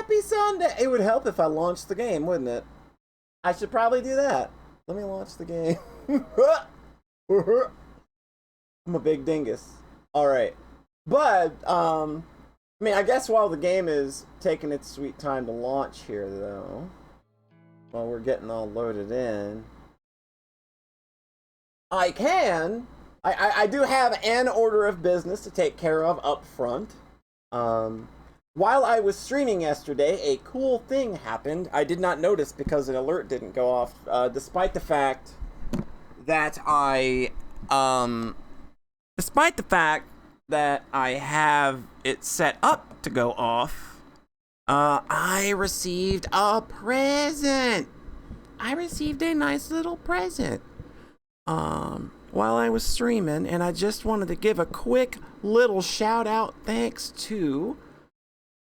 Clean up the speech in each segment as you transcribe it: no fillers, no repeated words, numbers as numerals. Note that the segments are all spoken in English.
Happy Sunday! It would help if I launched the game, wouldn't it? I should probably do that. Let me launch the game. I'm a big dingus. Alright. But, I mean, I guess while the game is taking its sweet time to launch here, though, while we're getting all loaded in, I do have an order of business to take care of up front. While I was streaming yesterday, a cool thing happened. I did not notice because an alert didn't go off, despite the fact that I have it set up to go off. I received a present. I received a nice little present. While I was streaming, and I just wanted to give a quick little shout out thanks to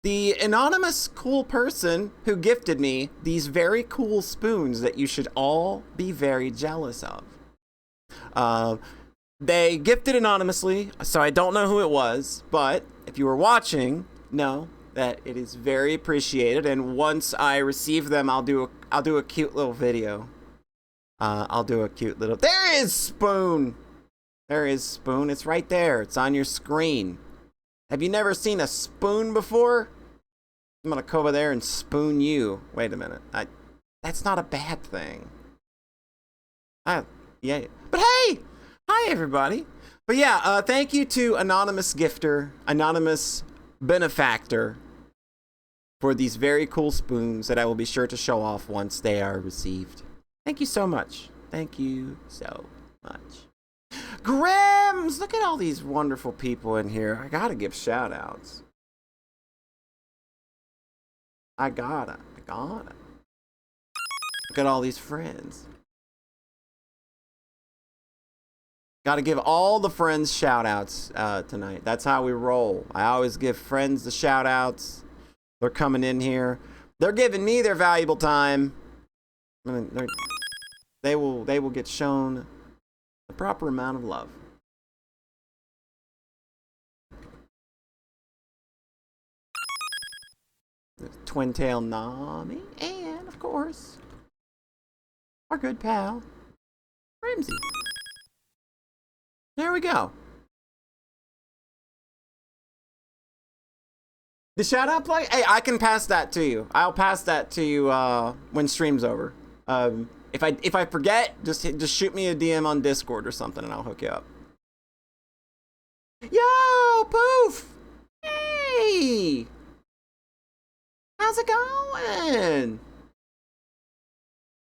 the anonymous cool person who gifted me these very cool spoons that you should all be very jealous of. They gifted anonymously, so I don't know who it was, but if you were watching, know that it is very appreciated, and once I receive them, I'll do a cute little video. There is Spoon! There is Spoon. It's right there. It's on your screen. Have you never seen a spoon before? I'm gonna go over there and spoon you. Wait a minute. That's not a bad thing. Yeah. But hey! Hi, everybody. But yeah, thank you to Anonymous Gifter, Anonymous Benefactor, for these very cool spoons that I will be sure to show off once they are received. Thank you so much. Thank you so much. Grims! Look at all these wonderful people in here. I gotta give shout outs. I gotta. Look at all these friends. Gotta give all the friends shout outs tonight. That's how we roll. I always give friends the shout outs. They're coming in here. They're giving me their valuable time. I mean, they will get shown the proper amount of love. There's Twin Tail Nami, and of course, our good pal, Rimsy. There we go. The shout out play? Hey, I can pass that to you. I'll pass that to you when stream's over. If I forget, just shoot me a DM on Discord or something, and I'll hook you up. Yo, Poof! Hey! How's it going?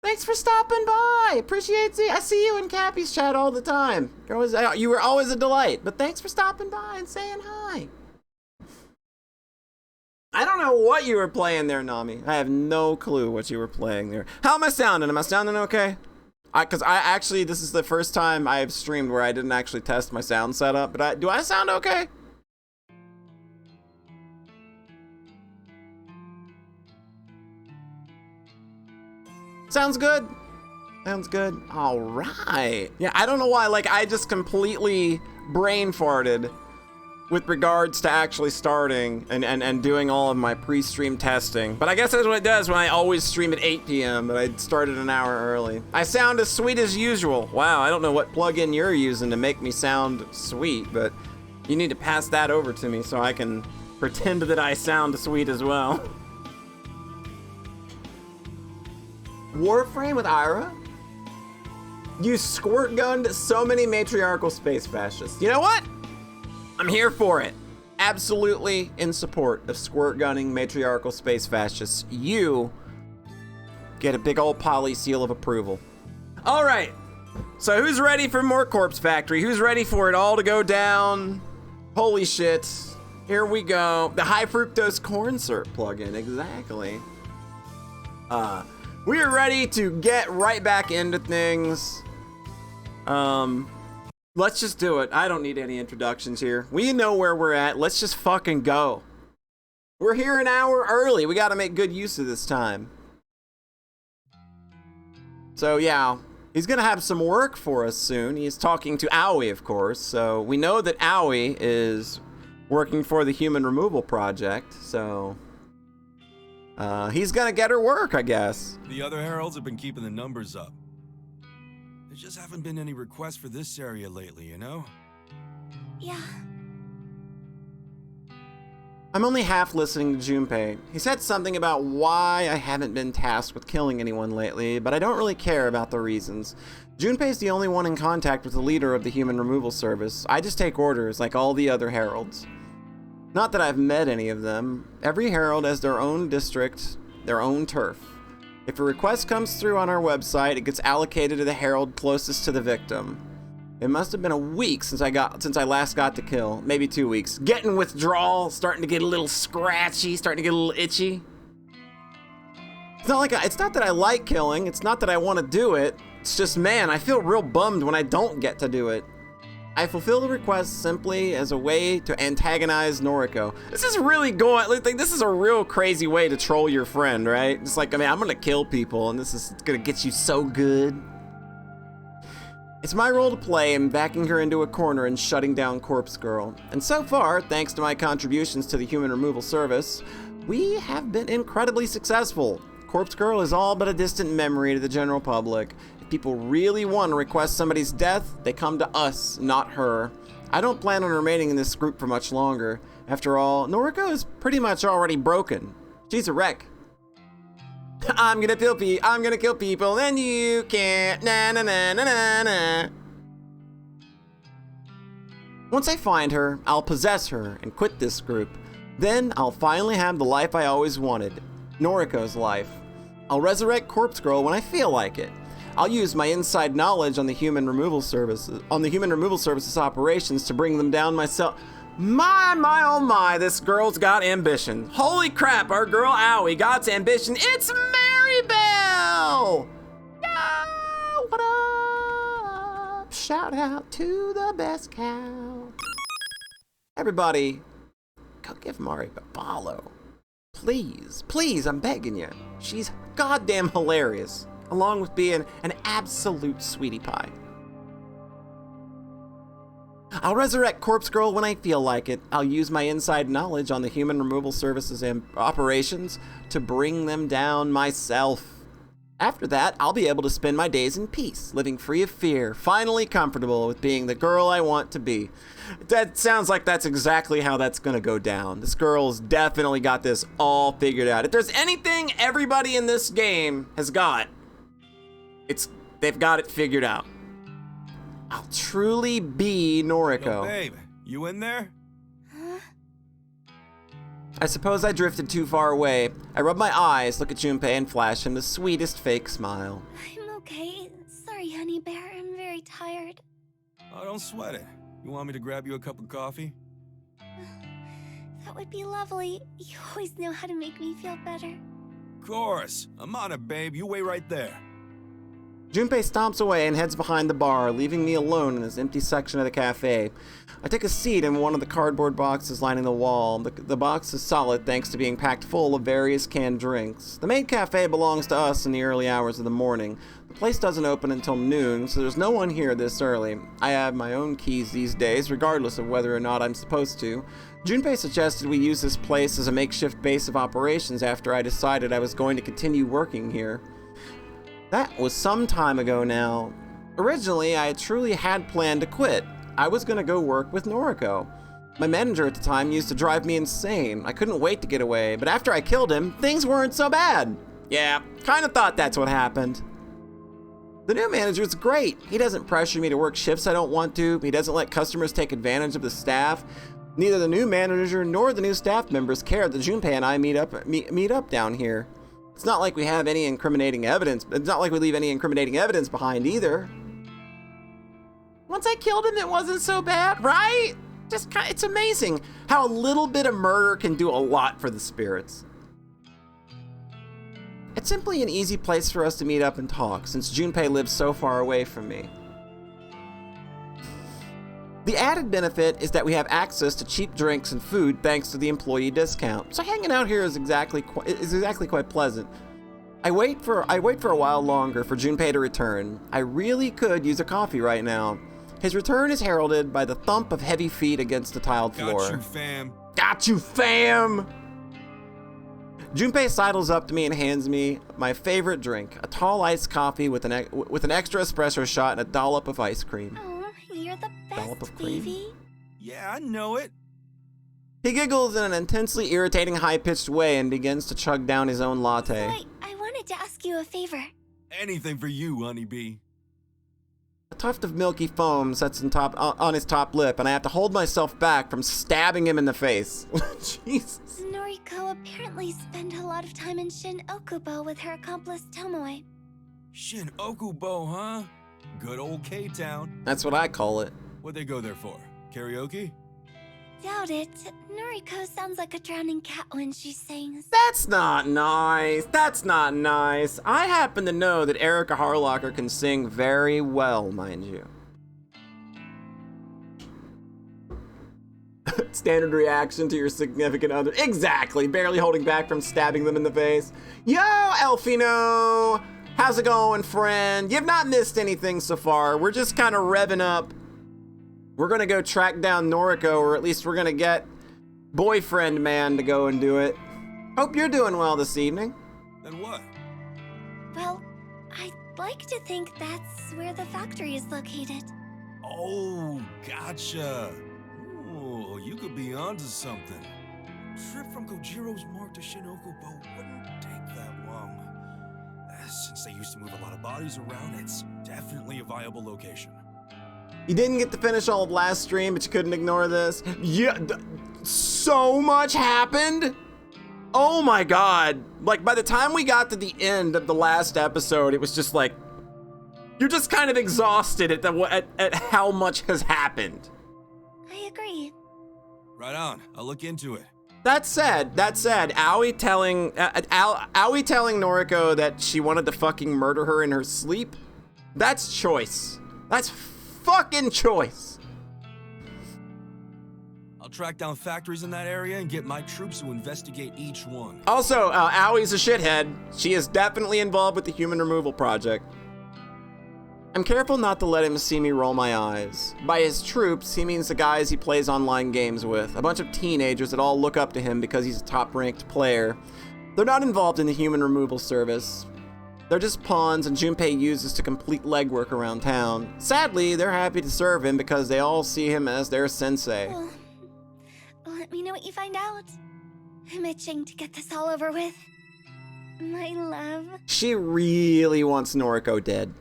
Thanks for stopping by. Appreciate it. I see you in Cappy's chat all the time. You were always a delight. But thanks for stopping by and saying hi. I don't know what you were playing there, Nami. I have no clue what you were playing there. How am I sounding? Am I sounding okay? Because I actually, this is the first time I've streamed where I didn't actually test my sound setup. But do I sound okay? Sounds good. Sounds good. All right. Yeah, I don't know why. Like, I just completely brain farted with regards to actually starting and doing all of my pre-stream testing. But I guess that's what it does when I always stream at 8 p.m., but I started an hour early. I sound as sweet as usual. Wow, I don't know what plugin you're using to make me sound sweet, but you need to pass that over to me so I can pretend that I sound sweet as well. Warframe with Ira? You squirt gunned so many matriarchal space fascists. You know what? I'm here for it. Absolutely in support of squirt gunning matriarchal space fascists. You get a big old poly seal of approval. All right. So who's ready for more Corpse Factory? Who's ready for it all to go down? Holy shit. Here we go. The high fructose corn syrup plugin. Exactly. We are ready to get right back into things. Let's just do it. I don't need any introductions here. We know where we're at. Let's just fucking go. We're here an hour early. We gotta make good use of this time. So yeah, he's gonna have some work for us soon. He's talking to Owie, of course. So we know that Owie is working for the Human Removal Project, so He's gonna get her work, I guess. The other heralds have been keeping the numbers up. There just haven't been any requests for this area lately, you know? Yeah. I'm only half listening to Junpei. He said something about why I haven't been tasked with killing anyone lately, but I don't really care about the reasons. Junpei's the only one in contact with the leader of the Human Removal Service. I just take orders like all the other heralds. Not that I've met any of them. Every herald has their own district, their own turf. If a request comes through on our website, it gets allocated to the herald closest to the victim. It must have been a week since I last got to kill. Maybe 2 weeks. Getting withdrawal, starting to get a little scratchy, starting to get a little itchy. It's not that I like killing. It's not that I want to do it. It's just, man, I feel real bummed when I don't get to do it. I fulfill the request simply as a way to antagonize Noriko. This is really this is a real crazy way to troll your friend, right? It's like, I mean, I'm gonna kill people and this is gonna get you so good. It's my role to play in backing her into a corner and shutting down Corpse Girl. And so far, thanks to my contributions to the Human Removal Service, we have been incredibly successful. Corpse Girl is all but a distant memory to the general public. If people really want to request somebody's death, they come to us, not her. I don't plan on remaining in this group for much longer. After all, Noriko is pretty much already broken. She's a wreck. I'm gonna kill people, and you can't, na na na na na na. Once I find her, I'll possess her and quit this group. Then I'll finally have the life I always wanted, Noriko's life. I'll resurrect Corpse Girl when I feel like it. I'll use my inside knowledge on the Human Removal Service's operations to bring them down myself. My, oh my, this girl's got ambition. Holy crap, our girl Aoi got ambition. It's Maribel! Yeah, what up? Shout out to the best cow. Everybody, go give Maribel a follow. Please, I'm begging you. She's goddamn hilarious, along with being an absolute sweetie pie. I'll resurrect Corpse Girl when I feel like it. I'll use my inside knowledge on the Human Removal Service's operations to bring them down myself. After that, I'll be able to spend my days in peace, living free of fear, finally comfortable with being the girl I want to be. That sounds like that's exactly how that's gonna go down. This girl's definitely got this all figured out. If there's anything everybody in this game has got, they've got it figured out. I'll truly be Noriko. Yo, babe, you in there? Huh? I suppose I drifted too far away. I rub my eyes, look at Junpei, and flash him the sweetest fake smile. I'm okay. Sorry, honey bear. I'm very tired. Oh, don't sweat it. You want me to grab you a cup of coffee? That would be lovely. You always know how to make me feel better. Of course. I'm on it, babe. You wait right there. Junpei stomps away and heads behind the bar, leaving me alone in this empty section of the cafe. I take a seat in one of the cardboard boxes lining the wall. The box is solid thanks to being packed full of various canned drinks. The main cafe belongs to us in the early hours of the morning. The place doesn't open until noon, so there's no one here this early. I have my own keys these days, regardless of whether or not I'm supposed to. Junpei suggested we use this place as a makeshift base of operations after I decided I was going to continue working here. That was some time ago now. Originally, I truly had planned to quit. I was going to go work with Noriko. My manager at the time used to drive me insane. I couldn't wait to get away, but after I killed him, things weren't so bad. Yeah, kind of thought that's what happened. The new manager's great. He doesn't pressure me to work shifts I don't want to. He doesn't let customers take advantage of the staff. Neither the new manager nor the new staff members care that Junpei and I meet up down here. It's not like we have any incriminating evidence. It's not like we leave any incriminating evidence behind either. Once I killed him, it wasn't so bad, right? It's amazing how a little bit of murder can do a lot for the spirits. It's simply an easy place for us to meet up and talk, since Junpei lives so far away from me. The added benefit is that we have access to cheap drinks and food thanks to the employee discount, so hanging out here is exactly quite pleasant. I wait for a while longer for Junpei to return. I really could use a coffee right now. His return is heralded by the thump of heavy feet against the tiled floor. Got you, fam. Got you, fam! Junpei sidles up to me and hands me my favorite drink, a tall iced coffee with an extra espresso shot and a dollop of ice cream. Oh, you're the Dollop best, of cream? baby. Yeah, I know it. He giggles in an intensely irritating high-pitched way and begins to chug down his own latte. I wanted to ask you a favor. Anything for you, honeybee. A tuft of milky foam sets on his top lip, and I have to hold myself back from stabbing him in the face. Jesus. Noriko apparently spent a lot of time in Shin Okubo with her accomplice Tomoe. Shin Okubo, huh? Good old K-Town. That's what I call it. What'd they go there for? Karaoke? Doubt it. Noriko sounds like a drowning cat when she sings. That's not nice. That's not nice. I happen to know that Erica Harlocker can sing very well, mind you. Standard reaction to your significant other. Exactly. Barely holding back from stabbing them in the face. Yo, Elfino! How's it going, friend? You've not missed anything so far. We're just kind of revving up. We're gonna go track down Noriko, or at least we're gonna get boyfriend man to go and do it. Hope you're doing well this evening. Then what? Well, I'd like to think that's where the factory is located. Oh, gotcha. Ooh, you could be onto something. Trip from Kojiro's mark to Shin Okubo wouldn't take that long. Since they used to move a lot of bodies around, it's definitely a viable location. You didn't get to finish all of last stream, but you couldn't ignore this. Yeah, so much happened. Oh my god. Like, by the time we got to the end of the last episode, it was just like, you're just kind of exhausted at how much has happened. I agree. Right on. I'll look into it. That said, Aoi telling Noriko that she wanted to fucking murder her in her sleep, that's choice. That's fucking choice. I'll track down factories in that area and get my troops to investigate each one. Also, Aoi's a shithead. She is definitely involved with the human removal project. I'm careful not to let him see me roll my eyes. By his troops, he means the guys he plays online games with, a bunch of teenagers that all look up to him because he's a top-ranked player. They're not involved in the human removal service. They're just pawns and Junpei uses to complete legwork around town. Sadly, they're happy to serve him because they all see him as their sensei. Well, let me know what you find out. I'm itching to get this all over with. My love. She really wants Noriko dead.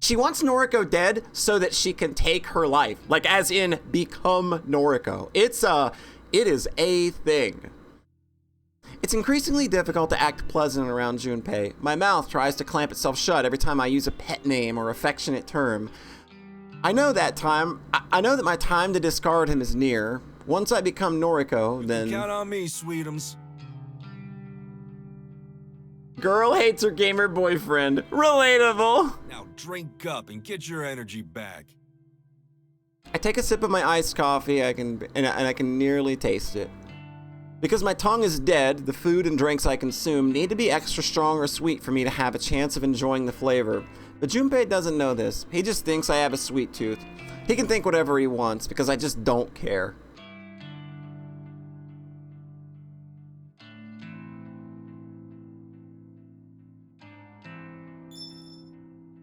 She wants Noriko dead so that she can take her life. Like, as in, become Noriko. It is a thing. It's increasingly difficult to act pleasant around Junpei. My mouth tries to clamp itself shut every time I use a pet name or affectionate term. I know that my time to discard him is near. Once I become Noriko, then... Count on me, sweetums. Girl hates her gamer boyfriend. Relatable. Now drink up and get your energy back. I take a sip of my iced coffee, I can nearly taste it. Because my tongue is dead, the food and drinks I consume need to be extra strong or sweet for me to have a chance of enjoying the flavor. But Junpei doesn't know this. He just thinks I have a sweet tooth. He can think whatever he wants because I just don't care.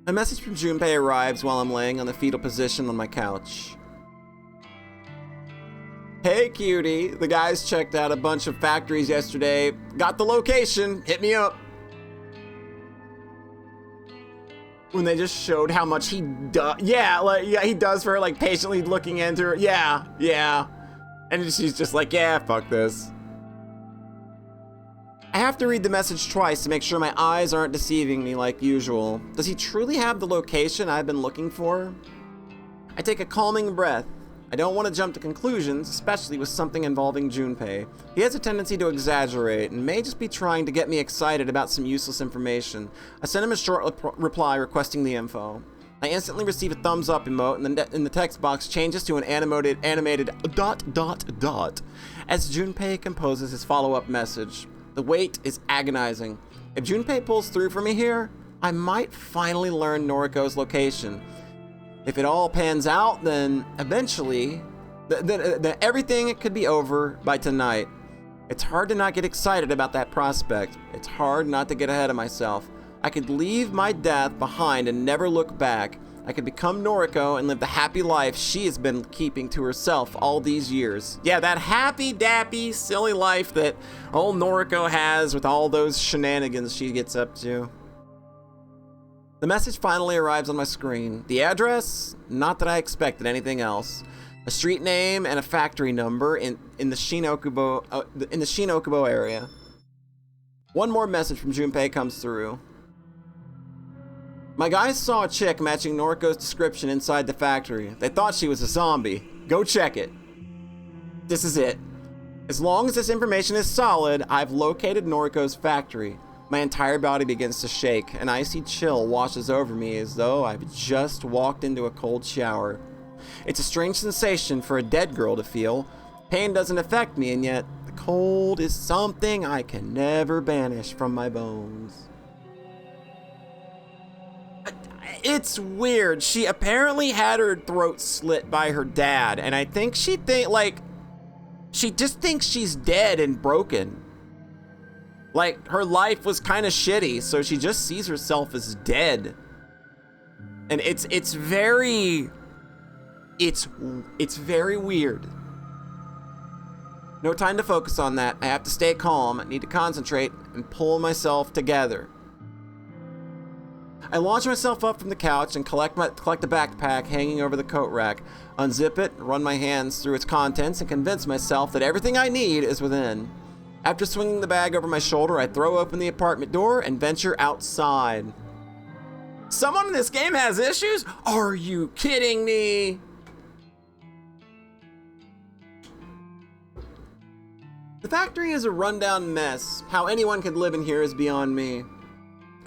A message from Junpei arrives while I'm laying on the fetal position on my couch. Hey cutie, the guys checked out a bunch of factories yesterday. Got the location, hit me up. When they just showed how much he does, he does for her, like patiently looking into her, yeah. And she's just like, yeah, fuck this. I have to read the message twice to make sure my eyes aren't deceiving me like usual. Does he truly have the location I've been looking for? I take a calming breath. I don't want to jump to conclusions, especially with something involving Junpei. He has a tendency to exaggerate and may just be trying to get me excited about some useless information. I send him a short reply requesting the info. I instantly receive a thumbs up emote and the text box changes to an animated ... as Junpei composes his follow-up message. The wait is agonizing. If Junpei pulls through for me here, I might finally learn Noriko's location. If it all pans out, then eventually, then everything could be over by tonight. It's hard to not get excited about that prospect. It's hard not to get ahead of myself. I could leave my death behind and never look back. I could become Noriko and live the happy life she has been keeping to herself all these years. Yeah, that happy-dappy, silly life that old Noriko has with all those shenanigans she gets up to. The message finally arrives on my screen. The address? Not that I expected anything else. A street name and a factory number in the Shinokubo area. One more message from Junpei comes through. My guys saw a chick matching Noriko's description inside the factory. They thought she was a zombie. Go check it. This is it. As long as this information is solid, I've located Noriko's factory. My entire body begins to shake. An icy chill washes over me as though I've just walked into a cold shower. It's a strange sensation for a dead girl to feel. Pain doesn't affect me, and yet the cold is something I can never banish from my bones. It's weird. She apparently had her throat slit by her dad, and I think she just thinks she's dead and broken. Like, her life was kind of shitty, so she just sees herself as dead. And it's very weird. No time to focus on that. I have to stay calm, I need to concentrate, and pull myself together. I launch myself up from the couch and collect the backpack hanging over the coat rack, unzip it, run my hands through its contents, and convince myself that everything I need is within. After swinging the bag over my shoulder, I throw open the apartment door and venture outside. Someone in this game has issues? Are you kidding me? The factory is a rundown mess. How anyone could live in here is beyond me.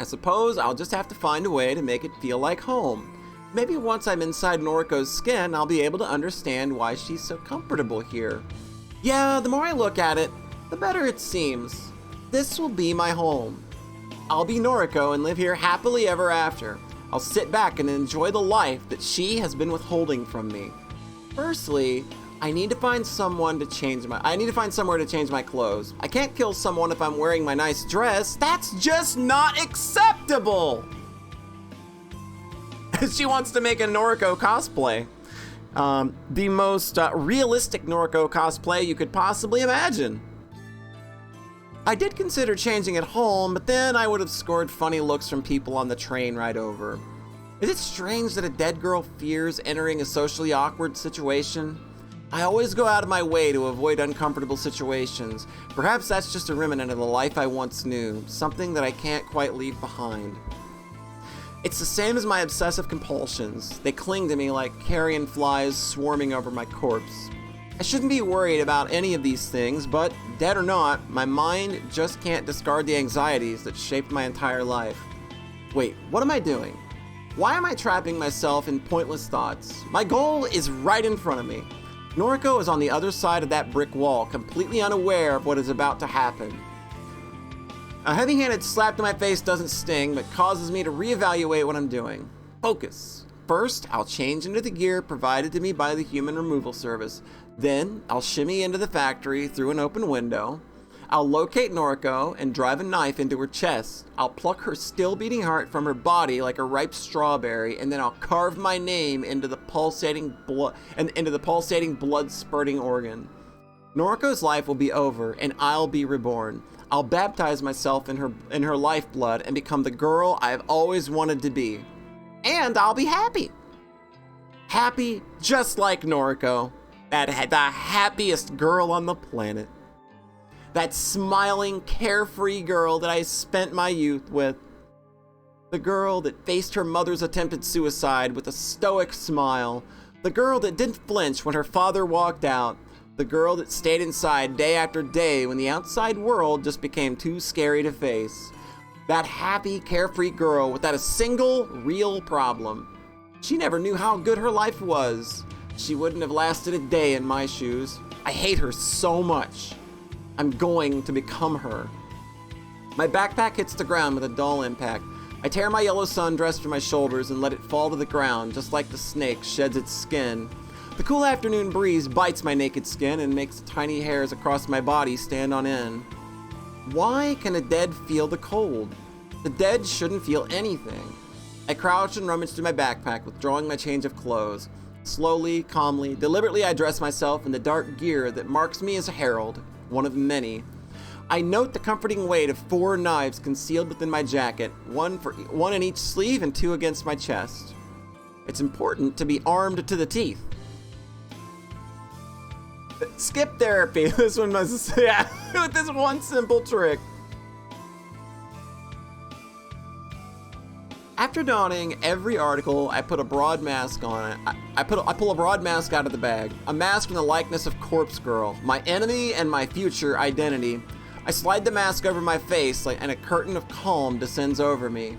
I suppose I'll just have to find a way to make it feel like home. Maybe once I'm inside Noriko's skin, I'll be able to understand why she's so comfortable here. Yeah, the more I look at it, the better it seems. This will be my home. I'll be Noriko and live here happily ever after. I'll sit back and enjoy the life that she has been withholding from me. Firstly, I need to find somewhere to change my clothes. I can't kill someone if I'm wearing my nice dress. That's just not acceptable. She wants to make a Noriko cosplay. The most realistic Noriko cosplay you could possibly imagine. I did consider changing at home, but then I would have scored funny looks from people on the train ride over. Is it strange that a dead girl fears entering a socially awkward situation? I always go out of my way to avoid uncomfortable situations. Perhaps that's just a remnant of the life I once knew, something that I can't quite leave behind. It's the same as my obsessive compulsions. They cling to me like carrion flies swarming over my corpse. I shouldn't be worried about any of these things, but dead or not, my mind just can't discard the anxieties that shaped my entire life. Wait, what am I doing? Why am I trapping myself in pointless thoughts? My goal is right in front of me. Noriko is on the other side of that brick wall, completely unaware of what is about to happen. A heavy-handed slap to my face doesn't sting, but causes me to reevaluate what I'm doing. Focus. First, I'll change into the gear provided to me by the human removal service. Then, I'll shimmy into the factory through an open window. I'll locate Noriko and drive a knife into her chest. I'll pluck her still-beating heart from her body like a ripe strawberry, and then I'll carve my name into the pulsating blood-spurting organ. Noriko's life will be over, and I'll be reborn. I'll baptize myself in her lifeblood and become the girl I've always wanted to be. And I'll be happy. Happy just like Noriko. The happiest girl on the planet. That smiling, carefree girl that I spent my youth with. The girl that faced her mother's attempted suicide with a stoic smile. The girl that didn't flinch when her father walked out. The girl that stayed inside day after day when the outside world just became too scary to face. That happy, carefree girl without a single real problem. She never knew how good her life was. She wouldn't have lasted a day in my shoes. I hate her so much. I'm going to become her. My backpack hits the ground with a dull impact. I tear my yellow sundress from my shoulders and let it fall to the ground, just like the snake sheds its skin. The cool afternoon breeze bites my naked skin and makes tiny hairs across my body stand on end. Why can a dead feel the cold? The dead shouldn't feel anything. I crouch and rummage through my backpack, withdrawing my change of clothes. Slowly, calmly, deliberately I dress myself in the dark gear that marks me as a herald, one of many. I note the comforting weight of 4 knives concealed within my jacket, one in each sleeve and 2 against my chest. It's important to be armed to the teeth. Skip therapy. This one must, yeah, with this one simple trick. After donning every article, I put a broad mask on it. I pull a broad mask out of the bag. A mask in the likeness of Corpse Girl, my enemy and my future identity. I slide the mask over my face and a curtain of calm descends over me.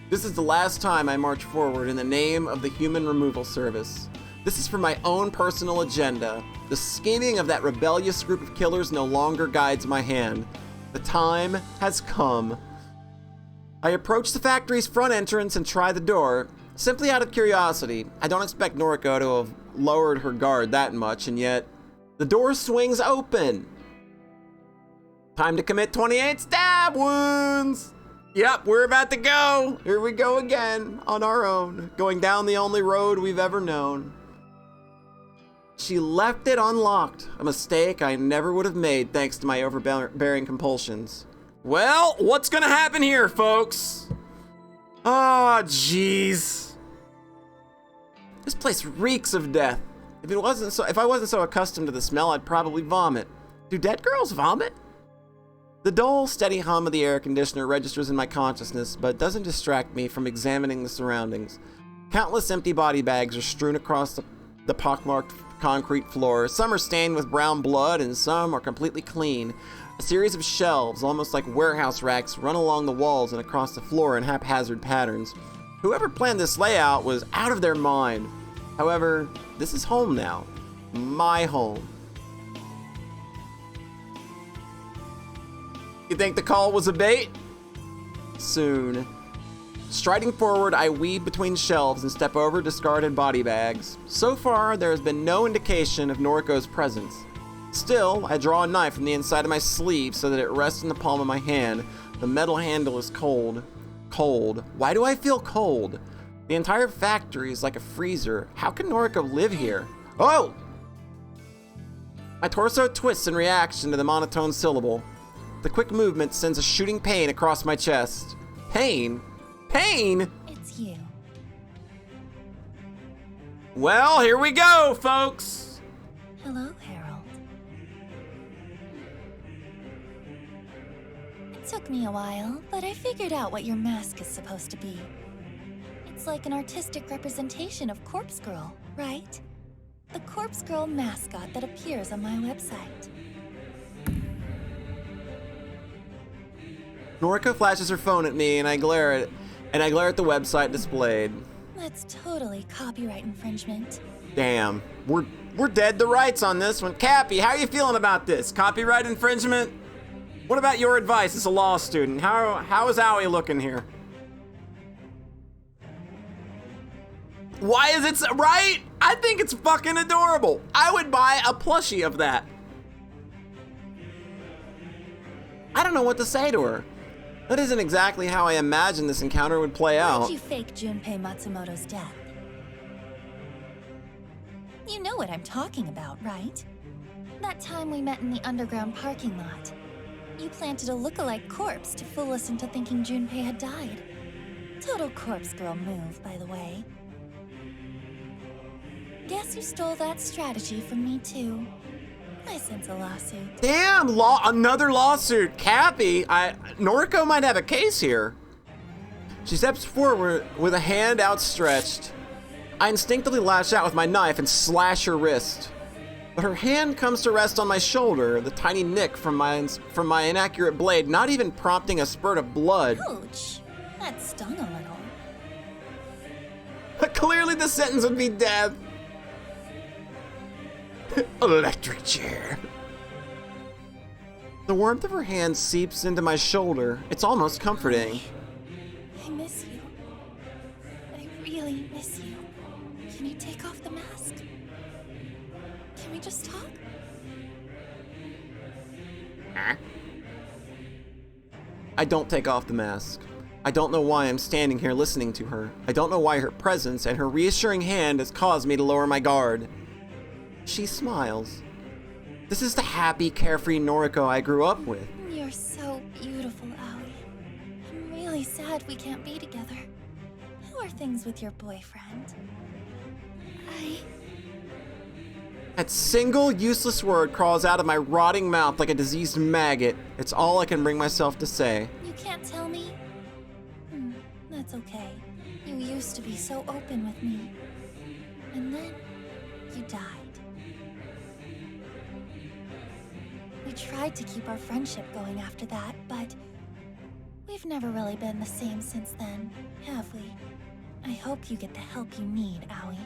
This is the last time I march forward in the name of the Human Removal Service. This is for my own personal agenda. The scheming of that rebellious group of killers no longer guides my hand. The time has come. I approach the factory's front entrance and try the door, simply out of curiosity. I don't expect Noriko to have lowered her guard that much, and yet the door swings open. Time to commit 28 stab wounds. Yep, we're about to go. Here we go again, on our own, going down the only road we've ever known. She left it unlocked, a mistake I never would have made thanks to my overbearing compulsions. Well, what's gonna happen here, folks? Oh, jeez. This place reeks of death. If I wasn't so accustomed to the smell, I'd probably vomit. Do dead girls vomit? The dull, steady hum of the air conditioner registers in my consciousness, but doesn't distract me from examining the surroundings. Countless empty body bags are strewn across the pockmarked concrete floor. Some are stained with brown blood and some are completely clean. A series of shelves, almost like warehouse racks, run along the walls and across the floor in haphazard patterns. Whoever planned this layout was out of their mind. However, this is home now. My home. You think the call was a bait? Soon. Striding forward, I weave between shelves and step over discarded body bags. So far, there has been no indication of Noriko's presence. Still, I draw a knife from the inside of my sleeve so that it rests in the palm of my hand. The metal handle is cold. Cold. Why do I feel cold? The entire factory is like a freezer. How can Noriko live here? Oh! My torso twists in reaction to the monotone syllable. The quick movement sends a shooting pain across my chest. Pain? Pain? It's you. Well, here we go, folks. Hello, Harold. It took me a while, but I figured out what your mask is supposed to be. It's like an artistic representation of Corpse Girl, right? The Corpse Girl mascot that appears on my website. Noriko flashes her phone at me and I glare at the website displayed. That's totally copyright infringement. Damn, we're dead to rights on this one. Cappy, how are you feeling about this? Copyright infringement? What about your advice as a law student? How is Aoi looking here? Why is it so, right? I think it's fucking adorable. I would buy a plushie of that. I don't know what to say to her. That isn't exactly how I imagined this encounter would play out. Why'd you fake Junpei Matsumoto's death? You know what I'm talking about, right? That time we met in the underground parking lot. You planted a look-alike corpse to fool us into thinking Junpei had died. Total Corpse Girl move, by the way. Guess you stole that strategy from me, too. I sense a lawsuit. Damn, another lawsuit. Cappy, Noriko might have a case here. She steps forward with a hand outstretched. I instinctively lash out with my knife and slash her wrist. But her hand comes to rest on my shoulder, the tiny nick from my inaccurate blade not even prompting a spurt of blood. Ouch. That stung a little. But clearly the sentence would be death. Electric chair. The warmth of her hand seeps into my shoulder. It's almost comforting. I miss you. I really miss you. Can you take off the mask? Can we just talk? I don't take off the mask. I don't know why I'm standing here listening to her. I don't know why her presence and her reassuring hand has caused me to lower my guard. She smiles. This is the happy, carefree Noriko I grew up with. You're so beautiful, Aoi. I'm really sad we can't be together. How are things with your boyfriend? That single useless word crawls out of my rotting mouth like a diseased maggot. It's all I can bring myself to say. You can't tell me? That's okay. You used to be so open with me. And then, you died. We tried to keep our friendship going after that, but we've never really been the same since then, have we? I hope you get the help you need, Aoi.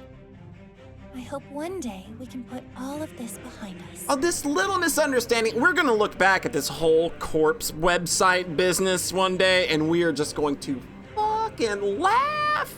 I hope one day we can put all of this behind us. Oh, this little misunderstanding. We're gonna look back at this whole corpse website business one day, and we are just going to fucking laugh.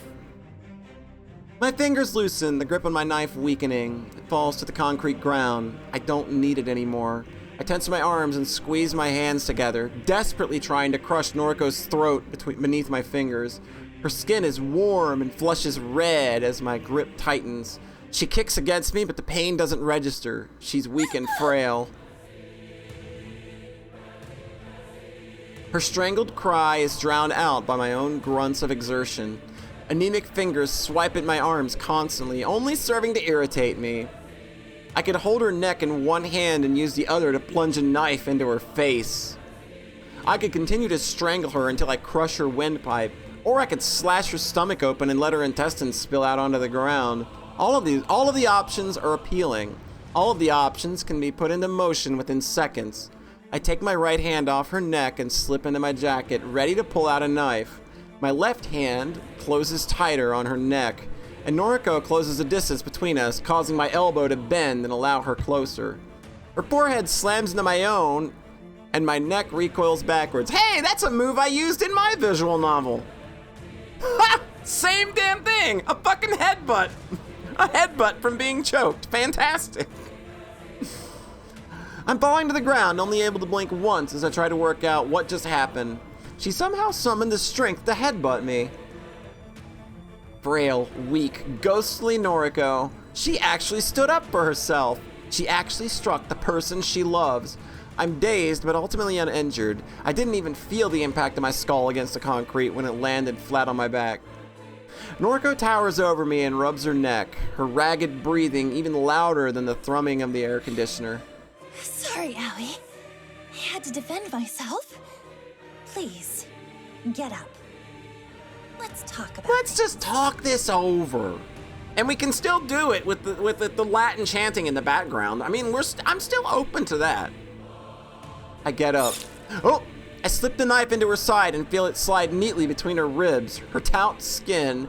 My fingers loosen, the grip on my knife weakening. It falls to the concrete ground. I don't need it anymore. I tense my arms and squeeze my hands together, desperately trying to crush Noriko's throat beneath my fingers. Her skin is warm and flushes red as my grip tightens. She kicks against me, but the pain doesn't register. She's weak and frail. Her strangled cry is drowned out by my own grunts of exertion. Anemic fingers swipe at my arms constantly, only serving to irritate me. I could hold her neck in one hand and use the other to plunge a knife into her face. I could continue to strangle her until I crush her windpipe, or I could slash her stomach open and let her intestines spill out onto the ground. All of the options are appealing. All of the options can be put into motion within seconds. I take my right hand off her neck and slip into my jacket, ready to pull out a knife. My left hand closes tighter on her neck, and Noriko closes the distance between us, causing my elbow to bend and allow her closer. Her forehead slams into my own, and my neck recoils backwards. Hey, that's a move I used in my visual novel. Ha! Same damn thing! A fucking headbutt! A headbutt from being choked. Fantastic. I'm falling to the ground, only able to blink once as I try to work out what just happened. She somehow summoned the strength to headbutt me. Frail, weak, ghostly Noriko. She actually stood up for herself. She actually struck the person she loves. I'm dazed, but ultimately uninjured. I didn't even feel the impact of my skull against the concrete when it landed flat on my back. Noriko towers over me and rubs her neck, her ragged breathing even louder than the thrumming of the air conditioner. Sorry, Aoi. I had to defend myself. Please, get up. Let's talk about Let's just talk this over. And we can still do it with the Latin chanting in the background. I mean, I'm still open to that. I get up. Oh! I slip the knife into her side and feel it slide neatly between her ribs. Her taut thin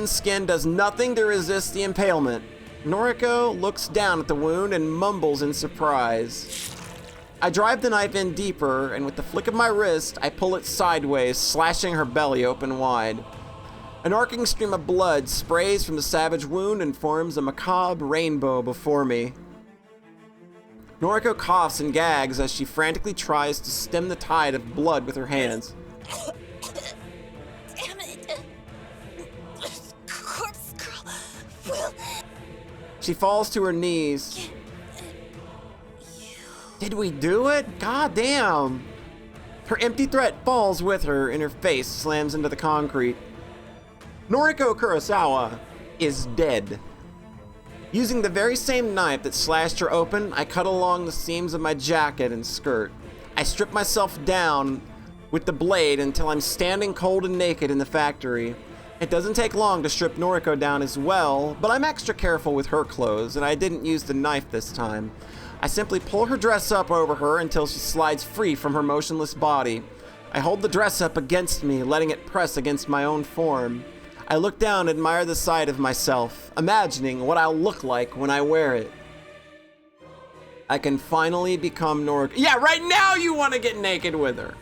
skin does nothing to resist the impalement. Noriko looks down at the wound and mumbles in surprise. I drive the knife in deeper, and with the flick of my wrist, I pull it sideways, slashing her belly open wide. An arcing stream of blood sprays from the savage wound and forms a macabre rainbow before me. Noriko coughs and gags as she frantically tries to stem the tide of blood with her hands. Damn it! Corpse girl will... She falls to her knees. Did we do it? God damn! Her empty threat falls with her, and her face slams into the concrete. Noriko Kurosawa is dead. Using the very same knife that slashed her open, I cut along the seams of my jacket and skirt. I strip myself down with the blade until I'm standing cold and naked in the factory. It doesn't take long to strip Noriko down as well, but I'm extra careful with her clothes, and I didn't use the knife this time. I simply pull her dress up over her until she slides free from her motionless body. I hold the dress up against me, letting it press against my own form. I look down and admire the sight of myself, imagining what I'll look like when I wear it. I can finally become Noriko. Yeah, right now you want to get naked with her.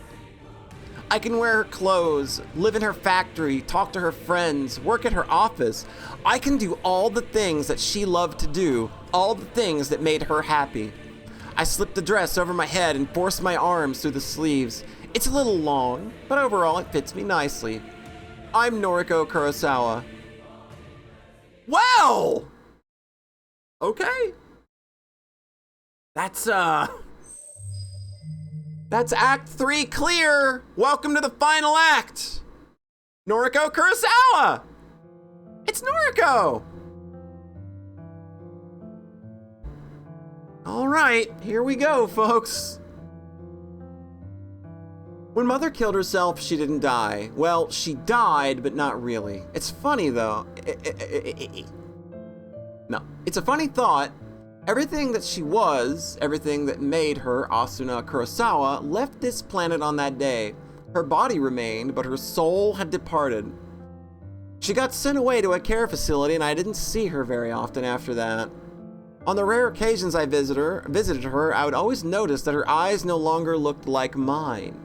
I can wear her clothes, live in her factory, talk to her friends, work at her office. I can do all the things that she loved to do, all the things that made her happy. I slip the dress over my head and force my arms through the sleeves. It's a little long, but overall it fits me nicely. I'm Noriko Kurosawa. Well! Okay. That's Act 3 clear! Welcome to the final act! Noriko Kurosawa! It's Noriko! Alright, here we go, folks. When Mother killed herself, she didn't die. Well, she died, but not really. It's funny, though. No, it's a funny thought. Everything that she was, everything that made her Asuna Kurosawa, left this planet on that day. Her body remained, but her soul had departed. She got sent away to a care facility, and I didn't see her very often after that. On the rare occasions I visited her, I would always notice that her eyes no longer looked like mine.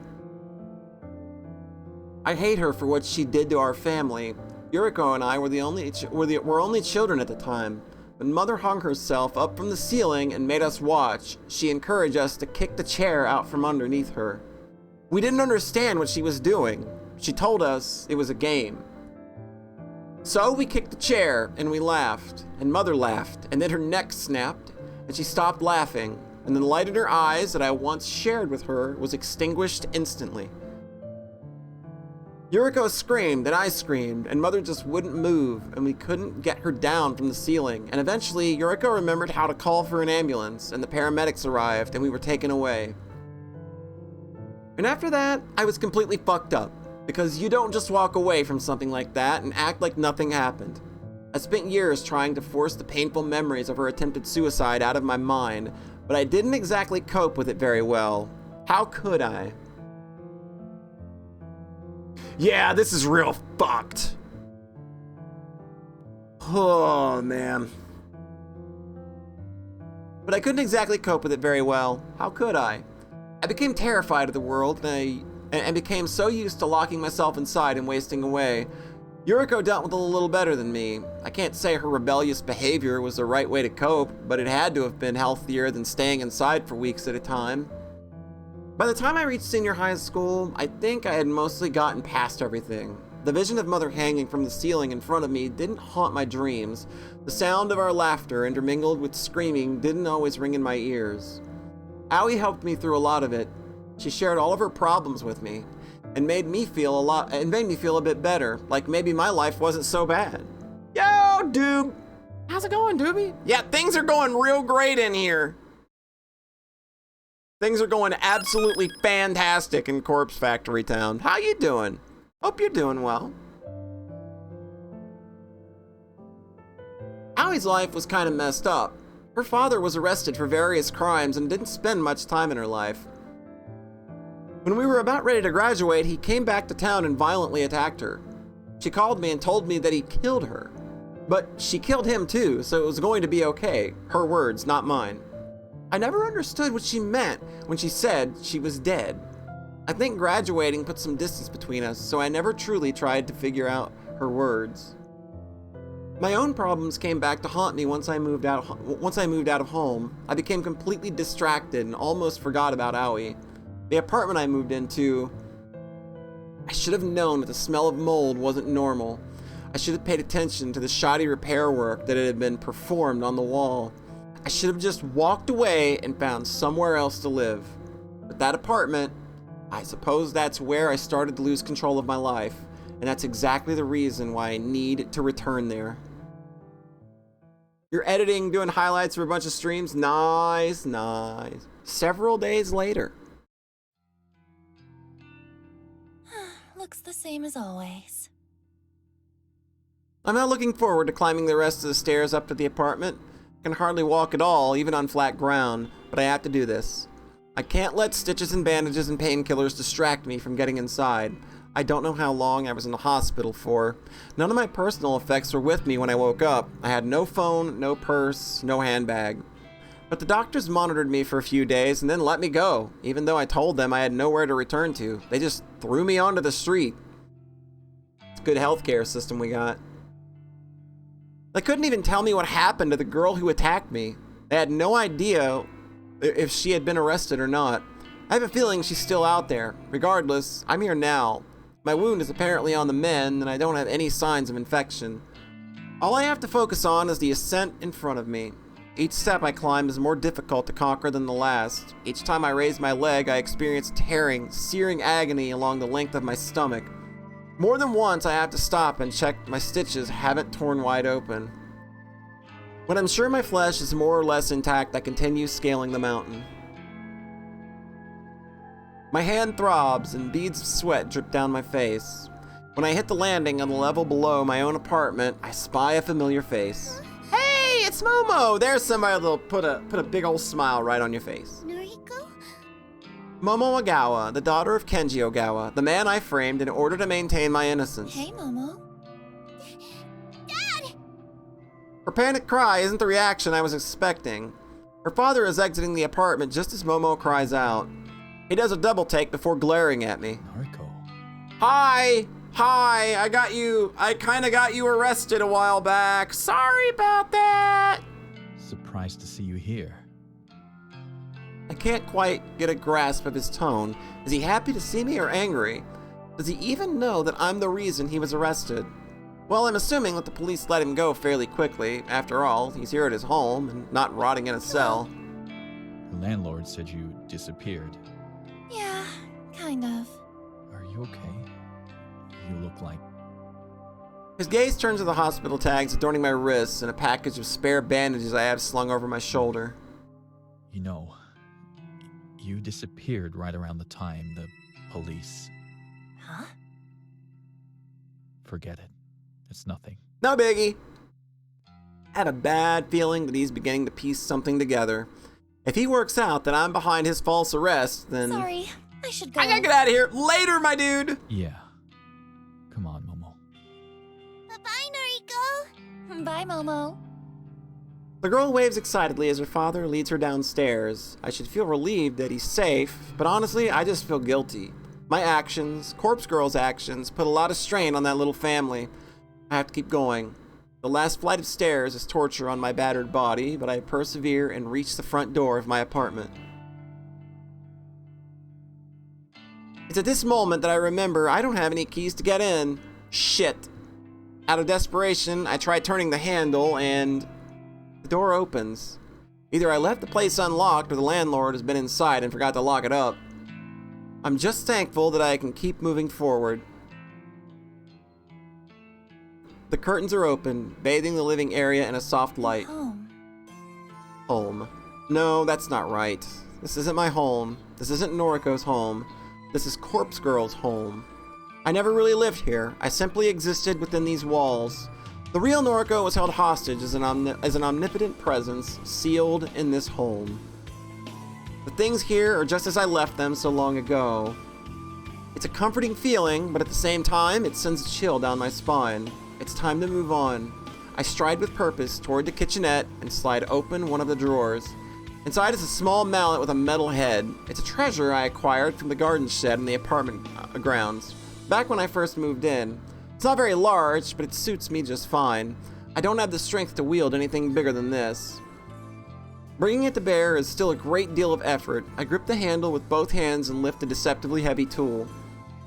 I hate her for what she did to our family. Yuriko and I were only children at the time. When Mother hung herself up from the ceiling and made us watch, she encouraged us to kick the chair out from underneath her. We didn't understand what she was doing. She told us it was a game. So we kicked the chair and we laughed, and Mother laughed, and then her neck snapped, and she stopped laughing, and the light in her eyes that I once shared with her was extinguished instantly. Yuriko screamed, and I screamed, and Mother just wouldn't move, and we couldn't get her down from the ceiling, and eventually Yuriko remembered how to call for an ambulance, and the paramedics arrived, and we were taken away. And after that, I was completely fucked up, because you don't just walk away from something like that and act like nothing happened. I spent years trying to force the painful memories of her attempted suicide out of my mind, but I didn't exactly cope with it very well. How could I? Yeah, this is real fucked. Oh, man. But I couldn't exactly cope with it very well. How could I? I became terrified of the world, and became so used to locking myself inside and wasting away. Yuriko dealt with it a little better than me. I can't say her rebellious behavior was the right way to cope, but it had to have been healthier than staying inside for weeks at a time. By the time I reached senior high school, I think I had mostly gotten past everything. The vision of Mother hanging from the ceiling in front of me didn't haunt my dreams. The sound of our laughter intermingled with screaming didn't always ring in my ears. Aoi helped me through a lot of it. She shared all of her problems with me and made me feel a bit better, like maybe my life wasn't so bad. Yo, Doob! How's it going, Doobie? Yeah, things are going real great in here. Things are going absolutely fantastic in Corpse Factory Town. How you doing? Hope you're doing well. Aoi's life was kind of messed up. Her father was arrested for various crimes and didn't spend much time in her life. When we were about ready to graduate, he came back to town and violently attacked her. She called me and told me that he killed her. But she killed him too, so it was going to be okay. Her words, not mine. I never understood what she meant when she said she was dead. I think graduating put some distance between us, so I never truly tried to figure out her words. My own problems came back to haunt me once I moved out of home. I became completely distracted and almost forgot about Aoi. The apartment I moved into, I should have known that the smell of mold wasn't normal. I should have paid attention to the shoddy repair work that had been performed on the wall. I should have just walked away and found somewhere else to live. But that apartment, I suppose that's where I started to lose control of my life, and that's exactly the reason why I need to return there. You're editing, doing highlights for a bunch of streams? Nice, nice. Several days later. Looks the same as always. I'm not looking forward to climbing the rest of the stairs up to the apartment. I can hardly walk at all, even on flat ground, but I have to do this. I can't let stitches and bandages and painkillers distract me from getting inside. I don't know how long I was in the hospital for. None of my personal effects were with me when I woke up. I had no phone, no purse, no handbag. But the doctors monitored me for a few days and then let me go, even though I told them I had nowhere to return to. They just threw me onto the street. It's a good healthcare system we got. They couldn't even tell me what happened to the girl who attacked me. They had no idea if she had been arrested or not. I have a feeling she's still out there. Regardless, I'm here now. My wound is apparently on the mend and I don't have any signs of infection. All I have to focus on is the ascent in front of me. Each step I climb is more difficult to conquer than the last. Each time I raise my leg, I experience tearing, searing agony along the length of my stomach. More than once, I have to stop and check my stitches haven't torn wide open. When I'm sure my flesh is more or less intact, I continue scaling the mountain. My hand throbs and beads of sweat drip down my face. When I hit the landing on the level below my own apartment, I spy a familiar face. Hey, it's Momo! There's somebody that'll put a big old smile right on your face. Noriko? Momo Ogawa, the daughter of Kenji Ogawa, the man I framed in order to maintain my innocence. Hey, Momo. Dad! Her panicked cry isn't the reaction I was expecting. Her father is exiting the apartment just as Momo cries out. He does a double take before glaring at me. Noriko. Hi! Hi! I kinda got you arrested a while back. Sorry about that! Surprised to see you here. I can't quite get a grasp of his tone. Is he happy to see me or angry? Does he even know that I'm the reason he was arrested? Well, I'm assuming that the police let him go fairly quickly. After all, he's here at his home and not rotting in a cell. The landlord said you disappeared. Yeah, kind of. Are you okay? You look like... His gaze turns to the hospital tags adorning my wrists and a package of spare bandages I have slung over my shoulder. You know, you disappeared right around the time the police... Huh? Forget it. It's nothing. No biggie. I had a bad feeling that he's beginning to piece something together. If he works out that I'm behind his false arrest, then... Sorry, I should go. I gotta get out of here. Later, my dude. Yeah. Come on, Momo. Bye-bye, Noriko. Bye, Momo. The girl waves excitedly as her father leads her downstairs. I should feel relieved that he's safe, but honestly, I just feel guilty. My actions, Corpse Girl's actions, put a lot of strain on that little family. I have to keep going. The last flight of stairs is torture on my battered body, but I persevere and reach the front door of my apartment. It's at this moment that I remember I don't have any keys to get in. Shit. Out of desperation, I try turning the handle and the door opens. Either I left the place unlocked or the landlord has been inside and forgot to lock it up. I'm just thankful that I can keep moving forward. The curtains are open, bathing the living area in a soft light. Home. Home. No, that's not right. This isn't my home. This isn't Noriko's home. This is Corpse Girl's home. I never really lived here. I simply existed within these walls. The real Noriko was held hostage as an omnipotent presence, sealed in this home. The things here are just as I left them so long ago. It's a comforting feeling, but at the same time, it sends a chill down my spine. It's time to move on. I stride with purpose toward the kitchenette and slide open one of the drawers. Inside is a small mallet with a metal head. It's a treasure I acquired from the garden shed in the apartment grounds, back when I first moved in. It's not very large, but it suits me just fine. I don't have the strength to wield anything bigger than this. Bringing it to bear is still a great deal of effort. I grip the handle with both hands and lift a deceptively heavy tool.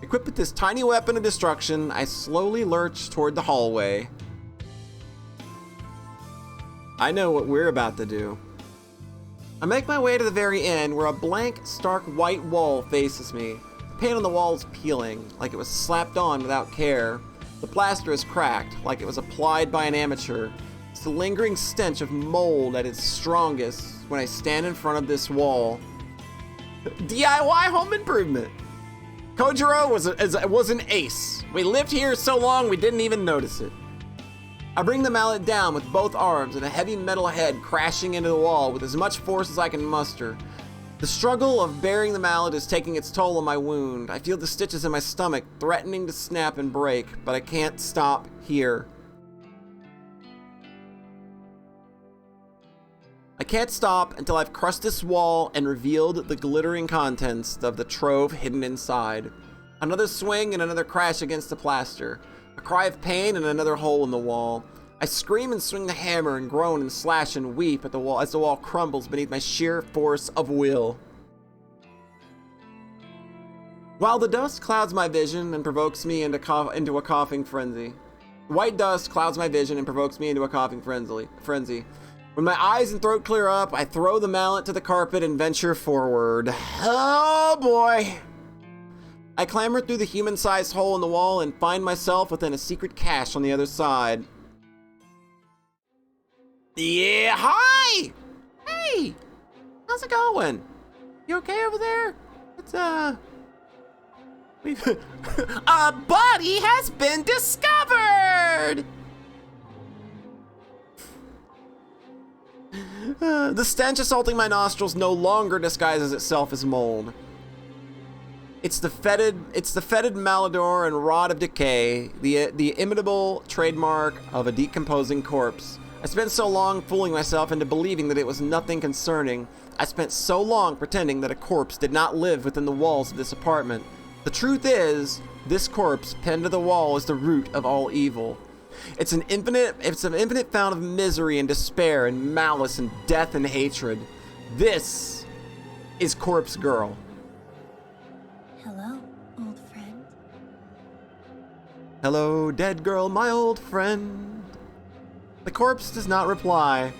Equipped with this tiny weapon of destruction, I slowly lurch toward the hallway. I know what we're about to do. I make my way to the very end where a blank, stark white wall faces me. The paint on the wall is peeling, like it was slapped on without care. The plaster is cracked, like it was applied by an amateur. It's the lingering stench of mold at its strongest when I stand in front of this wall. DIY home improvement! Kojiro was an ace. We lived here so long we didn't even notice it. I bring the mallet down with both arms and a heavy metal head crashing into the wall with as much force as I can muster. The struggle of bearing the mallet is taking its toll on my wound. I feel the stitches in my stomach threatening to snap and break, but I can't stop here. I can't stop until I've crushed this wall and revealed the glittering contents of the trove hidden inside. Another swing and another crash against the plaster. A cry of pain and another hole in the wall. I scream and swing the hammer and groan and slash and weep at the wall as the wall crumbles beneath my sheer force of will. While the dust clouds my vision and provokes me into a coughing frenzy. White dust clouds my vision and provokes me into a coughing frenzy. When my eyes and throat clear up, I throw the mallet to the carpet and venture forward. Oh boy! I clamber through the human-sized hole in the wall and find myself within a secret cache on the other side. Yeah, hi! Hey! How's it going? You okay over there? It's, a body has been discovered! The stench assaulting my nostrils no longer disguises itself as mold. It's the fetid malodor and rot of decay, the imitable trademark of a decomposing corpse. I spent so long fooling myself into believing that it was nothing concerning. I spent so long pretending that a corpse did not live within the walls of this apartment. The truth is, this corpse pinned to the wall is the root of all evil. It's an infinite fount of misery and despair and malice and death and hatred. This is Corpse Girl. Hello, old friend. Hello, dead girl, my old friend. The corpse does not reply.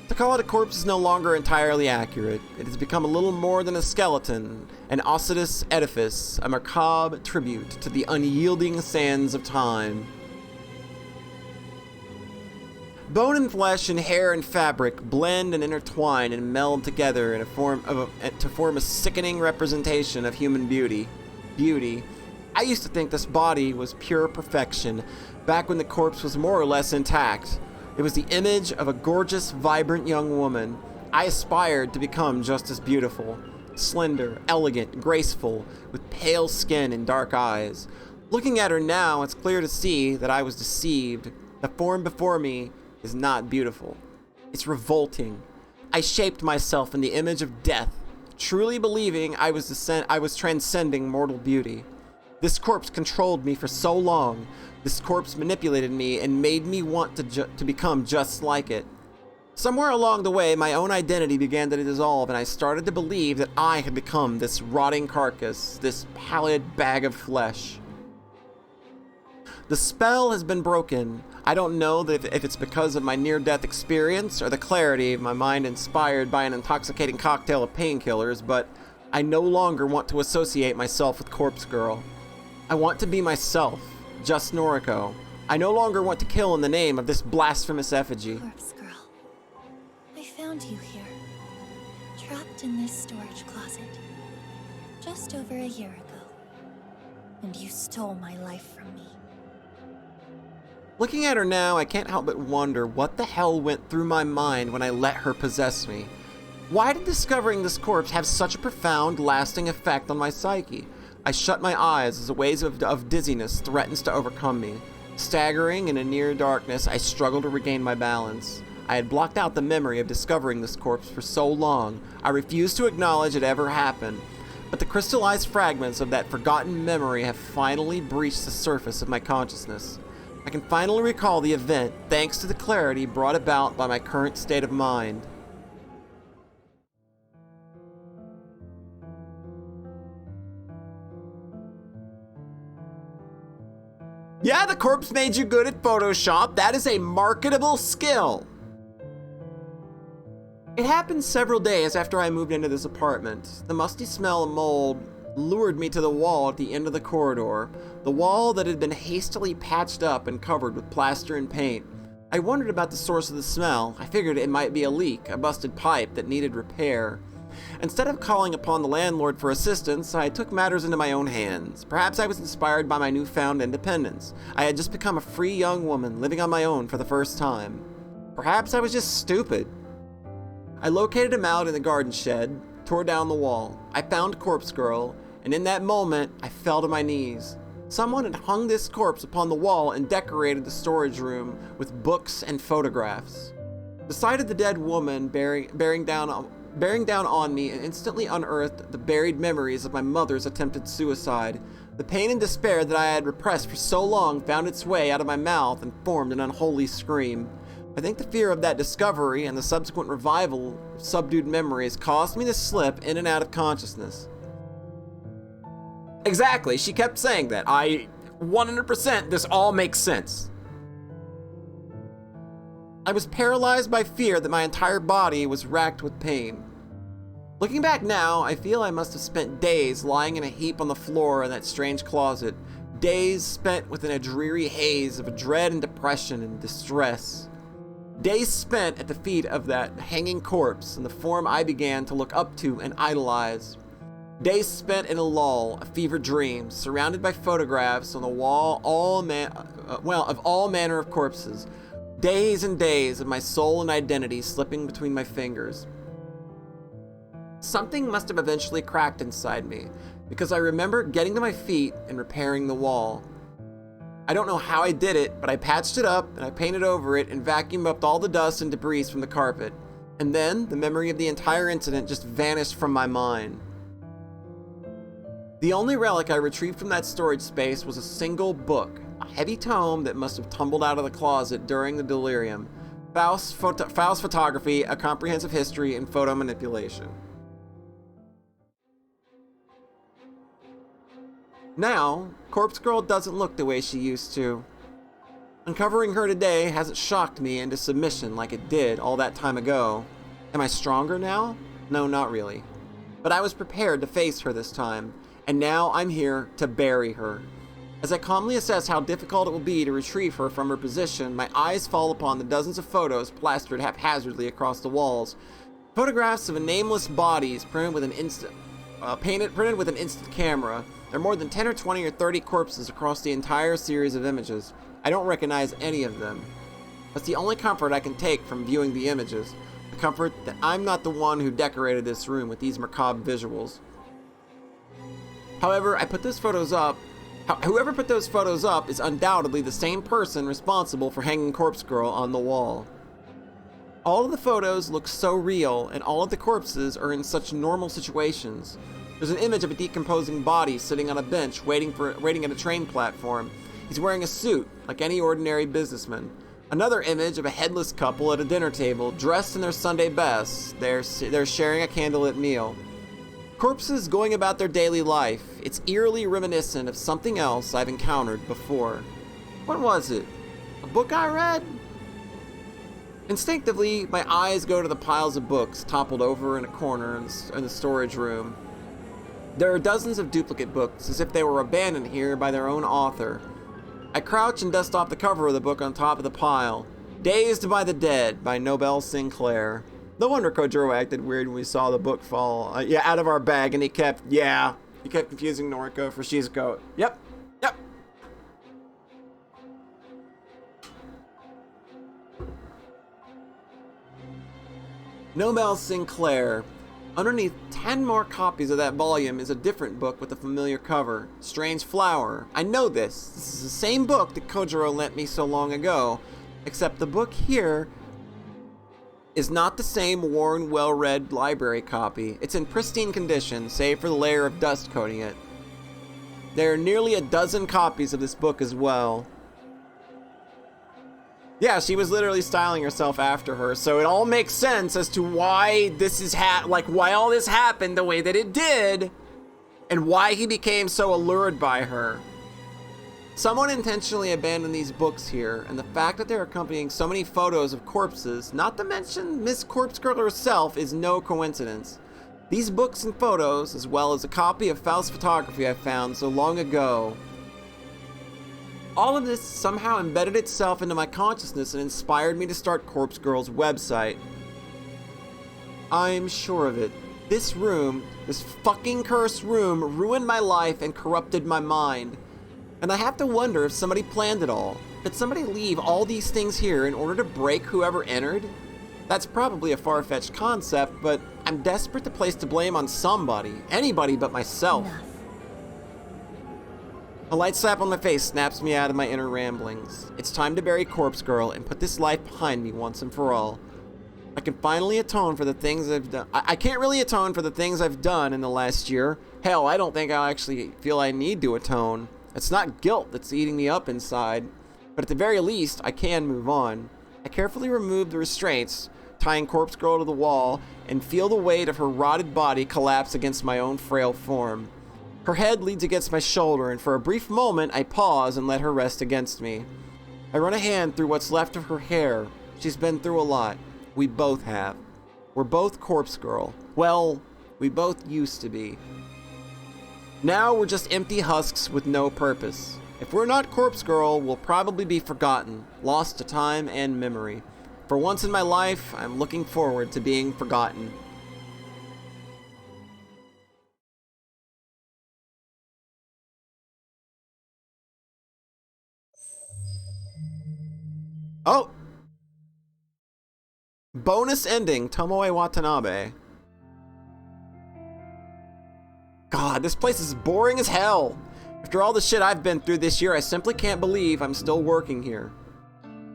To call it a corpse is no longer entirely accurate. It has become a little more than a skeleton, an osseous edifice, a macabre tribute to the unyielding sands of time. Bone and flesh and hair and fabric blend and intertwine and meld together in to form a sickening representation of human beauty. I used to think this body was pure perfection, back when the corpse was more or less intact. It was the image of a gorgeous, vibrant young woman. I aspired to become just as beautiful. Slender, elegant, graceful, with pale skin and dark eyes. Looking at her now, it's clear to see that I was deceived. The form before me is not beautiful. It's revolting. I shaped myself in the image of death, truly believing I was transcending mortal beauty. This corpse controlled me for so long. This corpse manipulated me and made me want to become just like it. Somewhere along the way, my own identity began to dissolve, and I started to believe that I had become this rotting carcass, this pallid bag of flesh. The spell has been broken. I don't know if it's because of my near-death experience or the clarity of my mind inspired by an intoxicating cocktail of painkillers, but I no longer want to associate myself with Corpse Girl. I want to be myself, just Noriko. I no longer want to kill in the name of this blasphemous effigy. Corpse Girl, I found you here, trapped in this storage closet, just over a year ago, and you stole my life from me. Looking at her now, I can't help but wonder what the hell went through my mind when I let her possess me. Why did discovering this corpse have such a profound, lasting effect on my psyche? I shut my eyes as a wave of dizziness threatens to overcome me. Staggering in a near darkness, I struggle to regain my balance. I had blocked out the memory of discovering this corpse for so long, I refused to acknowledge it ever happened. But the crystallized fragments of that forgotten memory have finally breached the surface of my consciousness. I can finally recall the event thanks to the clarity brought about by my current state of mind. Yeah, the corpse made you good at Photoshop. That is a marketable skill. It happened several days after I moved into this apartment. The musty smell of mold lured me to the wall at the end of the corridor, the wall that had been hastily patched up and covered with plaster and paint. I wondered about the source of the smell. I figured it might be a leak, a busted pipe that needed repair. Instead of calling upon the landlord for assistance, I took matters into my own hands. Perhaps I was inspired by my newfound independence. I had just become a free young woman, living on my own for the first time. Perhaps I was just stupid. I located him out in the garden shed, tore down the wall. I found Corpse Girl, and in that moment, I fell to my knees. Someone had hung this corpse upon the wall and decorated the storage room with books and photographs. The sight of the dead woman bearing down on me and instantly unearthed the buried memories of my mother's attempted suicide. The pain and despair that I had repressed for so long found its way out of my mouth and formed an unholy scream. I think the fear of that discovery and the subsequent revival of subdued memories caused me to slip in and out of consciousness. Exactly, she kept saying that. 100%, this all makes sense. I was paralyzed by fear that my entire body was racked with pain. Looking back now, I feel I must have spent days lying in a heap on the floor in that strange closet. Days spent within a dreary haze of dread and depression and distress. Days spent at the feet of that hanging corpse in the form I began to look up to and idolize. Days spent in a lull, a fever dream, surrounded by photographs on the wall, of all manner of corpses. Days and days of my soul and identity slipping between my fingers. Something must have eventually cracked inside me, because I remember getting to my feet and repairing the wall. I don't know how I did it, but I patched it up and I painted over it and vacuumed up all the dust and debris from the carpet. And then the memory of the entire incident just vanished from my mind. The only relic I retrieved from that storage space was a single book, a heavy tome that must have tumbled out of the closet during the delirium. Faust's Photography, A Comprehensive History in Photo Manipulation. Now, Corpse Girl doesn't look the way she used to. Uncovering her today hasn't shocked me into submission like it did all that time ago. Am I stronger now? No, not really. But I was prepared to face her this time, and now I'm here to bury her. As I calmly assess how difficult it will be to retrieve her from her position, my eyes fall upon the dozens of photos plastered haphazardly across the walls. Photographs of a nameless bodies printed with an instant camera. There are more than 10 or 20 or 30 corpses across the entire series of images. I don't recognize any of them. That's the only comfort I can take from viewing the images. The comfort that I'm not the one who decorated this room with these macabre visuals. However, whoever put those photos up is undoubtedly the same person responsible for hanging Corpse Girl on the wall. All of the photos look so real, and all of the corpses are in such normal situations. There's an image of a decomposing body sitting on a bench waiting at a train platform. He's wearing a suit, like any ordinary businessman. Another image of a headless couple at a dinner table, dressed in their Sunday best. They're sharing a candlelit meal. Corpses going about their daily life. It's eerily reminiscent of something else I've encountered before. What was it? A book I read? Instinctively, my eyes go to the piles of books toppled over in a corner in the storage room. There are dozens of duplicate books, as if they were abandoned here by their own author. I crouch and dust off the cover of the book on top of the pile. Dazed by the Dead by Nobel Sinclair. No wonder Kojiro acted weird when we saw the book fall out of our bag, and he kept confusing Noriko for Shizuko. Yep. Nobel Sinclair. Underneath 10 more copies of that volume is a different book with a familiar cover. Strange Flower. I know this. This is the same book that Kojiro lent me so long ago, except the book here is not the same worn, well-read library copy. It's in pristine condition, save for the layer of dust coating it. There are nearly a dozen copies of this book as well. Yeah, she was literally styling herself after her, so it all makes sense as to why this is why all this happened the way that it did, and why he became so allured by her. Someone intentionally abandoned these books here, and the fact that they're accompanying so many photos of corpses, not to mention Miss Corpse Girl herself, is no coincidence. These books and photos, as well as a copy of Faust's Photography I found so long ago, all of this somehow embedded itself into my consciousness and inspired me to start Corpse Girl's website. I'm sure of it. This room, this fucking cursed room, ruined my life and corrupted my mind. And I have to wonder if somebody planned it all. Did somebody leave all these things here in order to break whoever entered? That's probably a far-fetched concept, but I'm desperate to place the blame on somebody. Anybody but myself. Enough. A light slap on my face snaps me out of my inner ramblings. It's time to bury Corpse Girl and put this life behind me once and for all. I can finally atone for the things I've done. I can't really atone for the things I've done in the last year. Hell, I don't think I'll actually feel I need to atone. It's not guilt that's eating me up inside. But at the very least, I can move on. I carefully remove the restraints, tying Corpse Girl to the wall, and feel the weight of her rotted body collapse against my own frail form. Her head leans against my shoulder, and for a brief moment, I pause and let her rest against me. I run a hand through what's left of her hair. She's been through a lot. We both have. We're both Corpse Girl. Well, we both used to be. Now we're just empty husks with no purpose. If we're not Corpse Girl, we'll probably be forgotten, lost to time and memory. For once in my life, I'm looking forward to being forgotten. Oh! Bonus ending, Tomoe Watanabe. God, this place is boring as hell. After all the shit I've been through this year, I simply can't believe I'm still working here.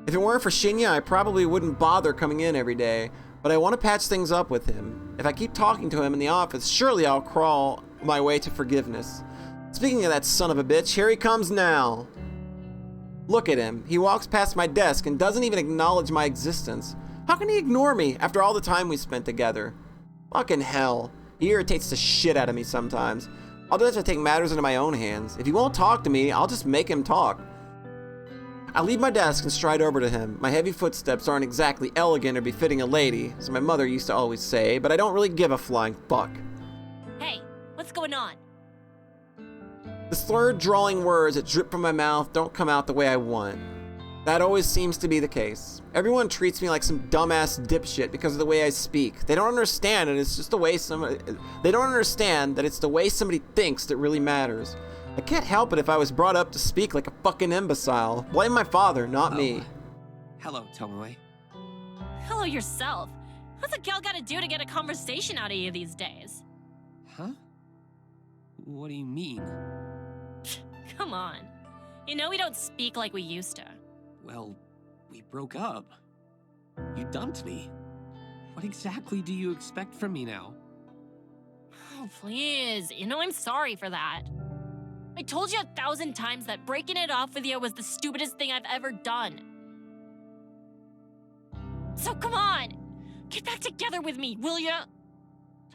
If it weren't for Shinya, I probably wouldn't bother coming in every day, but I want to patch things up with him. If I keep talking to him in the office, surely I'll crawl my way to forgiveness. Speaking of that son of a bitch, here he comes now. Look at him. He walks past my desk and doesn't even acknowledge my existence. How can he ignore me after all the time we spent together? Fucking hell. He irritates the shit out of me sometimes. I'll just have to take matters into my own hands. If he won't talk to me, I'll just make him talk. I leave my desk and stride over to him. My heavy footsteps aren't exactly elegant or befitting a lady, as my mother used to always say, but I don't really give a flying fuck. Hey, what's going on? The slurred, drawling words that drip from my mouth don't come out the way I want. That always seems to be the case. Everyone treats me like some dumbass dipshit because of the way I speak. They don't understand, and it's just the way they don't understand that it's the way somebody thinks that really matters. I can't help it if I was brought up to speak like a fucking imbecile. Blame my father, not me. Hello, Tomoe. Hello yourself. What's a gal gotta do to get a conversation out of you these days? Huh? What do you mean? Come on. You know we don't speak like we used to. Well, we broke up. You dumped me. What exactly do you expect from me now? Oh, please. You know I'm sorry for that. I told you 1,000 times that breaking it off with you was the stupidest thing I've ever done. So come on! Get back together with me, will ya?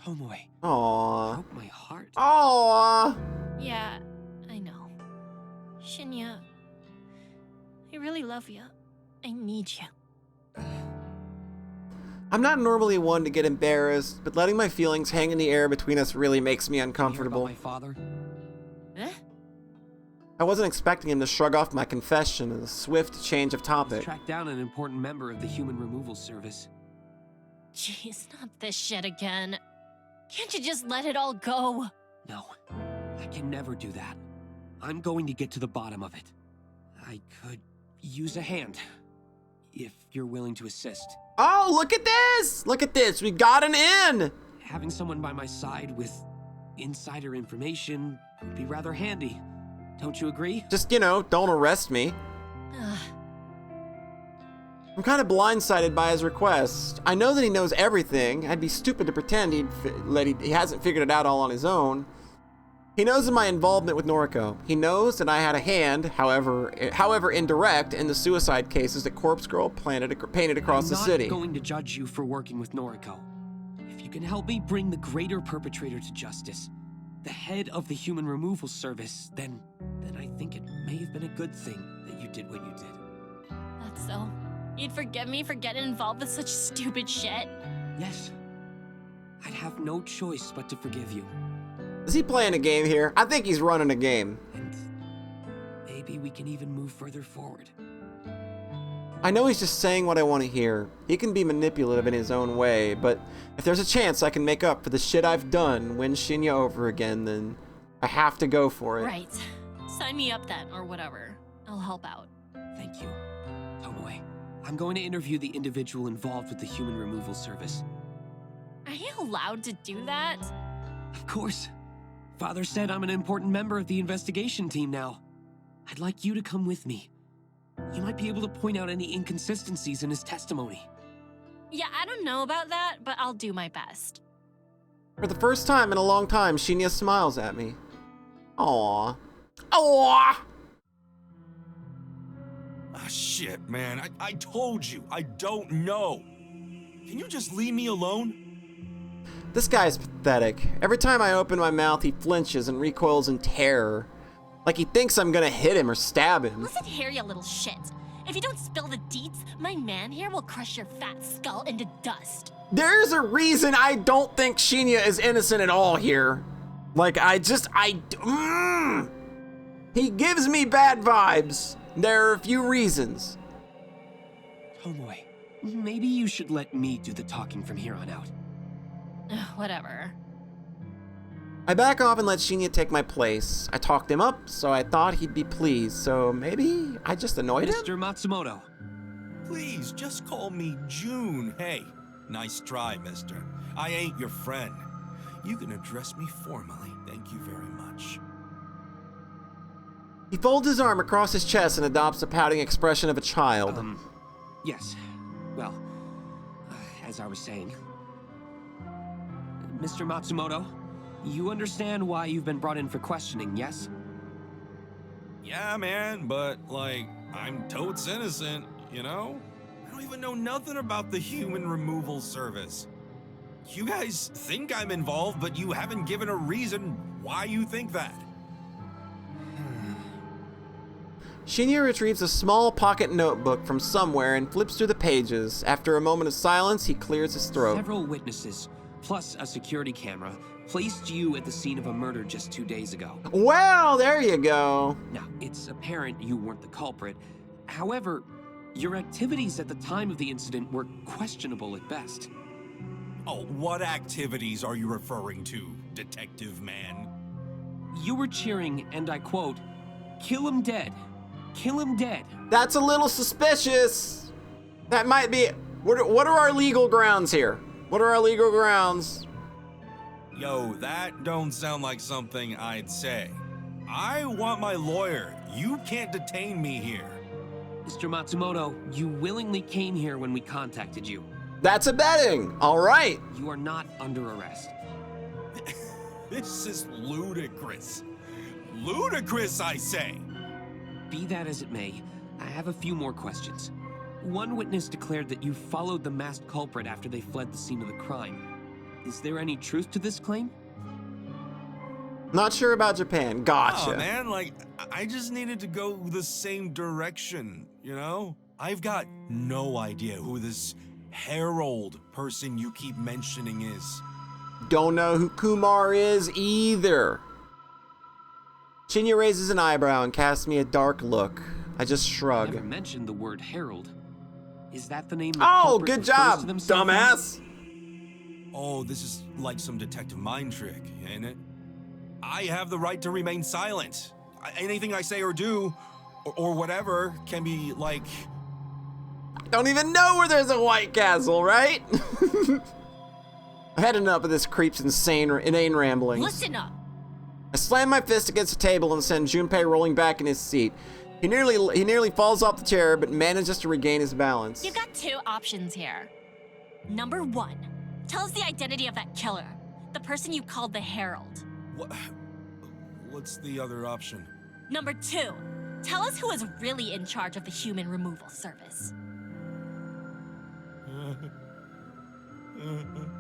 Tomoe, Aww. broke my heart. Aww. Yeah, I know. Shinya, I really love you. I need you. I'm not normally one to get embarrassed, but letting my feelings hang in the air between us really makes me Hear about uncomfortable. my father? Eh? I wasn't expecting him to shrug off my confession in a swift change of He's topic. tracked down an important member of the Human Removal Service. Jeez, not this shit again. Can't you just let it all go? No, I can never do that. I'm going to get to the bottom of it. I could use a hand, if you're willing to assist. Oh, look at this! Look at this! We got an in! Having someone by my side with insider information would be rather handy. Don't you agree? Just, don't arrest me. Ugh. I'm kind of blindsided by his request. I know that he knows everything. I'd be stupid to pretend he hasn't figured it out all on his own. He knows of my involvement with Noriko. He knows that I had a hand, however indirect, in the suicide cases that Corpse Girl painted across the city. I'm not going to judge you for working with Noriko. If you can help me bring the greater perpetrator to justice, the head of the Human Removal Service, then I think it may have been a good thing that you did what you did. That's so. You'd forgive me for getting involved with such stupid shit? Yes. I'd have no choice but to forgive you. Is he playing a game here? I think he's running a game. And maybe we can even move further forward. I know he's just saying what I want to hear. He can be manipulative in his own way, but if there's a chance I can make up for the shit I've done, win Shinya over again, then I have to go for it. Right. Sign me up then, or whatever. I'll help out. Thank you. Tomoe, I'm going to interview the individual involved with the Human Removal Service. Are you allowed to do that? Of course. Father said I'm an important member of the investigation team now. I'd like you to come with me. You might be able to point out any inconsistencies in his testimony. Yeah, I don't know about that, but I'll do my best. For the first time in a long time, Shinya smiles at me. Aww. Aww! Ah, shit, man. I told you, I don't know. Can you just leave me alone? This guy's pathetic. Every time I open my mouth, he flinches and recoils in terror. Like he thinks I'm gonna hit him or stab him. Listen here, you little shit. If you don't spill the deets, my man here will crush your fat skull into dust. There's a reason I don't think Shinya is innocent at all here. Like, he gives me bad vibes. There are a few reasons. Tomoe, maybe you should let me do the talking from here on out. Whatever. I back off and let Shinya take my place. I talked him up, so I thought he'd be pleased. So maybe I just annoyed him? Mr. Matsumoto, Please, just call me June. Hey, nice try, mister. I ain't your friend. You can address me formally. Thank you very much. He folds his arm across his chest and adopts the pouting expression of a child. yes. Well, as I was saying. Mr. Matsumoto, you understand why you've been brought in for questioning, yes? Yeah, man, but, like, I'm totes innocent, you know? I don't even know nothing about the human removal service. You guys think I'm involved, but you haven't given a reason why you think that. Shinya retrieves a small pocket notebook from somewhere and flips through the pages. After a moment of silence, he clears his throat. Several witnesses, plus a security camera, placed you at the scene of a murder just 2 days ago. Well, there you go. Now, it's apparent you weren't the culprit. However, your activities at the time of the incident were questionable at best. Oh, what activities are you referring to, Detective Man? You were cheering, and I quote, "Kill him dead. Kill him dead." That's a little suspicious. That might be... What are our legal grounds here? What are our legal grounds? Yo, that don't sound like something I'd say. I want my lawyer. You can't detain me here. Mr. Matsumoto, you willingly came here when we contacted you. That's a betting. All right. You are not under arrest. This is ludicrous. Ludicrous, I say. Be that as it may, I have a few more questions. One witness declared that you followed the masked culprit after they fled the scene of the crime. Is there any truth to this claim? Not sure about Japan. Gotcha. Oh, man, like, I just needed to go the same direction, you know? I've got no idea who this Harold person you keep mentioning is. Don't know who Kumar is either. Shinya raises an eyebrow and casts me a dark look. I just shrug. Never mentioned the word Harold. Is that the name the Oh, culprit good refers job, to themselves as? dumbass. Oh, this is like some detective mind trick, ain't it? I have the right to remain silent. Anything I say or do, or whatever, can be like... Don't even know where there's a White Castle, right? I had enough of this creep's inane ramblings. Listen up. I slam my fist against the table and send Junpei rolling back in his seat. He nearly falls off the chair, but manages to regain his balance. You've got two options here. Number one, tell us the identity of that killer, the person you called the Herald. What's the other option? Number two, tell us who is really in charge of the human removal service.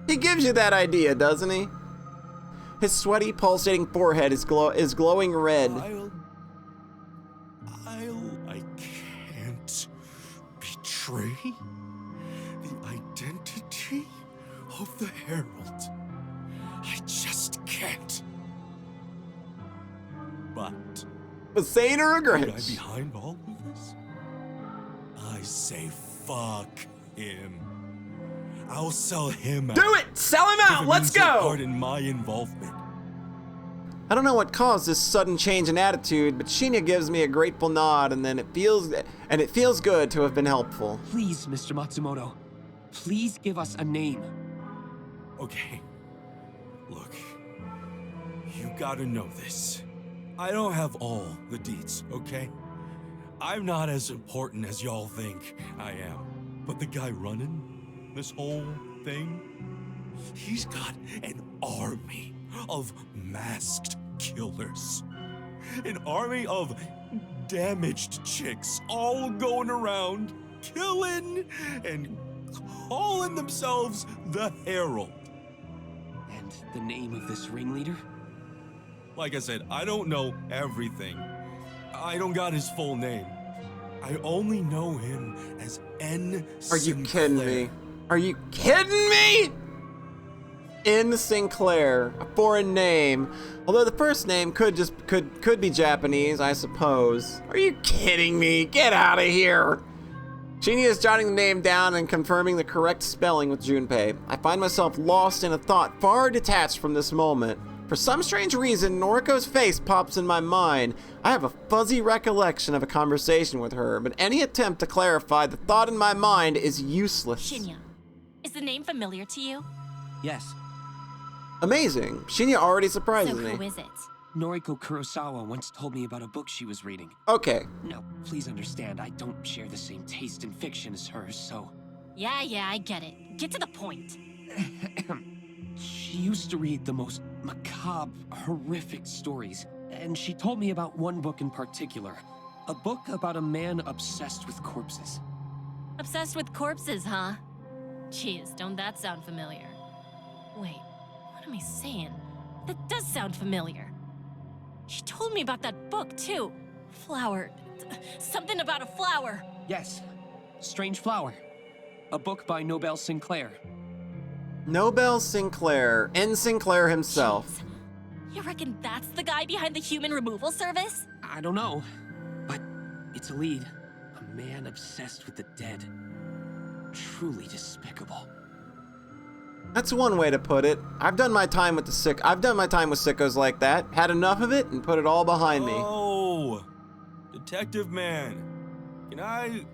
He gives you that idea, doesn't he? His sweaty, pulsating forehead is glowing red. I can't betray the identity of the Herald. I just can't. But A saint or a the guy Grinch? behind all of this? I say fuck him. I'll sell him out. Do it! Sell him If out! it Let's means no go! part in my involvement. I don't know what caused this sudden change in attitude, but Shinya gives me a grateful nod, and then it feels good to have been helpful. Please, Mr. Matsumoto, please give us a name. Okay. Look, you gotta know this. I don't have all the deets, okay? I'm not as important as y'all think I am. But the guy running, this whole thing? He's got an army of masked killers. An army of damaged chicks all going around, killing and calling themselves the Herald. And the name of this ringleader? Like I said, I don't know everything. I don't got his full name. I only know him as N. Are you kidding me? Are you kidding me? N. Sinclair, a foreign name. Although the first name could be Japanese, I suppose. Are you kidding me? Get out of here. Shinya is jotting the name down and confirming the correct spelling with Junpei. I find myself lost in a thought far detached from this moment. For some strange reason, Noriko's face pops in my mind. I have a fuzzy recollection of a conversation with her, but any attempt to clarify the thought in my mind is useless. Shinya, is the name familiar to you? Yes. Amazing. Shinya already surprises So me. who is it? Noriko Kurosawa once told me about a book she was reading. Okay. Now, please understand, I don't share the same taste in fiction as her, so... Yeah, I get it. Get to the point. She used to read the most macabre, horrific stories, and she told me about one book in particular. A book about a man obsessed with corpses. Obsessed with corpses, huh? Jeez, don't that sound familiar? Wait, what am I saying? That does sound familiar. She told me about that book, too. Flower. Something about a flower. Yes, Strange Flower. A book by Nobel Sinclair. Nobel Sinclair. N. Sinclair himself. Jeez. You reckon that's the guy behind the human removal service? I don't know, but it's a lead. A man obsessed with the dead. Truly despicable. That's one way to put it. I've done my time with sickos like that. Had enough of it and put it all behind me. Oh, Detective Man. Can I,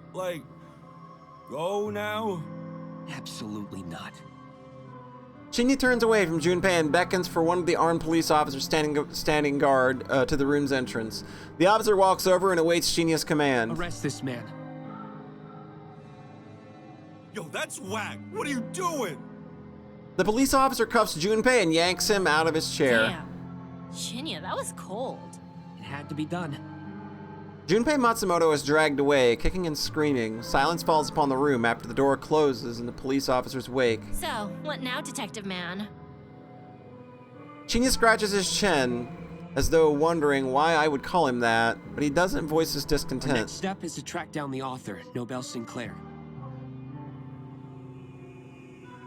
go now? Absolutely not. Shinya turns away from Junpei and beckons for one of the armed police officers standing guard to the room's entrance. The officer walks over and awaits Shinya's command. Arrest this man. Yo, that's whack. What are you doing? The police officer cuffs Junpei and yanks him out of his chair. Damn. Shinya, that was cold. It had to be done. Junpei Matsumoto is dragged away, kicking and screaming. Silence falls upon the room after the door closes in the police officer's wake. So, what now, Detective Man? Shinya scratches his chin, as though wondering why I would call him that, but he doesn't voice his Our next discontent. step is to track down the author, Nobel Sinclair.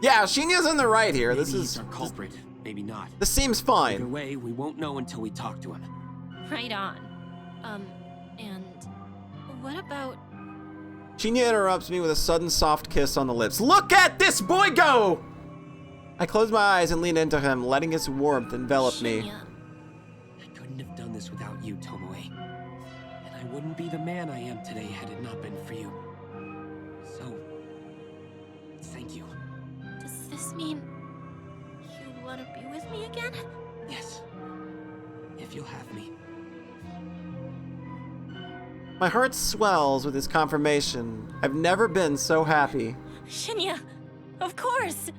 Yeah, Shinya's in the right here. Maybe This he's is our culprit, maybe not. this seems Either fine. way, we won't know until we talk to him. Right on. And what about... Shinya interrupts me with a sudden soft kiss on the lips. Look at this boy go! I close my eyes and lean into him, letting his warmth envelop me. Shinya. I couldn't have done this without you, Tomoe. And I wouldn't be the man I am today had it not been for you. So, thank you. Does this mean you want to be with me again? Yes. If you'll have me. My heart swells with his confirmation. I've never been so happy. Shinya, of course.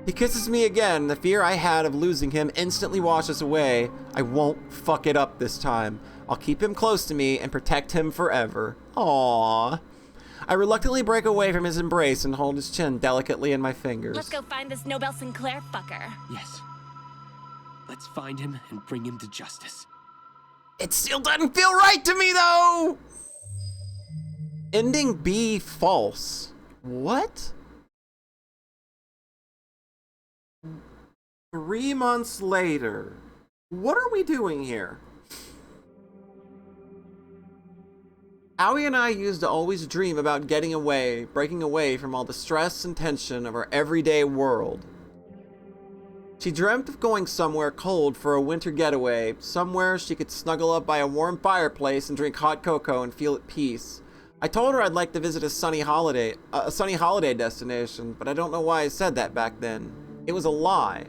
He kisses me again. The fear I had of losing him instantly washes away. I won't fuck it up this time. I'll keep him close to me and protect him forever. Aww. I reluctantly break away from his embrace and hold his chin delicately in my fingers. Let's go find this Nobel Sinclair fucker. Yes. Let's find him and bring him to justice. It still doesn't feel right to me, though! Ending B false. What? 3 months later. What are we doing here? Aoi and I used to always dream about getting away, breaking away from all the stress and tension of our everyday world. She dreamt of going somewhere cold for a winter getaway, somewhere she could snuggle up by a warm fireplace and drink hot cocoa and feel at peace. I told her I'd like to visit a sunny holiday destination, but I don't know why I said that back then. It was a lie.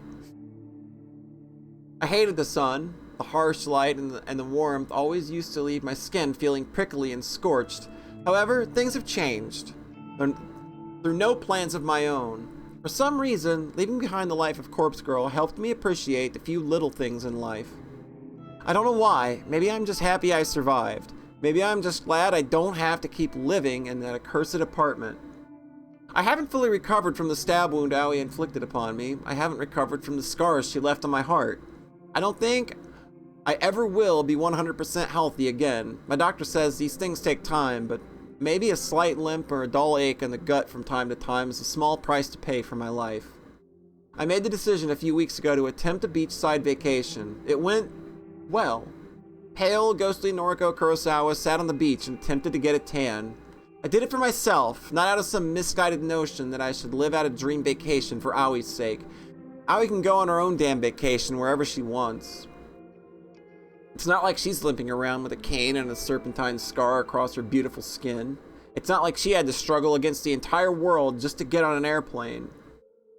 I hated the sun. The harsh light and the warmth always used to leave my skin feeling prickly and scorched. However, things have changed. through no plans of my own. For some reason, leaving behind the life of Corpse Girl helped me appreciate the few little things in life. I don't know why. Maybe I'm just happy I survived. Maybe I'm just glad I don't have to keep living in that accursed apartment. I haven't fully recovered from the stab wound Aoi inflicted upon me. I haven't recovered from the scars she left on my heart. I don't think I ever will be 100% healthy again. My doctor says these things take time, but maybe a slight limp or a dull ache in the gut from time to time is a small price to pay for my life. I made the decision a few weeks ago to attempt a beachside vacation. It went well. Pale, ghostly Noriko Kurosawa sat on the beach and attempted to get a tan. I did it for myself, not out of some misguided notion that I should live out a dream vacation for Aoi's sake. Aoi can go on her own damn vacation wherever she wants. It's not like she's limping around with a cane and a serpentine scar across her beautiful skin. It's not like she had to struggle against the entire world just to get on an airplane.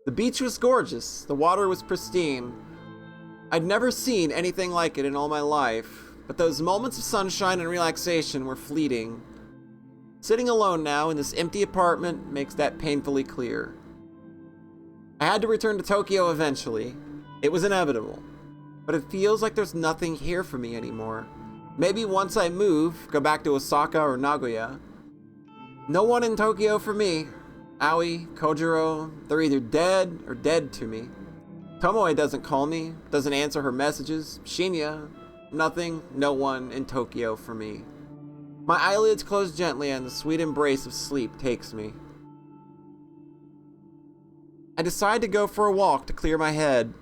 The beach was gorgeous. The water was pristine. I'd never seen anything like it in all my life, but those moments of sunshine and relaxation were fleeting. Sitting alone now in this empty apartment makes that painfully clear. I had to return to Tokyo eventually. It was inevitable. But it feels like there's nothing here for me anymore. Maybe once I move, go back to Osaka or Nagoya. No one in Tokyo for me. Aoi, Kojiro, they're either dead or dead to me. Tomoe doesn't call me, doesn't answer her messages. Shinya, nothing, no one in Tokyo for me. My eyelids close gently and the sweet embrace of sleep takes me. I decide to go for a walk to clear my head.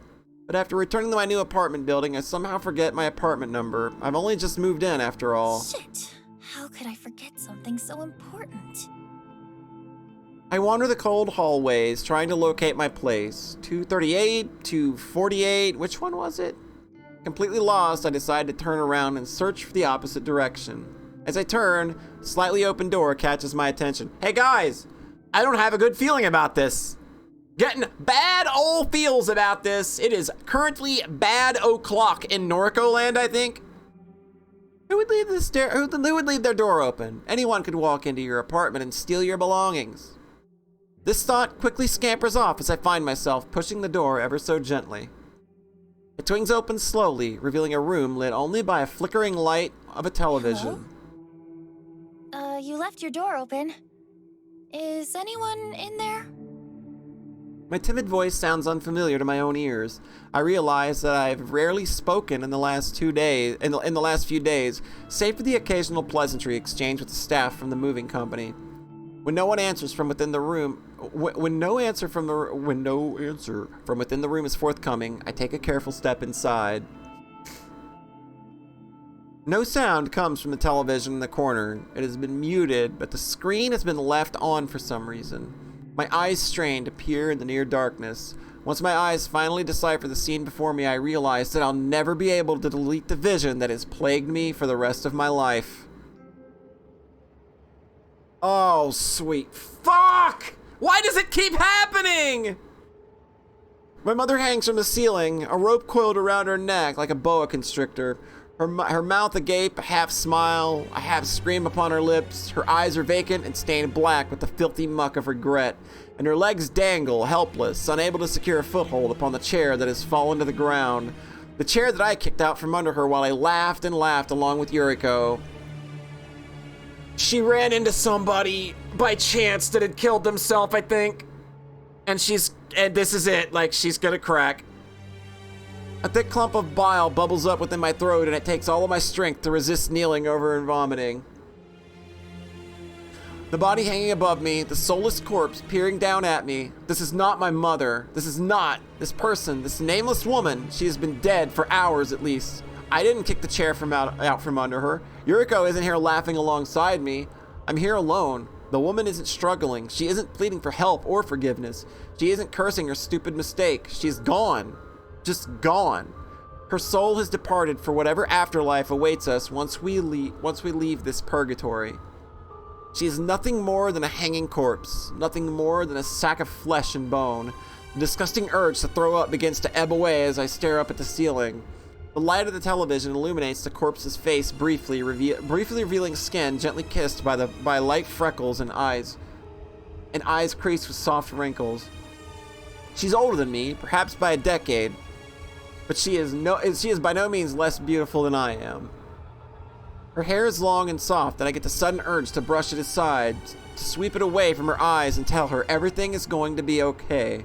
But after returning to my new apartment building, I somehow forget my apartment number. I've only just moved in after all. Shit! How could I forget something so important? I wander the cold hallways, trying to locate my place. 238, 248, which one was it? Completely lost, I decide to turn around and search for the opposite direction. As I turn, a slightly open door catches my attention. Hey guys! I don't have a good feeling about this. Getting bad old feels about this. It is currently bad o'clock in Noriko land, I think. Who would leave their door open? Anyone could walk into your apartment and steal your belongings. This thought quickly scampers off as I find myself pushing the door ever so gently. It swings open slowly, revealing a room lit only by a flickering light of a television. Hello? You left your door open. Is anyone in there? My timid voice sounds unfamiliar to my own ears. I realize that I've rarely spoken in the last 2 days, in the last few days, save for the occasional pleasantry exchange with the staff from the moving company. When no answer from within the room is forthcoming, I take a careful step inside. No sound comes from the television in the corner. It has been muted, but the screen has been left on for some reason. My eyes strain to peer in the near darkness. Once my eyes finally decipher the scene before me, I realize that I'll never be able to delete the vision that has plagued me for the rest of my life. Oh, sweet fuck! Why does it keep happening? My mother hangs from the ceiling, a rope coiled around her neck like a boa constrictor. Her mouth agape, a half smile, a half scream upon her lips. Her eyes are vacant and stained black with the filthy muck of regret, and her legs dangle, helpless, unable to secure a foothold upon the chair that has fallen to the ground. The chair that I kicked out from under her while I laughed and laughed along with Yuriko. She ran into somebody by chance that had killed themselves, I think. And this is it, like she's gonna crack. A thick clump of bile bubbles up within my throat and it takes all of my strength to resist kneeling over and vomiting. The body hanging above me, the soulless corpse peering down at me. This is not my mother. This is not this person, this nameless woman. She has been dead for hours at least. I didn't kick the chair out from under her. Yuriko isn't here laughing alongside me. I'm here alone. The woman isn't struggling. She isn't pleading for help or forgiveness. She isn't cursing her stupid mistake. She's gone. Just gone. Her soul has departed for whatever afterlife awaits us once we leave this purgatory. She is nothing more than a hanging corpse, nothing more than a sack of flesh and bone. The disgusting urge to throw up begins to ebb away as I stare up at the ceiling. The light of the television illuminates the corpse's face briefly revealing skin gently kissed by light freckles and eyes and eyes creased with soft wrinkles. She's older than me, perhaps by a decade, but she is by no means less beautiful than I am. Her hair is long and soft, and I get the sudden urge to brush it aside, to sweep it away from her eyes and tell her everything is going to be okay.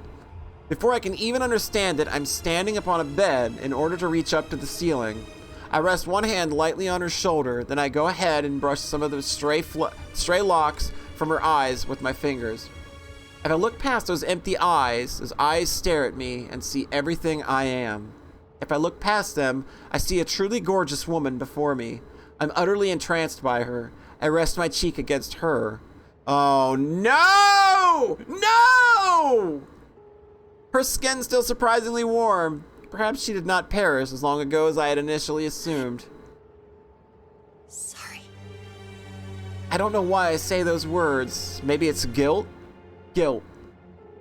Before I can even understand it, I'm standing upon a bed in order to reach up to the ceiling. I rest one hand lightly on her shoulder, then I go ahead and brush some of the stray locks from her eyes with my fingers. If I look past those empty eyes, those eyes stare at me and see everything I am. If I look past them, I see a truly gorgeous woman before me. I'm utterly entranced by her. I rest my cheek against her. Oh no! No! Her skin still surprisingly warm. Perhaps she did not perish as long ago as I had initially assumed. Sorry. I don't know why I say those words. Maybe it's guilt? Guilt.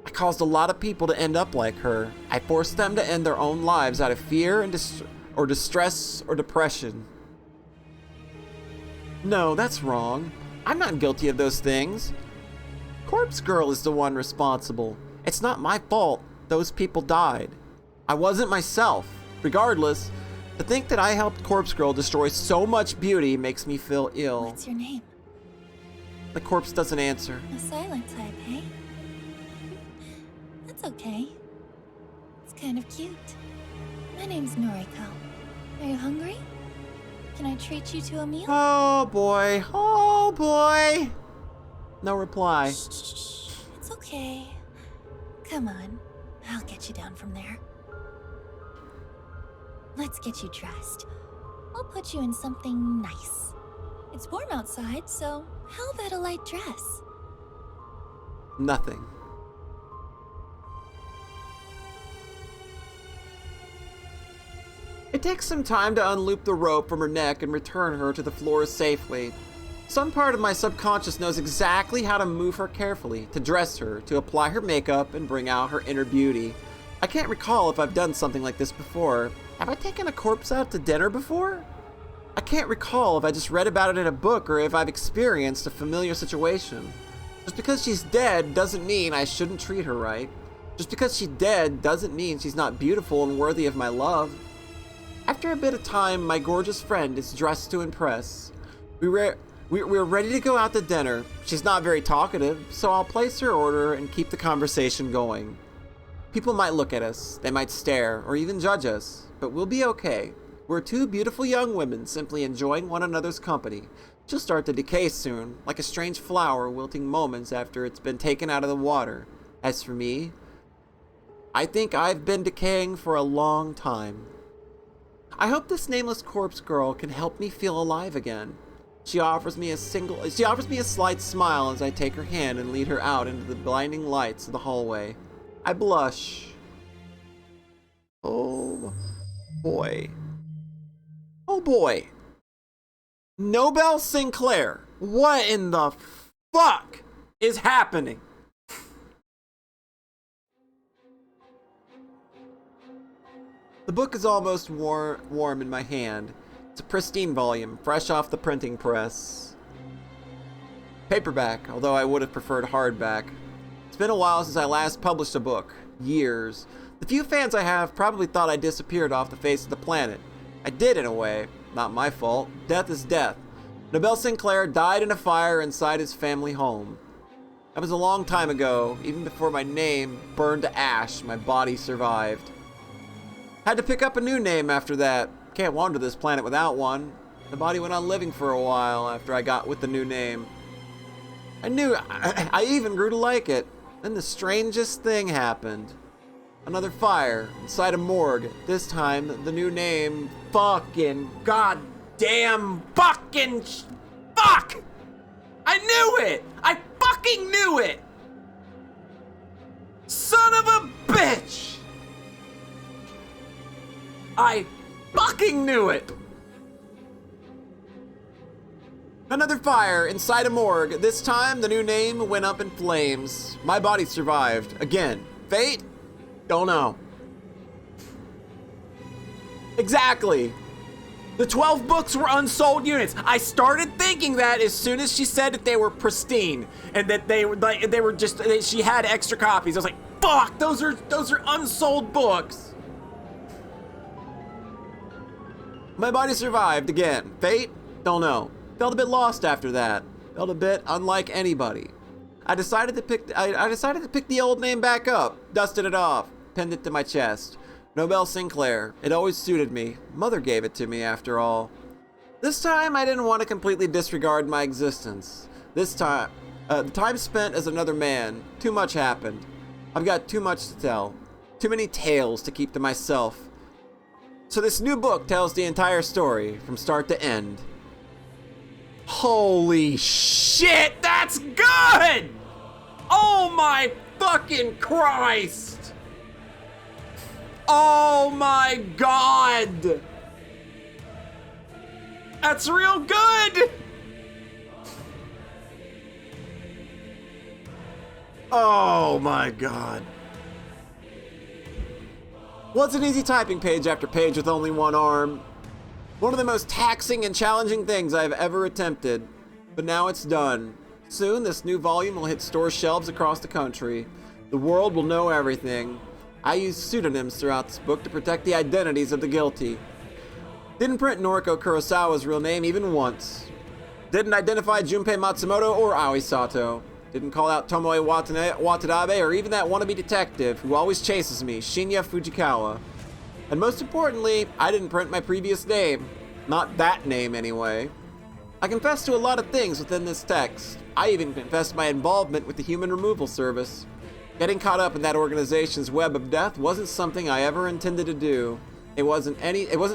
I caused a lot of people to end up like her. I forced them to end their own lives out of fear and distress or depression. No, that's wrong. I'm not guilty of those things. Corpse Girl is the one responsible. It's not my fault those people died. I wasn't myself. Regardless, to think that I helped Corpse Girl destroy so much beauty makes me feel ill. What's your name? The corpse doesn't answer. A silent type, eh? That's okay. It's kind of cute. My name's Noriko. Are you hungry? Can I treat you to a meal? Oh boy. Oh boy. No reply. It's okay. Come on. I'll get you down from there. Let's get you dressed. I'll put you in something nice. It's warm outside, so how about a light dress? Nothing. It takes some time to unloop the rope from her neck and return her to the floor safely. Some part of my subconscious knows exactly how to move her carefully, to dress her, to apply her makeup and bring out her inner beauty. I can't recall if I've done something like this before. Have I taken a corpse out to dinner before? I can't recall if I just read about it in a book or if I've experienced a familiar situation. Just because she's dead doesn't mean I shouldn't treat her right. Just because she's dead doesn't mean she's not beautiful and worthy of my love. After a bit of time, my gorgeous friend is dressed to impress. We're ready to go out to dinner. She's not very talkative, so I'll place her order and keep the conversation going. People might look at us, they might stare, or even judge us, but we'll be okay. We're two beautiful young women simply enjoying one another's company. She'll start to decay soon, like a strange flower wilting moments after it's been taken out of the water. As for me, I think I've been decaying for a long time. I hope this nameless corpse girl can help me feel alive again. She offers me a slight smile as I take her hand and lead her out into the blinding lights of the hallway. I blush. Oh boy. Oh boy. Nobel Sinclair. What in the fuck is happening? The book is almost warm in my hand. It's a pristine volume, fresh off the printing press. Paperback, although I would have preferred hardback. It's been a while since I last published a book. Years. The few fans I have probably thought I disappeared off the face of the planet. I did in a way. Not my fault. Death is death. Nobel Sinclair died in a fire inside his family home. That was a long time ago. Even before my name burned to ash, my body survived. Had to pick up a new name after that. Can't wander this planet without one. The body went on living for a while after I got with the new name. I even grew to like it. Then the strangest thing happened. Another fire inside a morgue. This time, the new name, fucking goddamn fucking fuck! I knew it! I fucking knew it! Son of a bitch! I fucking knew it! Another fire inside a morgue. This time, the new name went up in flames. My body survived. Again. Fate? Don't know. Exactly. The 12 books were unsold units. I started thinking that as soon as she said that they were pristine and that she had extra copies. I was like, fuck, those are unsold books. My body survived again. Fate? Don't know. Felt a bit lost after that. Felt a bit unlike anybody. I decided to pick the old name back up, dusted it off, pinned it to my chest. Nobel Sinclair. It always suited me. Mother gave it to me, after all. This time, I didn't want to completely disregard my existence. This time, the time spent as another man. Too much happened. I've got too much to tell. Too many tales to keep to myself. So this new book tells the entire story, from start to end. Holy shit, that's good! Oh my fucking Christ! Oh my god! That's real good! Oh my god. Well, it's an easy typing page after page with only one arm. One of the most taxing and challenging things I've ever attempted. But now it's done. Soon, this new volume will hit store shelves across the country. The world will know everything. I used pseudonyms throughout this book to protect the identities of the guilty. Didn't print Noriko Kurosawa's real name even once. Didn't identify Junpei Matsumoto or Aoi Sato. Didn't call out Tomoe Watanabe or even that wannabe detective who always chases me, Shinya Fujikawa. And most importantly, I didn't print my previous name. Not that name, anyway. I confessed to a lot of things within this text. I even confessed my involvement with the Human Removal Service. Getting caught up in that organization's web of death wasn't something I ever intended to do. It wasn't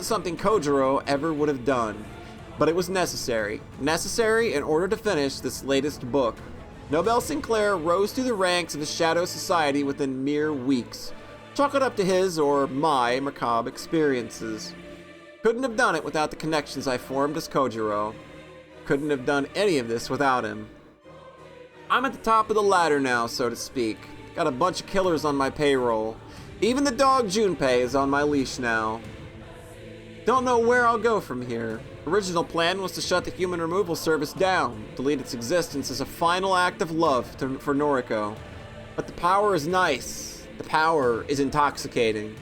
something Kojiro ever would have done. But it was necessary. Necessary in order to finish this latest book. Nobel Sinclair rose through the ranks of the Shadow Society within mere weeks. Chalk it up to his or my macabre experiences. Couldn't have done it without the connections I formed as Kojiro. Couldn't have done any of this without him. I'm at the top of the ladder now, so to speak. Got a bunch of killers on my payroll. Even the dog Junpei is on my leash now. Don't know where I'll go from here. Original plan was to shut the Human Removal Service down, delete its existence as a final act of love for Noriko. But the power is nice. The power is intoxicating.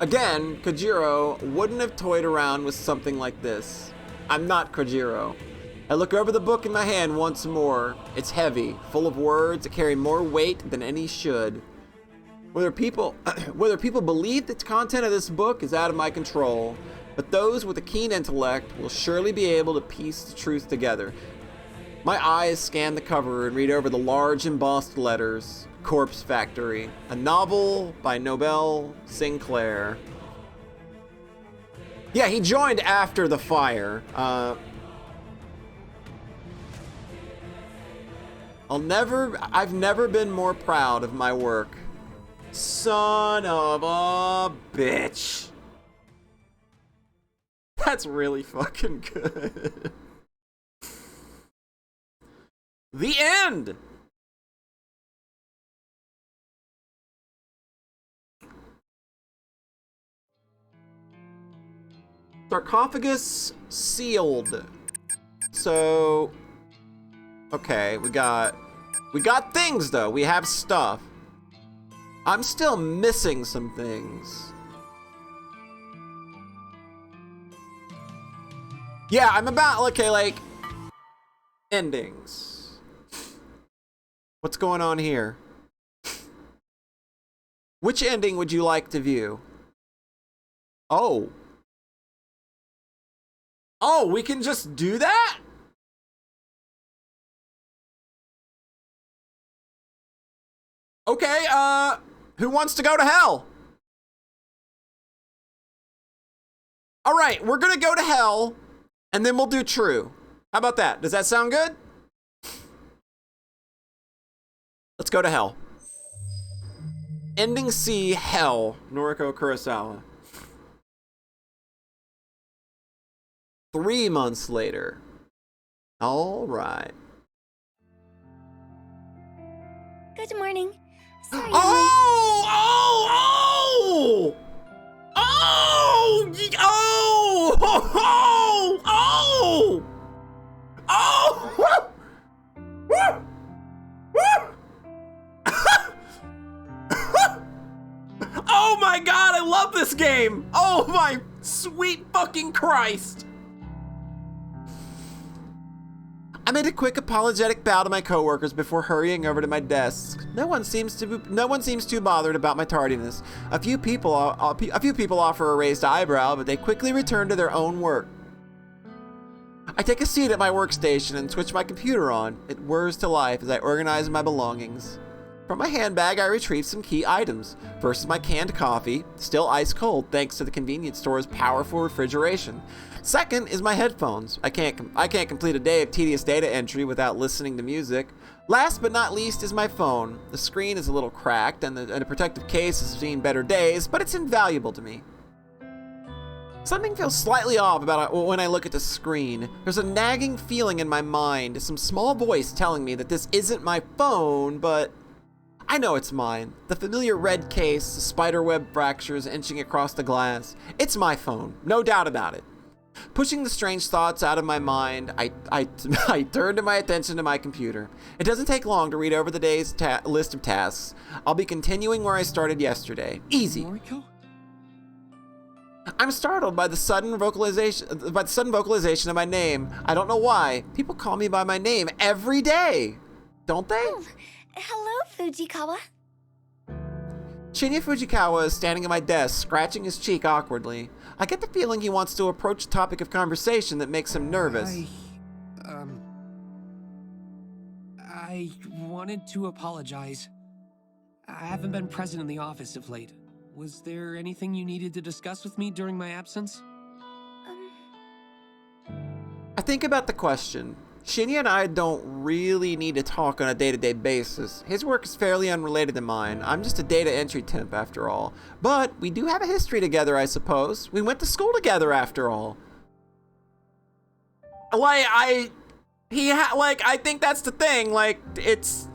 Again, Kojiro wouldn't have toyed around with something like this. I'm not Kojiro. I look over the book in my hand once more. It's heavy, full of words that carry more weight than any should. Whether people believe the content of this book is out of my control, but those with a keen intellect will surely be able to piece the truth together. My eyes scan the cover and read over the large embossed letters. Corpse Factory, a novel by Nobel Sinclair. Yeah, he joined after the fire. I've never been more proud of my work. Son of a bitch. That's really fucking good. The end! Sarcophagus sealed. So, okay, we got things though. We have stuff. I'm still missing some things. Yeah, I'm about, okay, like, endings. What's going on here? Which ending would you like to view? Oh. Oh, we can just do that? Okay, who wants to go to hell? All right, we're gonna go to hell, and then we'll do true. How about that? Does that sound good? Let's go to hell. Ending C, hell, Noriko Kurosawa. 3 months later. All right. Good morning. Sorry. Oh! love this game! Oh my sweet fucking Christ! I made a quick apologetic bow to my coworkers before hurrying over to my desk. No one seems too bothered about my tardiness. A few people offer a raised eyebrow, but they quickly return to their own work. I take a seat at my workstation and switch my computer on. It whirs to life as I organize my belongings. From my handbag, I retrieve some key items. First is my canned coffee, still ice cold thanks to the convenience store's powerful refrigeration. Second is my headphones. I can't complete a day of tedious data entry without listening to music. Last but not least is my phone. The screen is a little cracked and the protective case has seen better days, but it's invaluable to me. Something feels slightly off about it when I look at the screen. There's a nagging feeling in my mind, some small voice telling me that this isn't my phone, but I know it's mine. The familiar red case, the spiderweb fractures inching across the glass. It's my phone, no doubt about it. Pushing the strange thoughts out of my mind, I turn to my attention to my computer. It doesn't take long to read over the day's list of tasks. I'll be continuing where I started yesterday. Easy. Noriko? I'm startled by the sudden vocalization of my name. I don't know why. People call me by my name every day, don't they? Oh, hello, Fujikawa. Shinya Fujikawa is standing at my desk, scratching his cheek awkwardly. I get the feeling he wants to approach a topic of conversation that makes him nervous. I wanted to apologize. I haven't been present in the office of late. Was there anything you needed to discuss with me during my absence? I think about the question. Shinya and I don't really need to talk on a day-to-day basis. His work is fairly unrelated to mine. I'm just a data entry temp after all. But we do have a history together, I suppose. We went to school together after all. I think that's the thing. Like, it's...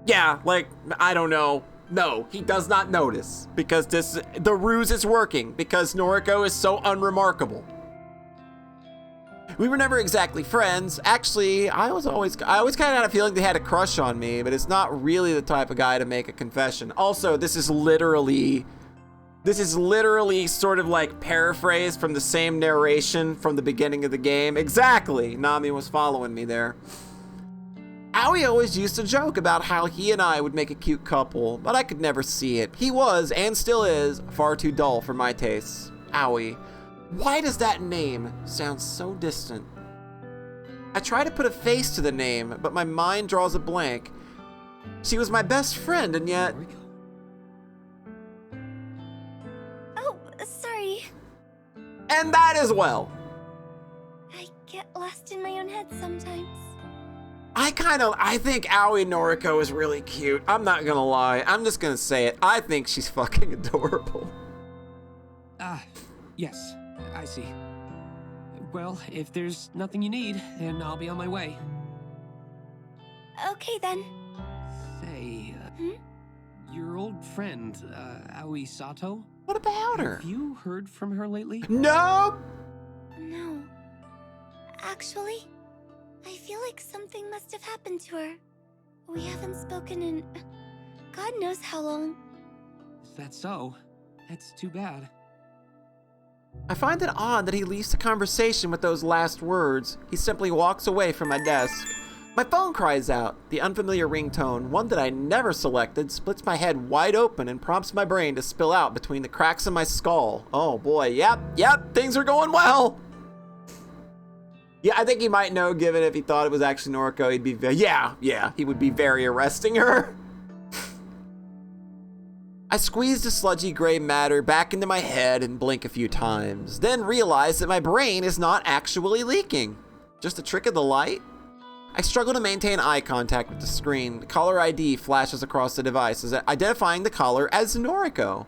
Yeah, like, I don't know. No, he does not notice. Because the ruse is working. Because Noriko is so unremarkable. We were never exactly friends. Actually, I always kind of had a feeling they had a crush on me, but it's not really the type of guy to make a confession. Also, this is literally sort of like paraphrased from the same narration from the beginning of the game. Exactly. Nami was following me there. Aoi always used to joke about how he and I would make a cute couple, but I could never see it. He was, and still is, far too dull for my tastes. Aoi. Why does that name sound so distant? I try to put a face to the name, but my mind draws a blank. She was my best friend, and yet... Oh, sorry. And that as well. I get lost in my own head sometimes. I think Aoi Noriko is really cute. I'm not gonna lie. I'm just gonna say it. I think she's fucking adorable. Yes. I see. Well, if there's nothing you need, then I'll be on my way. Okay then. Say, your old friend, Aoi Sato? What about her? Have you heard from her lately? No! No. Actually, I feel like something must have happened to her. We haven't spoken in... God knows how long. Is that so? That's too bad. I find it odd that he leaves the conversation with those last words. He simply walks away from my desk. My phone cries out. The unfamiliar ringtone, one that I never selected, splits my head wide open and prompts my brain to spill out between the cracks in my skull. Oh boy, yep, things are going well. Yeah, I think he might know, given if he thought it was actually Noriko, he'd be, he would be very arresting her. I squeeze the sludgy gray matter back into my head and blink a few times, then realize that my brain is not actually leaking. Just a trick of the light? I struggle to maintain eye contact with the screen. The caller ID flashes across the device, identifying the caller as Noriko.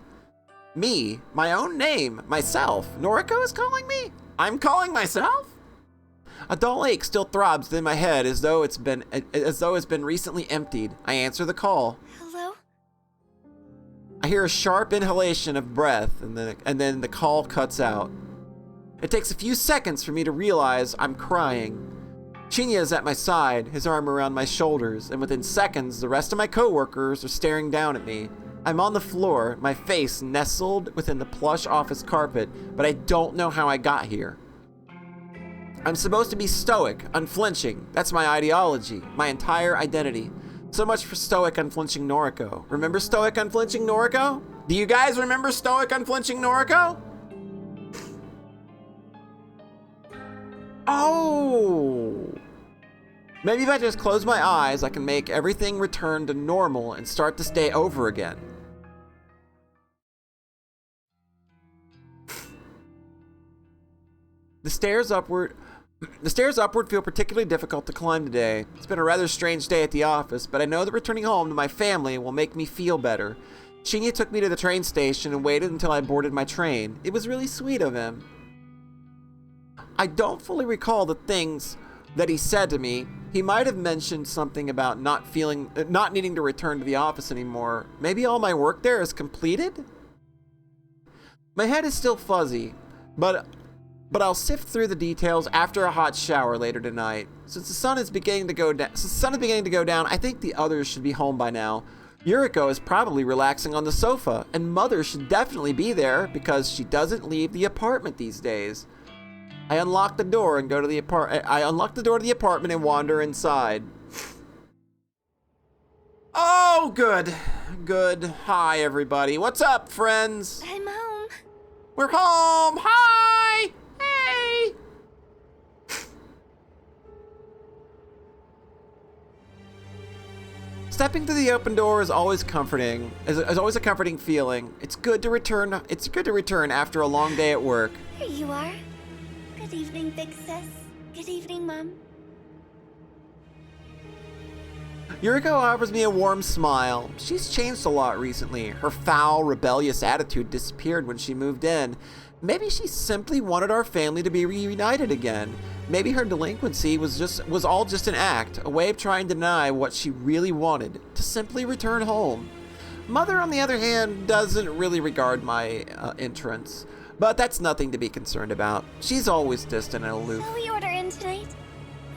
Me, my own name, myself. Noriko is calling me? I'm calling myself? A dull ache still throbs in my head as though it's been recently emptied. I answer the call. Hello? I hear a sharp inhalation of breath, and then the call cuts out. It takes a few seconds for me to realize I'm crying. Shinya is at my side, his arm around my shoulders, and within seconds, the rest of my coworkers are staring down at me. I'm on the floor, my face nestled within the plush office carpet, but I don't know how I got here. I'm supposed to be stoic, unflinching. That's my ideology, my entire identity. So much for stoic, unflinching Noriko. Remember stoic, unflinching Noriko? Do you guys remember stoic, unflinching Noriko? Oh! Maybe if I just close my eyes, I can make everything return to normal and start this day over again. The stairs upward feel particularly difficult to climb today. It's been a rather strange day at the office, but I know that returning home to my family will make me feel better. Shinya took me to the train station and waited until I boarded my train. It was really sweet of him. I don't fully recall the things that he said to me. He might have mentioned something about not needing to return to the office anymore. Maybe all my work there is completed? My head is still fuzzy, but I'll sift through the details after a hot shower later tonight. Since the sun is beginning to go down, I think the others should be home by now. Yuriko is probably relaxing on the sofa, and Mother should definitely be there because she doesn't leave the apartment these days. I unlock the door to the apartment and wander inside. Oh, good. Good. Hi, everybody. What's up, friends? I'm home. We're home. Hi. Hey. Stepping through the open door is always comforting. Is always a comforting feeling. It's good to return after a long day at work. Here you are. Good evening, big sis. Good evening, Mom. Yuriko offers me a warm smile. She's changed a lot recently. Her foul, rebellious attitude disappeared when she moved in. Maybe she simply wanted our family to be reunited again. Maybe her delinquency was all just an act, a way of trying to deny what she really wanted, to simply return home. Mother, on the other hand, doesn't really regard my entrance. But that's nothing to be concerned about. She's always distant and aloof. Shall we order in tonight?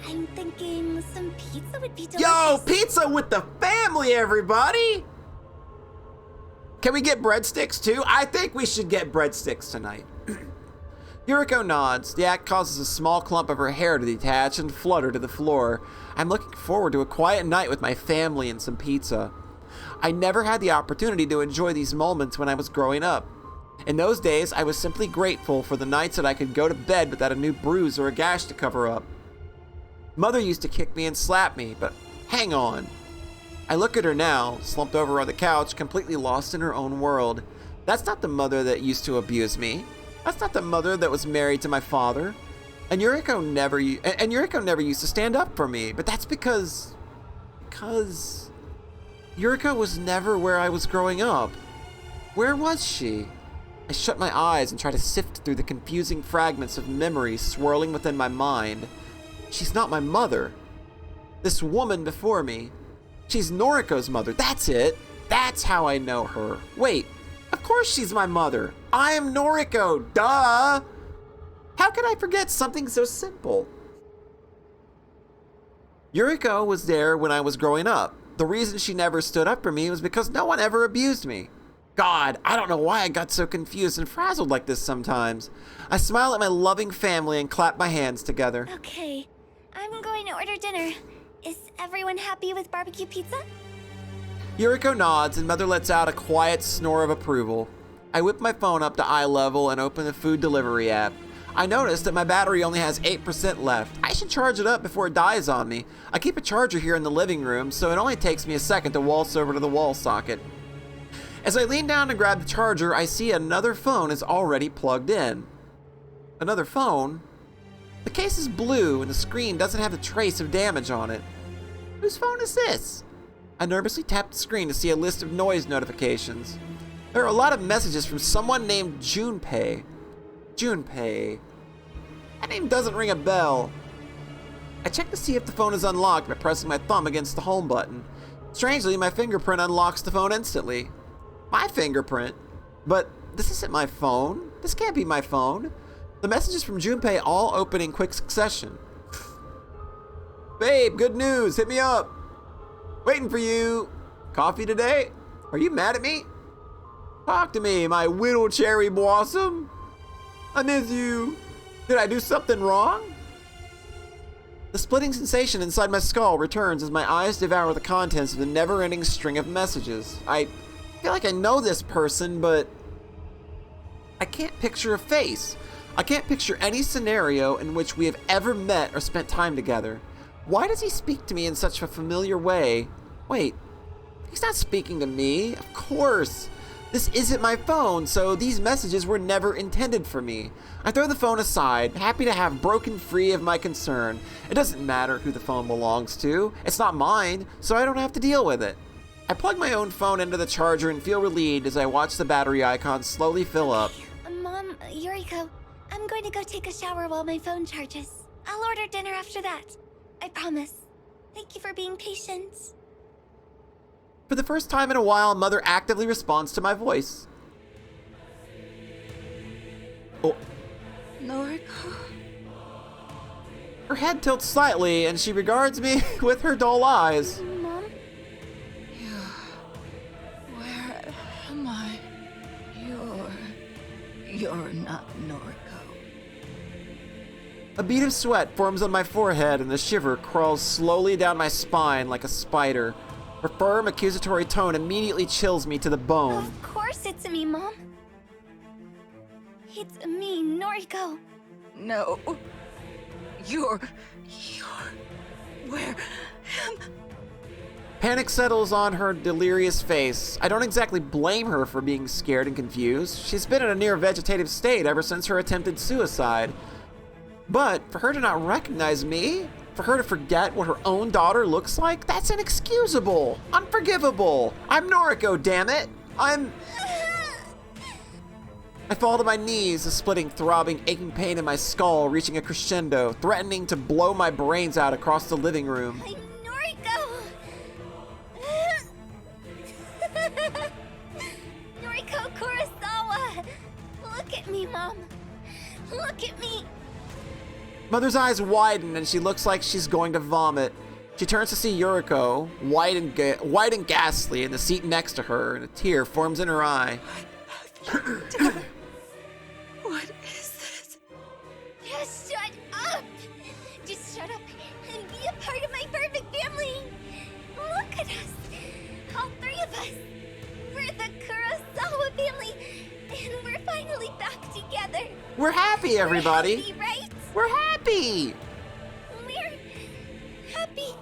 I'm thinking some pizza would be delicious. Yo, pizza with the family, everybody! Can we get breadsticks too? I think we should get breadsticks tonight. Yuriko nods. The act causes a small clump of her hair to detach and flutter to the floor. I'm looking forward to a quiet night with my family and some pizza. I never had the opportunity to enjoy these moments when I was growing up. In those days, I was simply grateful for the nights that I could go to bed without a new bruise or a gash to cover up. Mother used to kick me and slap me, but hang on. I look at her now, slumped over on the couch, completely lost in her own world. That's not the mother that used to abuse me. That's not the mother that was married to my father. And Yuriko never used to stand up for me, but that's because Yuriko was never where I was growing up. Where was she? I shut my eyes and try to sift through the confusing fragments of memories swirling within my mind. She's not my mother. This woman before me. She's Noriko's mother. That's it. That's how I know her. Wait, of course she's my mother. I am Noriko. Duh. How could I forget something so simple? Yuriko was there when I was growing up. The reason she never stood up for me was because no one ever abused me. God, I don't know why I got so confused and frazzled like this sometimes. I smile at my loving family and clap my hands together. Okay, I'm going to order dinner. Is everyone happy with barbecue pizza? Yuriko nods and Mother lets out a quiet snore of approval. I whip my phone up to eye level and open the food delivery app. I notice that my battery only has 8% left. I should charge it up before it dies on me. I keep a charger here in the living room, so it only takes me a second to waltz over to the wall socket. As I lean down to grab the charger, I see another phone is already plugged in. Another phone? The case is blue and the screen doesn't have a trace of damage on it. Whose phone is this? I nervously tap the screen to see a list of noise notifications. There are a lot of messages from someone named Junpei. Junpei. That name doesn't ring a bell. I check to see if the phone is unlocked by pressing my thumb against the home button. Strangely, my fingerprint unlocks the phone instantly. My fingerprint? But this isn't my phone. This can't be my phone. The messages from Junpei all open in quick succession. Babe, good news. Hit me up. Waiting for you. Coffee today? Are you mad at me? Talk to me, my little cherry blossom. I miss you. Did I do something wrong? The splitting sensation inside my skull returns as my eyes devour the contents of the never-ending string of messages. I feel like I know this person, but I can't picture a face. I can't picture any scenario in which we have ever met or spent time together. Why does he speak to me in such a familiar way? Wait, he's not speaking to me. Of course. This isn't my phone, so these messages were never intended for me. I throw the phone aside, happy to have broken free of my concern. It doesn't matter who the phone belongs to. It's not mine, so I don't have to deal with it. I plug my own phone into the charger and feel relieved as I watch the battery icon slowly fill up. Mom, Yuriko, I'm going to go take a shower while my phone charges. I'll order dinner after that. I promise. Thank you for being patient. For the first time in a while, Mother actively responds to my voice. Oh. Noriko? Her head tilts slightly, and she regards me with her dull eyes. Mom? Where am I? You're not Noriko. A bead of sweat forms on my forehead, and the shiver crawls slowly down my spine like a spider. Her firm, accusatory tone immediately chills me to the bone. Of course it's me, Mom. It's me, Noriko. No. You're... Where am... Panic settles on her delirious face. I don't exactly blame her for being scared and confused. She's been in a near vegetative state ever since her attempted suicide. But for her to not recognize me, for her to forget what her own daughter looks like, that's inexcusable, unforgivable. I'm Noriko, damn it. I fall to my knees, a splitting, throbbing, aching pain in my skull reaching a crescendo, threatening to blow my brains out across the living room. Noriko! Noriko Kurosawa! Look at me, Mom. Look at me. Mother's eyes widen and she looks like she's going to vomit. She turns to see Yuriko, white and ghastly, in the seat next to her, and a tear forms in her eye. What is this? Just shut up! Just shut up and be a part of my perfect family! Look at us! All three of us! We're the Kurosawa family, and we're finally back together! We're happy, everybody! We're happy, right? We're happy! We're happy!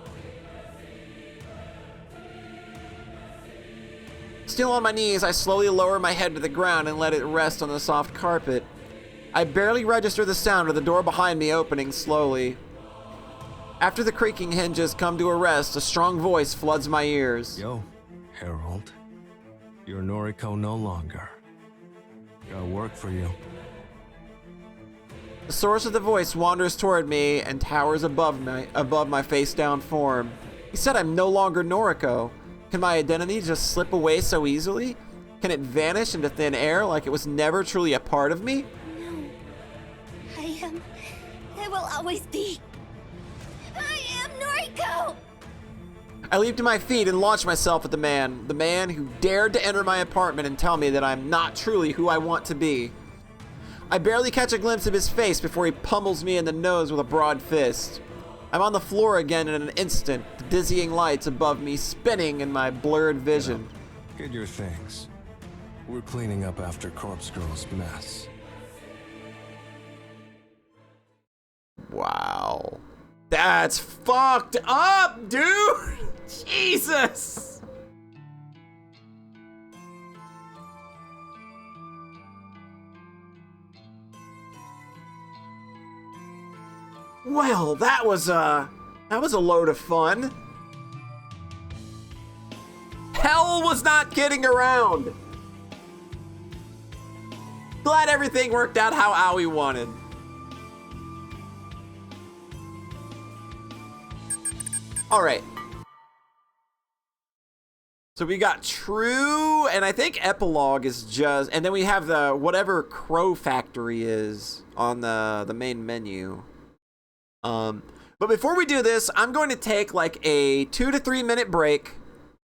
Still on my knees, I slowly lower my head to the ground and let it rest on the soft carpet. I barely register the sound of the door behind me opening slowly. After the creaking hinges come to a rest, a strong voice floods my ears. Yo, Harold. You're Noriko no longer. Got work for you. The source of the voice wanders toward me and towers above my face-down form. He said I'm no longer Noriko. Can my identity just slip away so easily? Can it vanish into thin air like it was never truly a part of me? No. I will always be. I am Noriko! I leap to my feet and launch myself at the man who dared to enter my apartment and tell me that I'm not truly who I want to be. I barely catch a glimpse of his face before he pummels me in the nose with a broad fist. I'm on the floor again in an instant, the dizzying lights above me spinning in my blurred vision. Get your things. We're cleaning up after Corpse Girl's mess. Wow. That's fucked up, dude! Jesus! Well, that was a load of fun. Hell was not kidding around. Glad everything worked out how Aoi wanted. All right. So we got True, and I think Epilogue is just, and then we have the whatever Crow Factory is on the main menu. But before we do this, I'm going to take like a 2 to 3 minute break.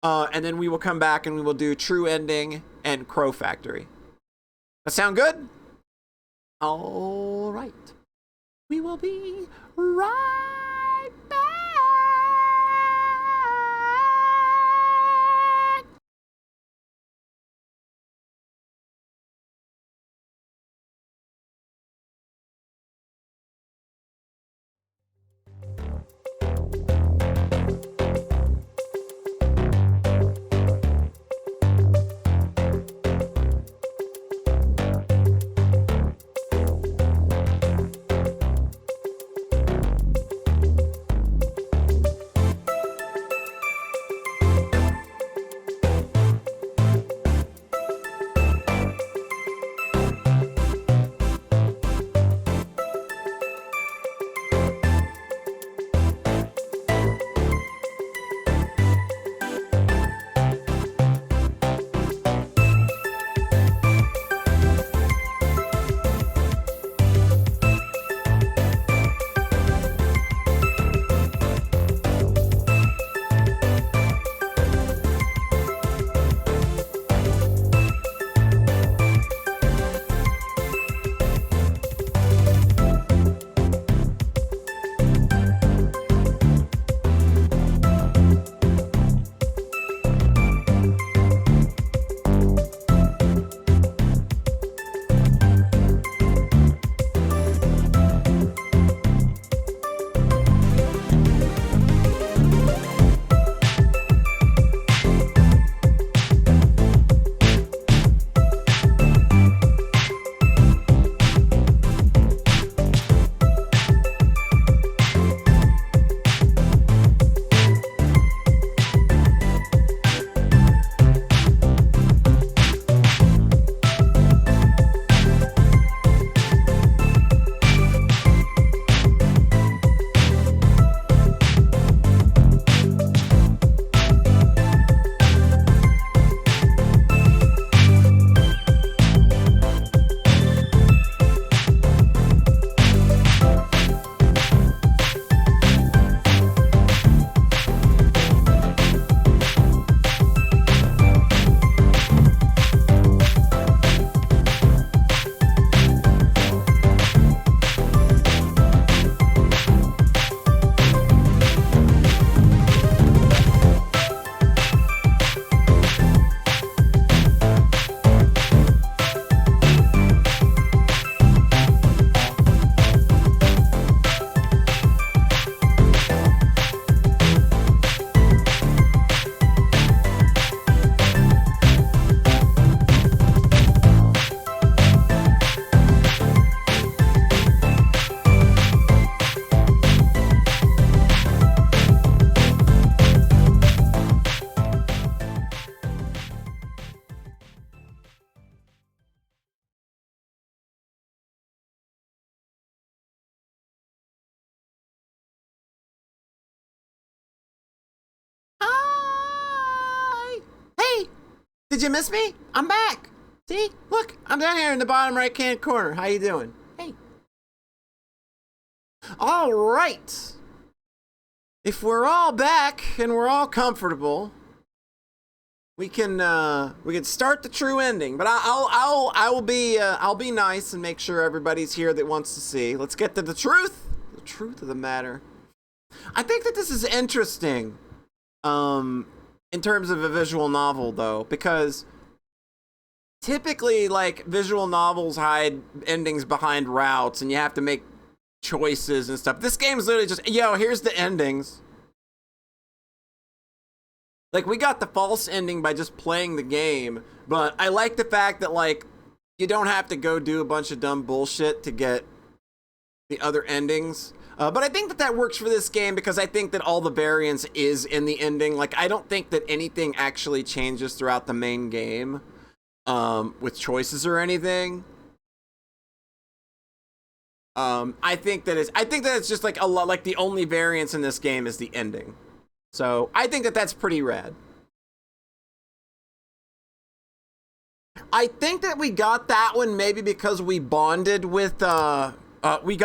And then we will come back and we will do True Ending and Crow Factory. That sound good? All right. We will be right back. Did you miss me? I'm back. See? Look, I'm down here in the bottom right-hand corner. How you doing? Hey. All right. If we're all back and we're all comfortable, we can start the true ending. But I'll be nice and make sure everybody's here that wants to see. Let's get to the truth of the matter. I think that this is interesting. In terms of a visual novel, though, because typically, like, visual novels hide endings behind routes, and you have to make choices and stuff. This game's literally just, yo, here's the endings. Like, we got the false ending by just playing the game, but I like the fact that, like, you don't have to go do a bunch of dumb bullshit to get the other endings. But I think that works for this game because I think that all the variance is in the ending. Like, I don't think that anything actually changes throughout the main game with choices or anything. I think that it's just like a lot, like the only variance in this game is the ending. So I think that that's pretty rad. I think that we got that one maybe because we bonded with we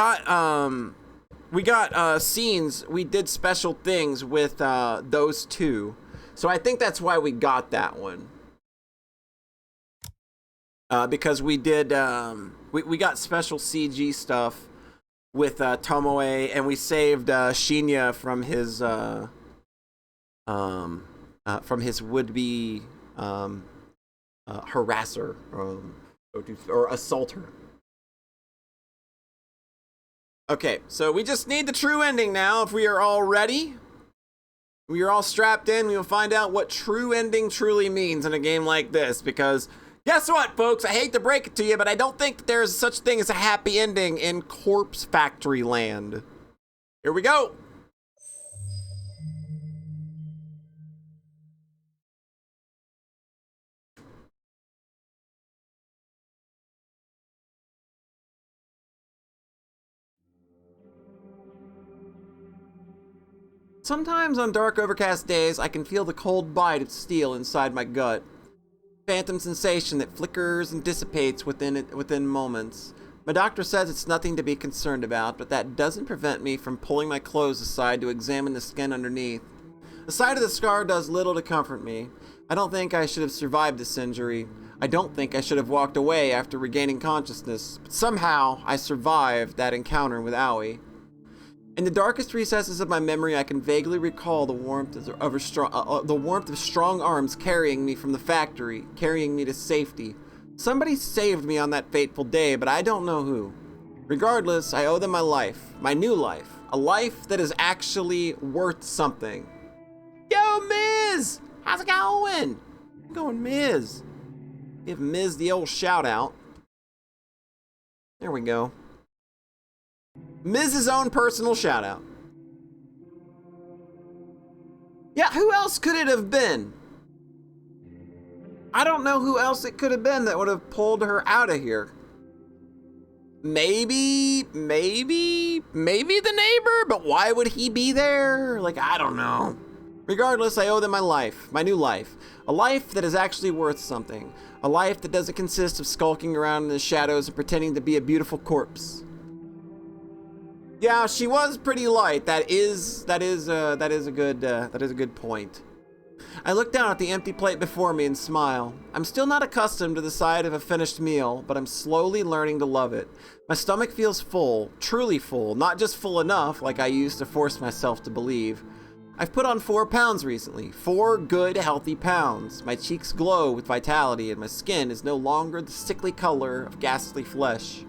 got scenes, we did special things with those two. So I think that's why we got that one. Because we did, we got special CG stuff with Tomoe, and we saved Shinya from his would-be harasser or assaulter. Okay, so we just need the true ending now. If we are all ready, we are all strapped in, we will find out what true ending truly means in a game like this. Because guess what, folks? I hate to break it to you, but I don't think that there is such thing as a happy ending in Corpse Factory Land. Here we go. Sometimes on dark, overcast days, I can feel the cold bite of steel inside my gut. Phantom sensation that flickers and dissipates within moments. My doctor says it's nothing to be concerned about, but that doesn't prevent me from pulling my clothes aside to examine the skin underneath. The sight of the scar does little to comfort me. I don't think I should have survived this injury. I don't think I should have walked away after regaining consciousness, but somehow I survived that encounter with Aoi. In the darkest recesses of my memory, I can vaguely recall the warmth of strong arms carrying me from the factory, carrying me to safety. Somebody saved me on that fateful day, but I don't know who. Regardless, I owe them my life, my new life, a life that is actually worth something. Yo, Miz! How's it going? I'm going, Miz. Give Miz the old shout out. There we go. Miz's own personal shout out. Yeah, who else could it have been? I don't know who else it could have been that would have pulled her out of here. Maybe the neighbor, but why would he be there? Like, I don't know. Regardless, I owe them my life, my new life. A life that is actually worth something. A life that doesn't consist of skulking around in the shadows and pretending to be a beautiful corpse. Yeah, she was pretty light. That is a good point. I look down at the empty plate before me and smile. I'm still not accustomed to the sight of a finished meal, but I'm slowly learning to love it. My stomach feels full, truly full, not just full enough like I used to force myself to believe. I've put on 4 pounds recently, 4 good, healthy pounds. My cheeks glow with vitality and my skin is no longer the sickly color of ghastly flesh.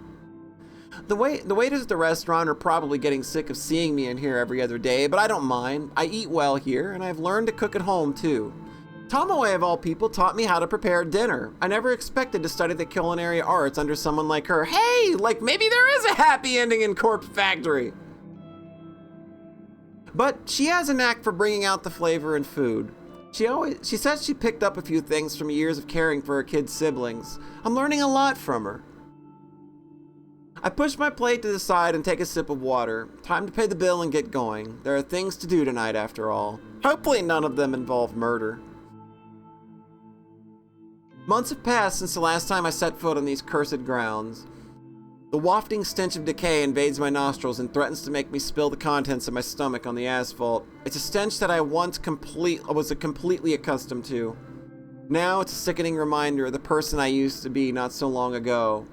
The waiters at the restaurant are probably getting sick of seeing me in here every other day, but I don't mind. I eat well here, and I've learned to cook at home, too. Tomoe, of all people, taught me how to prepare dinner. I never expected to study the culinary arts under someone like her. Hey, like maybe there is a happy ending in Corpse Factory. But she has a knack for bringing out the flavor in food. She says she picked up a few things from years of caring for her kids' siblings. I'm learning a lot from her. I push my plate to the side and take a sip of water. Time to pay the bill and get going. There are things to do tonight after all. Hopefully none of them involve murder. Months have passed since the last time I set foot on these cursed grounds. The wafting stench of decay invades my nostrils and threatens to make me spill the contents of my stomach on the asphalt. It's a stench that I once was completely accustomed to. Now it's a sickening reminder of the person I used to be not so long ago.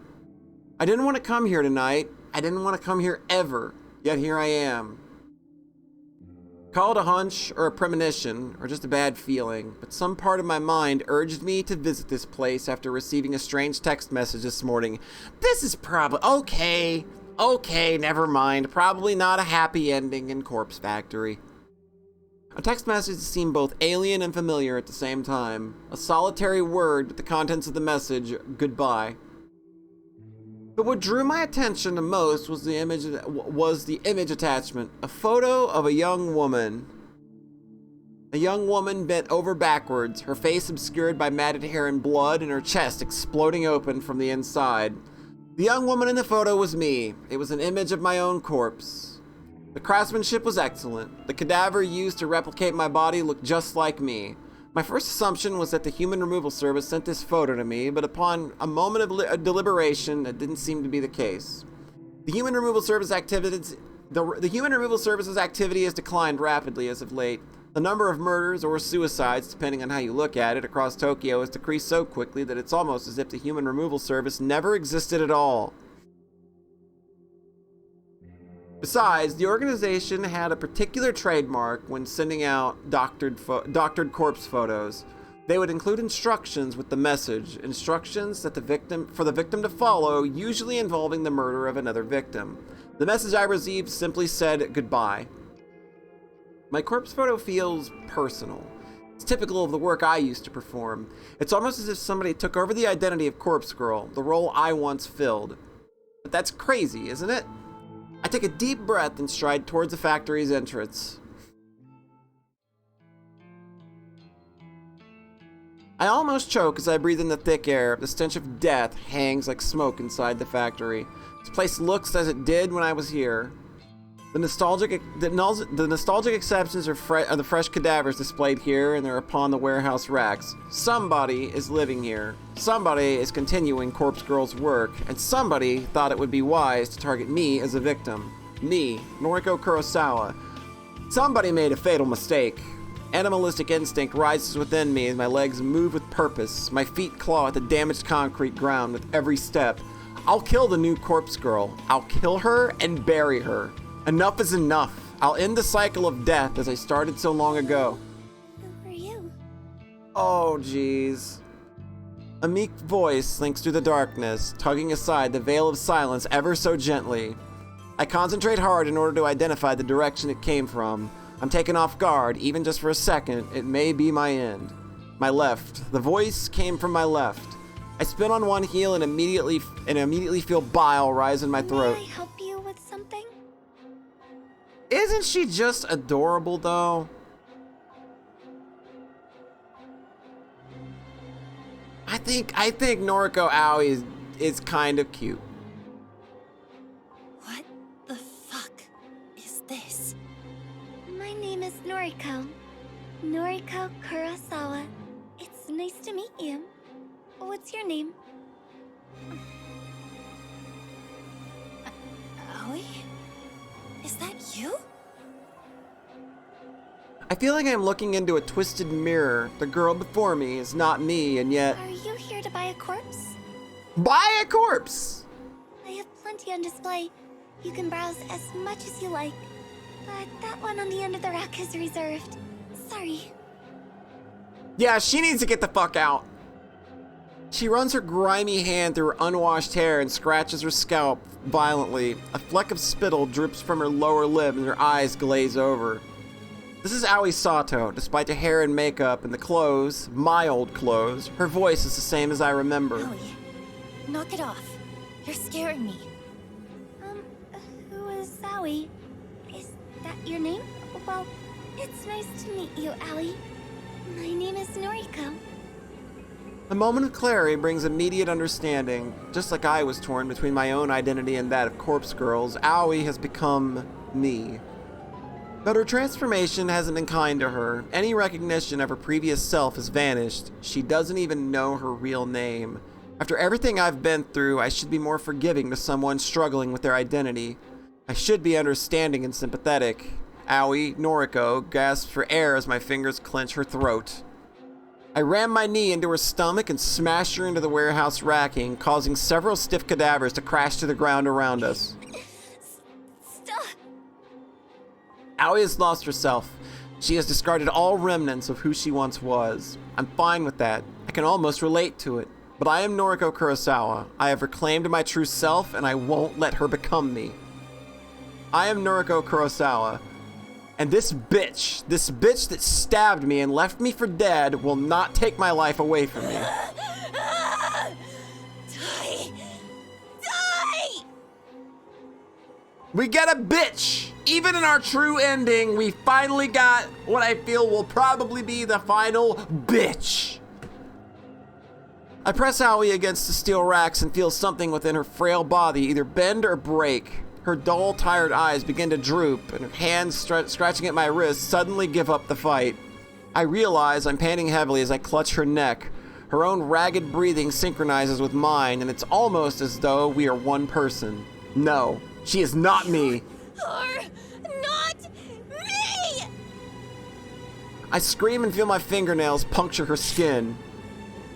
I didn't want to come here tonight. I didn't want to come here ever. Yet here I am. Call it a hunch or a premonition or just a bad feeling, but some part of my mind urged me to visit this place after receiving a strange text message this morning. This is probably... Okay, never mind. Probably not a happy ending in Corpse Factory. A text message seemed both alien and familiar at the same time. A solitary word with the contents of the message, goodbye. But what drew my attention the most was the image attachment. A photo of a young woman. A young woman bent over backwards, her face obscured by matted hair and blood, and her chest exploding open from the inside. The young woman in the photo was me. It was an image of my own corpse. The craftsmanship was excellent. The cadaver used to replicate my body looked just like me. My first assumption was that the Human Removal Service sent this photo to me, but upon a moment of deliberation, it didn't seem to be the case. The Human Removal Service's activity has declined rapidly as of late. The number of murders or suicides, depending on how you look at it, across Tokyo has decreased so quickly that it's almost as if the human removal service never existed at all. Besides, the organization had a particular trademark when sending out doctored corpse photos. They would include instructions with the message, instructions that for the victim to follow, usually involving the murder of another victim. The message I received simply said goodbye. My corpse photo feels personal. It's typical of the work I used to perform. It's almost as if somebody took over the identity of Corpse Girl, the role I once filled. But that's crazy, isn't it? I take a deep breath and stride towards the factory's entrance. I almost choke as I breathe in the thick air. The stench of death hangs like smoke inside the factory. This place looks as it did when I was here. The nostalgic exceptions are the fresh cadavers displayed here, and they're upon the warehouse racks. Somebody is living here. Somebody is continuing Corpse Girl's work, and somebody thought it would be wise to target me as a victim. Me, Noriko Kurosawa. Somebody made a fatal mistake. Animalistic instinct rises within me as my legs move with purpose. My feet claw at the damaged concrete ground with every step. I'll kill the new Corpse Girl. I'll kill her and bury her. Enough is enough. I'll end the cycle of death as I started so long ago. Who are you? Oh, jeez. A meek voice slinks through the darkness, tugging aside the veil of silence ever so gently. I concentrate hard in order to identify the direction it came from. I'm taken off guard, even just for a second. It may be my end. My left. The voice came from my left. I spin on one heel and immediately feel bile rise in my throat. May I help you with something? Isn't she just adorable, though? I think Noriko Aoi is kind of cute. What the fuck is this? My name is Noriko. Noriko Kurosawa. It's nice to meet you. What's your name? Aoi? Is that you? I feel like I'm looking into a twisted mirror. The girl before me is not me, and yet... Are you here to buy a corpse? Buy a corpse! I have plenty on display. You can browse as much as you like. But that one on the end of the rack is reserved. Sorry. Yeah, she needs to get the fuck out. She runs her grimy hand through her unwashed hair and scratches her scalp violently. A fleck of spittle drips from her lower lip and her eyes glaze over. This is Aoi Sato. Despite the hair and makeup and the clothes, my old clothes, her voice is the same as I remember. Aoi, knock it off. You're scaring me. Who is Aoi? Is that your name? Well, it's nice to meet you, Aoi. My name is Noriko. The moment of clarity brings immediate understanding. Just like I was torn between my own identity and that of Corpse Girl's, Aoi has become me. But her transformation hasn't been kind to her. Any recognition of her previous self has vanished. She doesn't even know her real name. After everything I've been through, I should be more forgiving to someone struggling with their identity. I should be understanding and sympathetic. Aoi, Noriko, gasps for air as my fingers clench her throat. I ram my knee into her stomach and smash her into the warehouse racking, causing several stiff cadavers to crash to the ground around us. Stop! Aoi has lost herself. She has discarded all remnants of who she once was. I'm fine with that. I can almost relate to it. But I am Noriko Kurosawa. I have reclaimed my true self, and I won't let her become me. I am Noriko Kurosawa. And this bitch that stabbed me and left me for dead will not take my life away from me. Die! Die! We get a bitch! Even in our true ending, we finally got what I feel will probably be the final bitch. I press Aoi against the steel racks and feel something within her frail body either bend or break. Her dull, tired eyes begin to droop, and her hands scratching at my wrist suddenly give up the fight. I realize I'm panting heavily as I clutch her neck. Her own ragged breathing synchronizes with mine, and it's almost as though we are one person. No, she is not me. Or not me! I scream and feel my fingernails puncture her skin.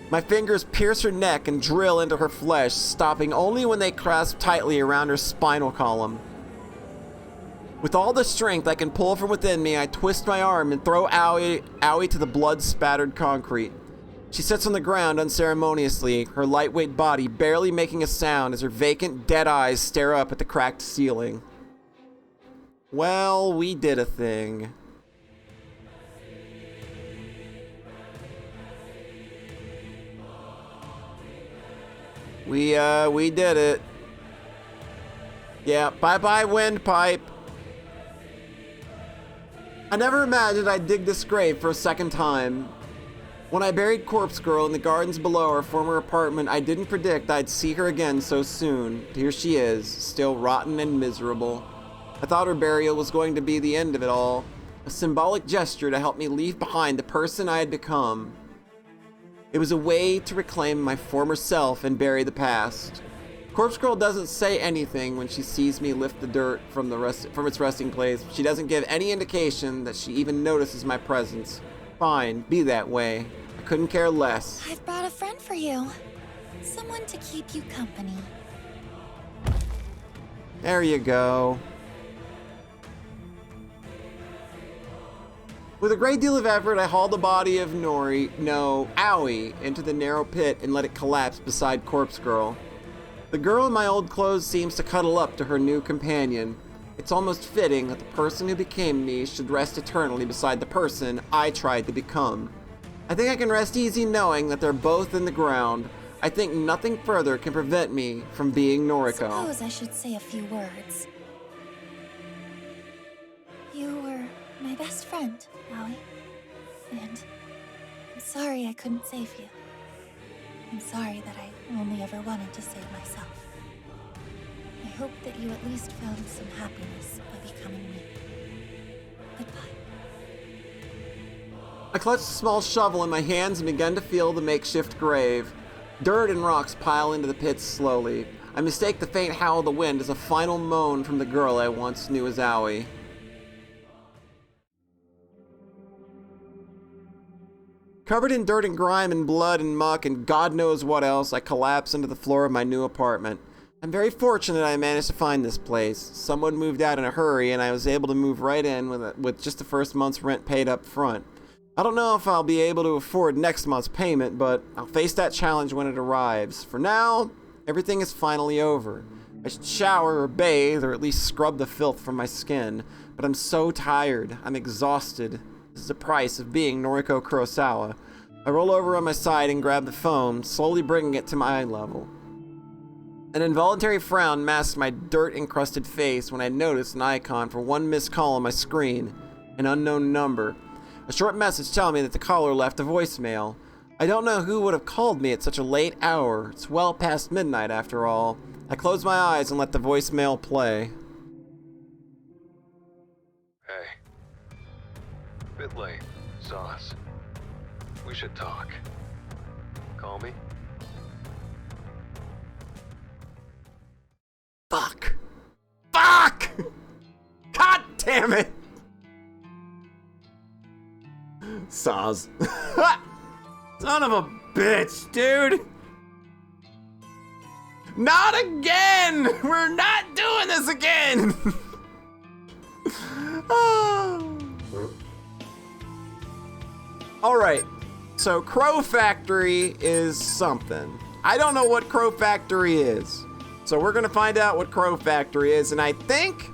My fingers pierce her neck and drill into her flesh, stopping only when they grasp tightly around her spinal column. With all the strength I can pull from within me, I twist my arm and throw Owie to the blood-spattered concrete. She sits on the ground unceremoniously, her lightweight body barely making a sound as her vacant, dead eyes stare up at the cracked ceiling. Well, we did a thing. We did it. Yeah, bye-bye windpipe. I never imagined I'd dig this grave for a second time. When I buried Corpse Girl in the gardens below our former apartment, I didn't predict I'd see her again so soon. But here she is, still rotten and miserable. I thought her burial was going to be the end of it all. A symbolic gesture to help me leave behind the person I had become. It was a way to reclaim my former self and bury the past. Corpse Girl doesn't say anything when she sees me lift the dirt from its resting place. She doesn't give any indication that she even notices my presence. Fine, be that way. I couldn't care less. I've brought a friend for you. Someone to keep you company. There you go. With a great deal of effort, I hauled the body of Owie, into the narrow pit and let it collapse beside Corpse Girl. The girl in my old clothes seems to cuddle up to her new companion. It's almost fitting that the person who became me should rest eternally beside the person I tried to become. I think I can rest easy knowing that they're both in the ground. I think nothing further can prevent me from being Noriko. Suppose I should say a few words. You were my best friend, Owie. And I'm sorry I couldn't save you. I'm sorry that I only ever wanted to save myself. I hope that you at least found some happiness by becoming me. Goodbye. I clutched a small shovel in my hands and began to feel the makeshift grave. Dirt and rocks pile into the pit slowly. I mistake the faint howl of the wind as a final moan from the girl I once knew as Owie. Covered in dirt and grime and blood and muck and God knows what else, I collapse into the floor of my new apartment. I'm very fortunate I managed to find this place. Someone moved out in a hurry and I was able to move right in with just the first month's rent paid up front. I don't know if I'll be able to afford next month's payment, but I'll face that challenge when it arrives. For now, everything is finally over. I should shower or bathe or at least scrub the filth from my skin, but I'm so tired. I'm exhausted. This is the price of being Noriko Kurosawa. I roll over on my side and grab the phone, slowly bringing it to my eye level. An involuntary frown masked my dirt-encrusted face when I noticed an icon for one missed call on my screen, an unknown number. A short message telling me that the caller left a voicemail. I don't know who would have called me at such a late hour. It's well past midnight after all. I close my eyes and let the voicemail play. Hey. Bit late, Sauce. We should talk. Call me? Fuck! Fuck! God damn it! Saz. Son of a bitch, dude! Not again! We're not doing this again! Oh. Alright, so Crow Factory is something. I don't know what Crow Factory is. So we're gonna find out what Crow Factory is, and I think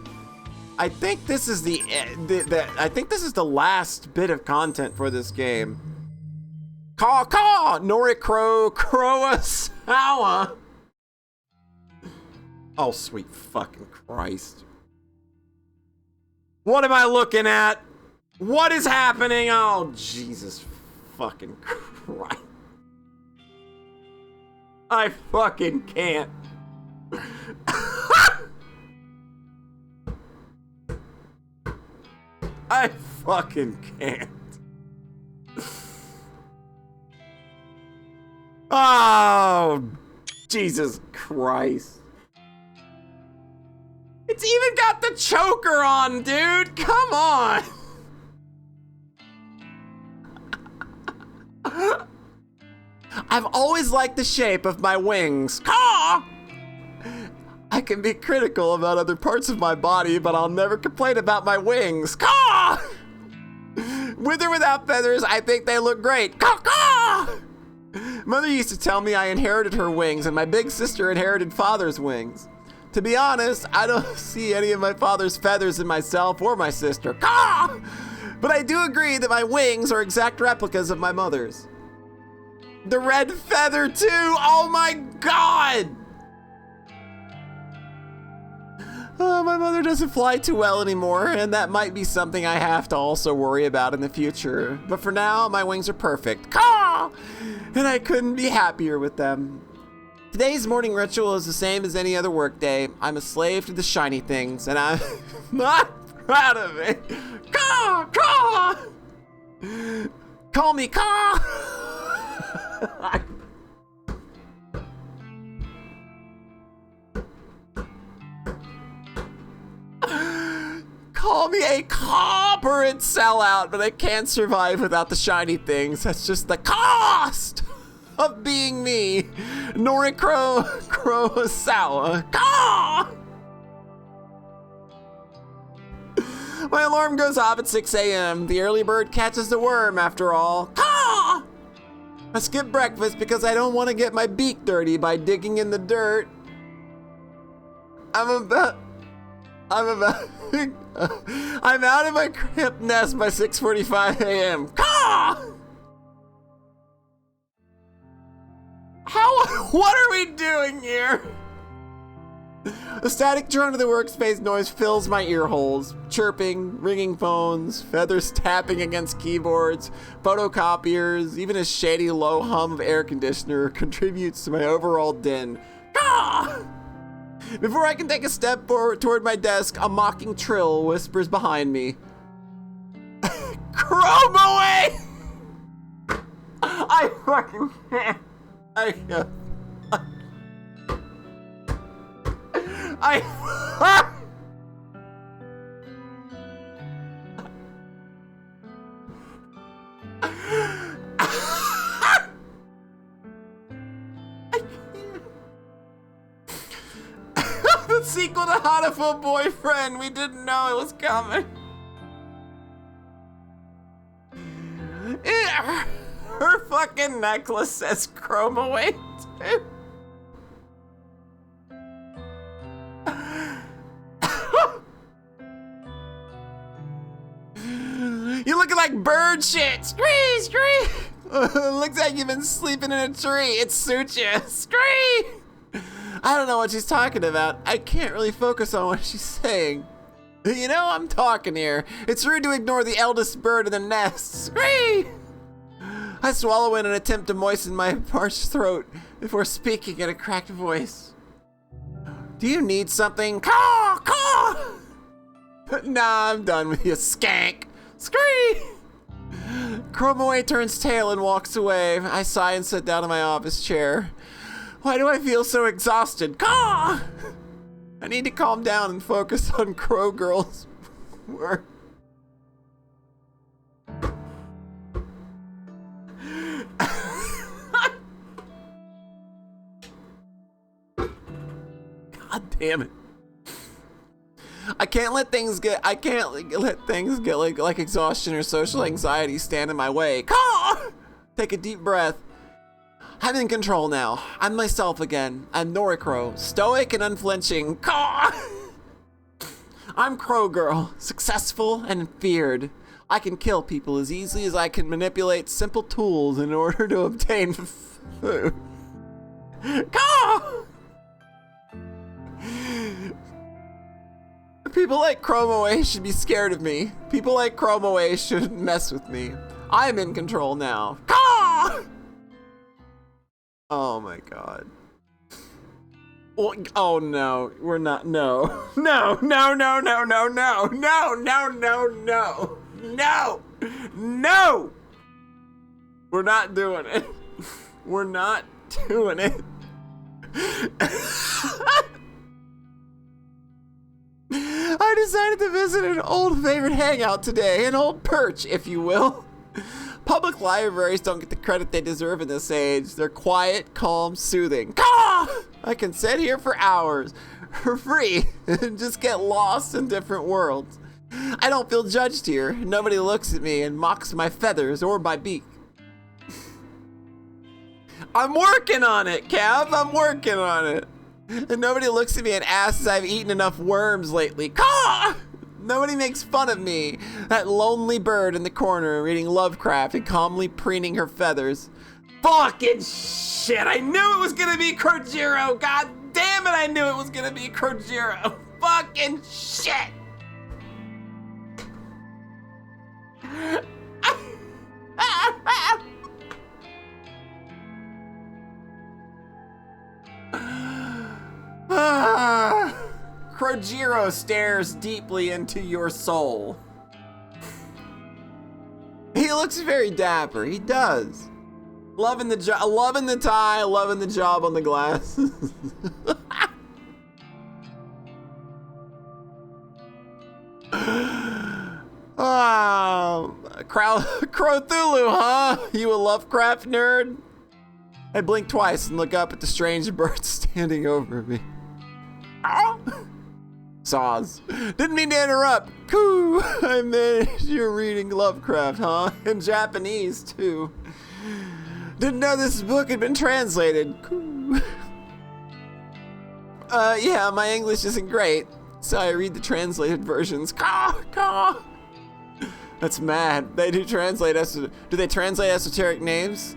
this is I think this is the last bit of content for this game. Caw! Noriko Kurosawa. Oh, sweet fucking Christ. What am I looking at? What is happening? Oh, Jesus fucking Christ. I fucking can't. I fucking can't. Oh, Jesus Christ. It's even got the choker on, dude. Come on. I've always liked the shape of my wings. Caw! I can be critical about other parts of my body, but I'll never complain about my wings. Caw! With or without feathers, I think they look great. Caw, caw! Mother used to tell me I inherited her wings, and my big sister inherited father's wings. To be honest, I don't see any of my father's feathers in myself or my sister. Caw! But I do agree that my wings are exact replicas of my mother's. The red feather too, oh my god! My mother doesn't fly too well anymore, and that might be something I have to also worry about in the future. But for now, my wings are perfect. Caw! And I couldn't be happier with them. Today's morning ritual is the same as any other workday. I'm a slave to the shiny things, and I'm not proud of it. Caw! Caw! Call me Caw! Call me a corporate sellout, but I can't survive without the shiny things. That's just the cost of being me. Noriko Kurosawa. Caw! My alarm goes off at 6 a.m. The early bird catches the worm after all. Caw! I skip breakfast because I don't want to get my beak dirty by digging in the dirt. I'm out of my cramped nest by 6:45 a.m. Caw! What are we doing here? The static drone of the workspace noise fills my ear holes. Chirping, ringing phones, feathers tapping against keyboards, photocopiers, even a shady low hum of air conditioner contributes to my overall din. Caw! Before I can take a step forward toward my desk, a mocking trill whispers behind me. Chrome away! I fucking can't. The sequel to Hatoful Boyfriend. We didn't know it was coming. Her fucking necklace says chrome away too. You looking like bird shit. Scree, scree. Looks like you've been sleeping in a tree. It suits you. Scree. I don't know what she's talking about. I can't really focus on what she's saying. You know, I'm talking here. It's rude to ignore the eldest bird in the nest. Scree! I swallow in an attempt to moisten my parched throat before speaking in a cracked voice. Do you need something? Caw! Caw! Nah, I'm done with you, skank. Scree! Chromaway turns tail and walks away. I sigh and sit down in my office chair. Why do I feel so exhausted? Caw! I need to calm down and focus on Crow Girl's work. God damn it. I can't let things get like exhaustion or social anxiety stand in my way. Caw! Take a deep breath. I'm in control now. I'm myself again. I'm Noriko, stoic and unflinching. Caw! I'm Crow Girl, successful and feared. I can kill people as easily as I can manipulate simple tools in order to obtain food. Caw! People like Chromaway should be scared of me. People like Chromaway shouldn't mess with me. I'm in control now. Caw! Oh my god. Oh no, we're not. No. No, no, no, no, no, no, no, no, no, no, no, no. We're not doing it. We're not doing it. I decided to visit an old favorite hangout today, an old perch, if you will. Public libraries don't get the credit they deserve in this age. They're quiet, calm, soothing. Caw! I can sit here for hours for free and just get lost in different worlds. I don't feel judged here. Nobody looks at me and mocks my feathers or my beak. I'm working on it, Cav. I'm working on it. And nobody looks at me and asks if I've eaten enough worms lately. Caw! Nobody makes fun of me. That lonely bird in the corner reading Lovecraft and calmly preening her feathers. Fucking shit. I knew it was gonna be Kojiro. God damn it, I knew it was gonna be Kojiro. Fucking shit. Kojiro stares deeply into your soul. He looks very dapper. He does. Loving the loving the tie, loving the job on the glasses. Crothulu, huh? You a Lovecraft nerd? I blink twice and look up at the strange bird standing over me. Saws. Didn't mean to interrupt. Coo! I meant you're reading Lovecraft, huh? In Japanese, too. Didn't know this book had been translated. Coo. Yeah, my English isn't great, so I read the translated versions. Caw! Caw! That's mad. They do translate do they translate esoteric names?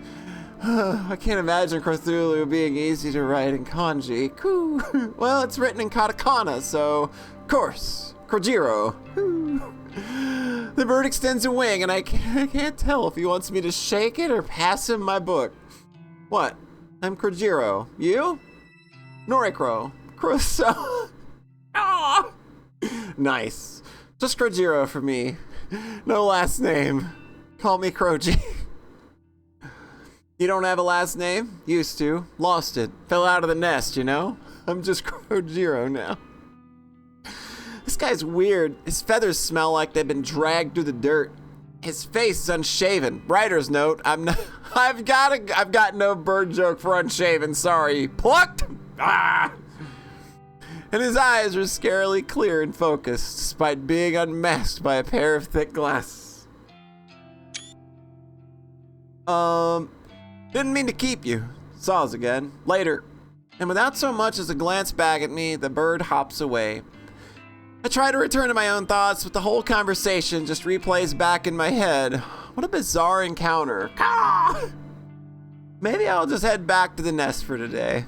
I can't imagine Cthulhu being easy to write in kanji. Coo. Well, it's written in katakana, so of course, Kojiro. The bird extends a wing, and I can't tell if he wants me to shake it or pass him my book. What? I'm Kojiro. You? Noriko. Crusoe. Ah! Nice. Just Kojiro for me. No last name. Call me Kroji. You don't have a last name? Used to. Lost it. Fell out of the nest, you know? I'm just Kojiro now. This guy's weird. His feathers smell like they've been dragged through the dirt. His face is unshaven. Writer's note. I've got no bird joke for unshaven. Sorry. Plucked. Ah! And his eyes are scarily clear and focused, despite being unmasked by a pair of thick glasses. Didn't mean to keep you. Saws again. Later. And without so much as a glance back at me, the bird hops away. I try to return to my own thoughts, but the whole conversation just replays back in my head. What a bizarre encounter. Ah! Maybe I'll just head back to the nest for today.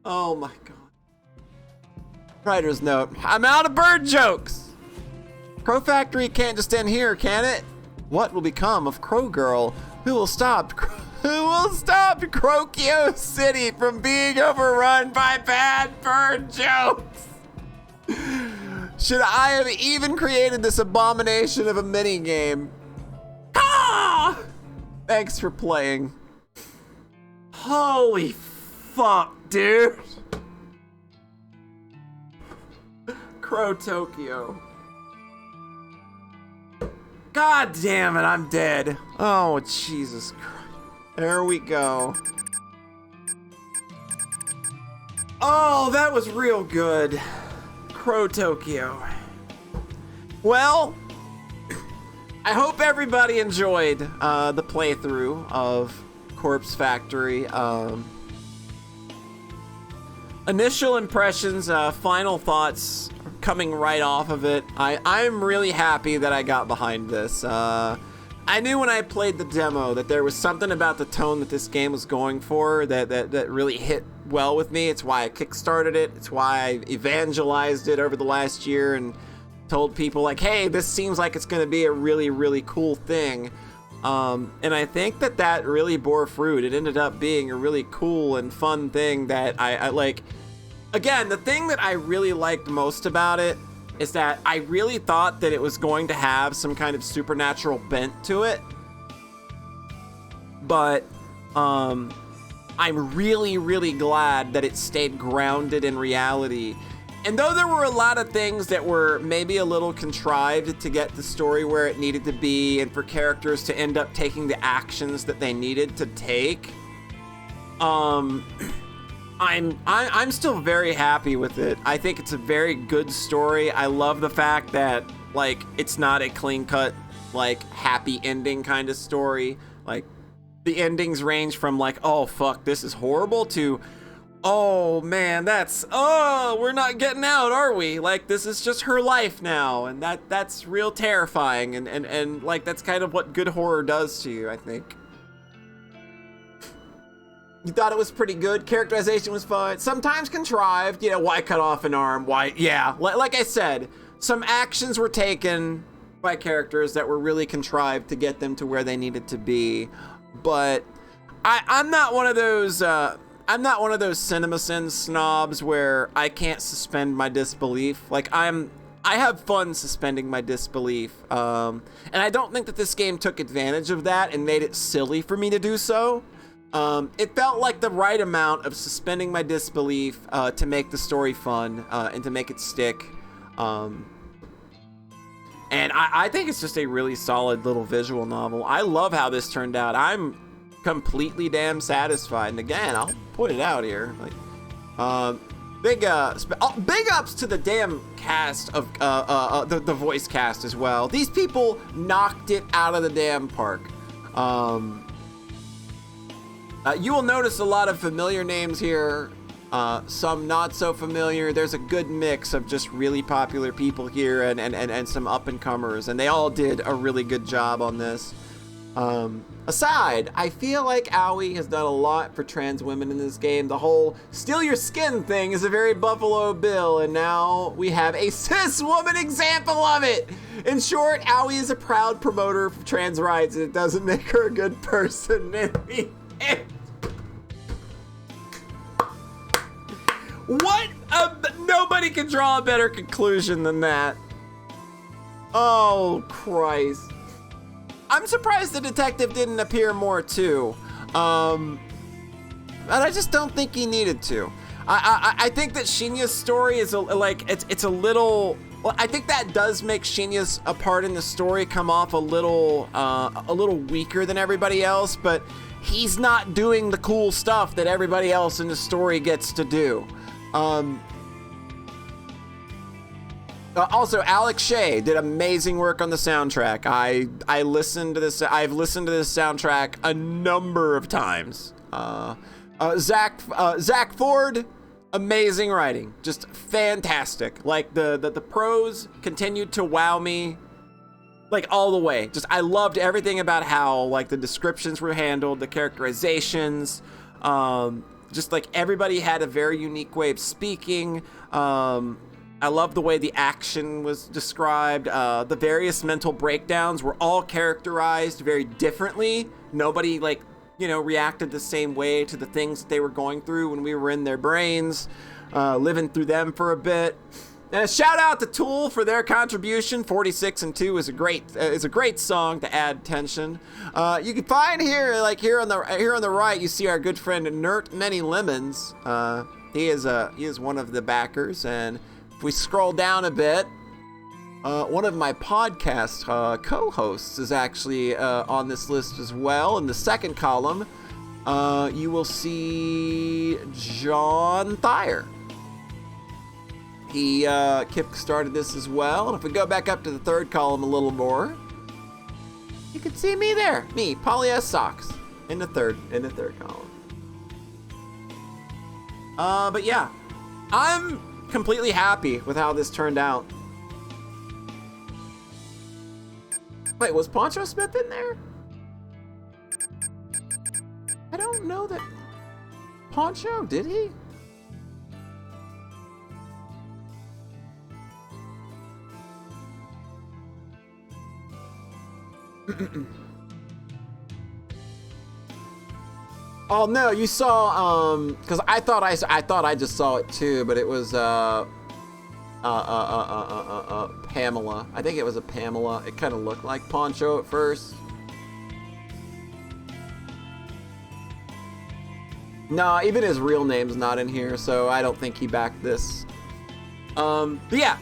Oh my god. Writer's note. I'm out of bird jokes! Crow Factory can't just end here, can it? What will become of Crow Girl? Who will stop Krokyo City from being overrun by bad bird jokes? Should I have even created this abomination of a minigame? Ah! Thanks for playing. Holy fuck, dude. Crow Tokyo. God damn it, I'm dead. Oh, Jesus Christ. There we go. Oh, that was real good. Crow Tokyo. Well, I hope everybody enjoyed the playthrough of Corpse Factory. Initial impressions, final thoughts coming right off of it. I'm really happy that I got behind this. I knew when I played the demo that there was something about the tone that this game was going for that really hit well with me. It's why I kickstarted it. It's why I evangelized it over the last year and told people like, hey, this seems like it's going to be a really, really cool thing. And I think that really bore fruit. It ended up being a really cool and fun thing that I like. Again, the thing that I really liked most about it is that I really thought that it was going to have some kind of supernatural bent to it. But I'm really, really glad that it stayed grounded in reality And though there were a lot of things that were maybe a little contrived to get the story where it needed to be and for characters to end up taking the actions that they needed to take, I'm still very happy with it. I think it's a very good story. I love the fact that, like, it's not a clean-cut, like, happy ending kind of story. Like, the endings range from, like, oh, fuck, this is horrible, to, oh, man, we're not getting out, are we? Like, this is just her life now, and that's real terrifying, and like, that's kind of what good horror does to you, I think. You thought it was pretty good. Characterization was fun. Sometimes contrived. You know, why cut off an arm? Why? Yeah. Like I said, some actions were taken by characters that were really contrived to get them to where they needed to be. But I'm not one of those. I'm not one of those CinemaSins snobs where I can't suspend my disbelief. Like I have fun suspending my disbelief. And I don't think that this game took advantage of that and made it silly for me to do so. It felt like the right amount of suspending my disbelief to make the story fun and to make it stick. And I think it's just a really solid little visual novel. I love how this turned out. I'm completely damn satisfied. And again, I'll point it out here. Like, big ups to the damn cast of the voice cast as well. These people knocked it out of the damn park. You will notice a lot of familiar names here, some not so familiar. There's a good mix of just really popular people here and some up-and-comers, and they all did a really good job on this. Aside, I feel like Aoi has done a lot for trans women in this game. The whole steal your skin thing is a very Buffalo Bill, and now we have a cis woman example of it. In short, Aoi is a proud promoter of trans rights, and it doesn't make her a good person in the end. What? Nobody can draw a better conclusion than that. Oh, Christ. I'm surprised the detective didn't appear more, too. But I just don't think he needed to. I think that Shinya's story is, it's a little... Well, I think that does make Shinya's part in the story come off a little weaker than everybody else, but he's not doing the cool stuff that everybody else in the story gets to do. Also, Alex Shea did amazing work on the soundtrack. I listened to this. I've listened to this soundtrack a number of times. Zach Ford, amazing writing, just fantastic. Like the prose continued to wow me, like all the way. Just I loved everything about how like the descriptions were handled, the characterizations. Just like everybody had a very unique way of speaking. I love the way the action was described. The various mental breakdowns were all characterized very differently. Nobody reacted the same way to the things that they were going through when we were in their brains, living through them for a bit. And a shout out to Tool for their contribution. 46 and 2 is a great song to add tension. You can find here on the right, you see our good friend Nert Many Lemons. He is one of the backers, and if we scroll down a bit, one of my podcast co-hosts is actually on this list as well. In the second column, you will see John Thayer. He kick-started this as well. And if we go back up to the third column a little more, you can see me there. Me, Polly S. Socks, in the third column. But yeah, I'm completely happy with how this turned out. Wait, was Poncho Smith in there? I don't know that. Poncho, did he? Oh no, you saw because I thought I just saw it too, but it was Pamela. I think it was a Pamela. It kind of looked like Poncho at first. No, even his real name's not in here, so I don't think he backed this. But yeah,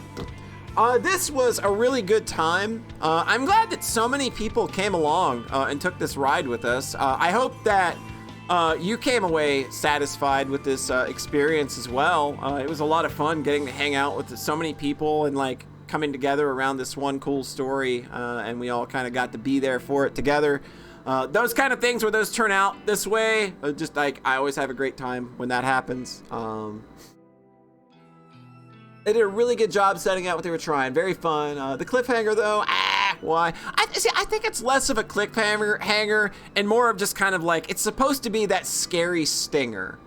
this was a really good time. I'm glad that so many people came along and took this ride with us. I hope that you came away satisfied with this experience as well. It was a lot of fun getting to hang out with so many people and like coming together around this one cool story, and we all kind of got to be there for it together. Those kind of things where those turn out this way, just like I always have a great time when that happens. They did a really good job setting out what they were trying. Very fun. The cliffhanger, though, why? I think it's less of a cliffhanger and more of just kind of like, it's supposed to be that scary stinger.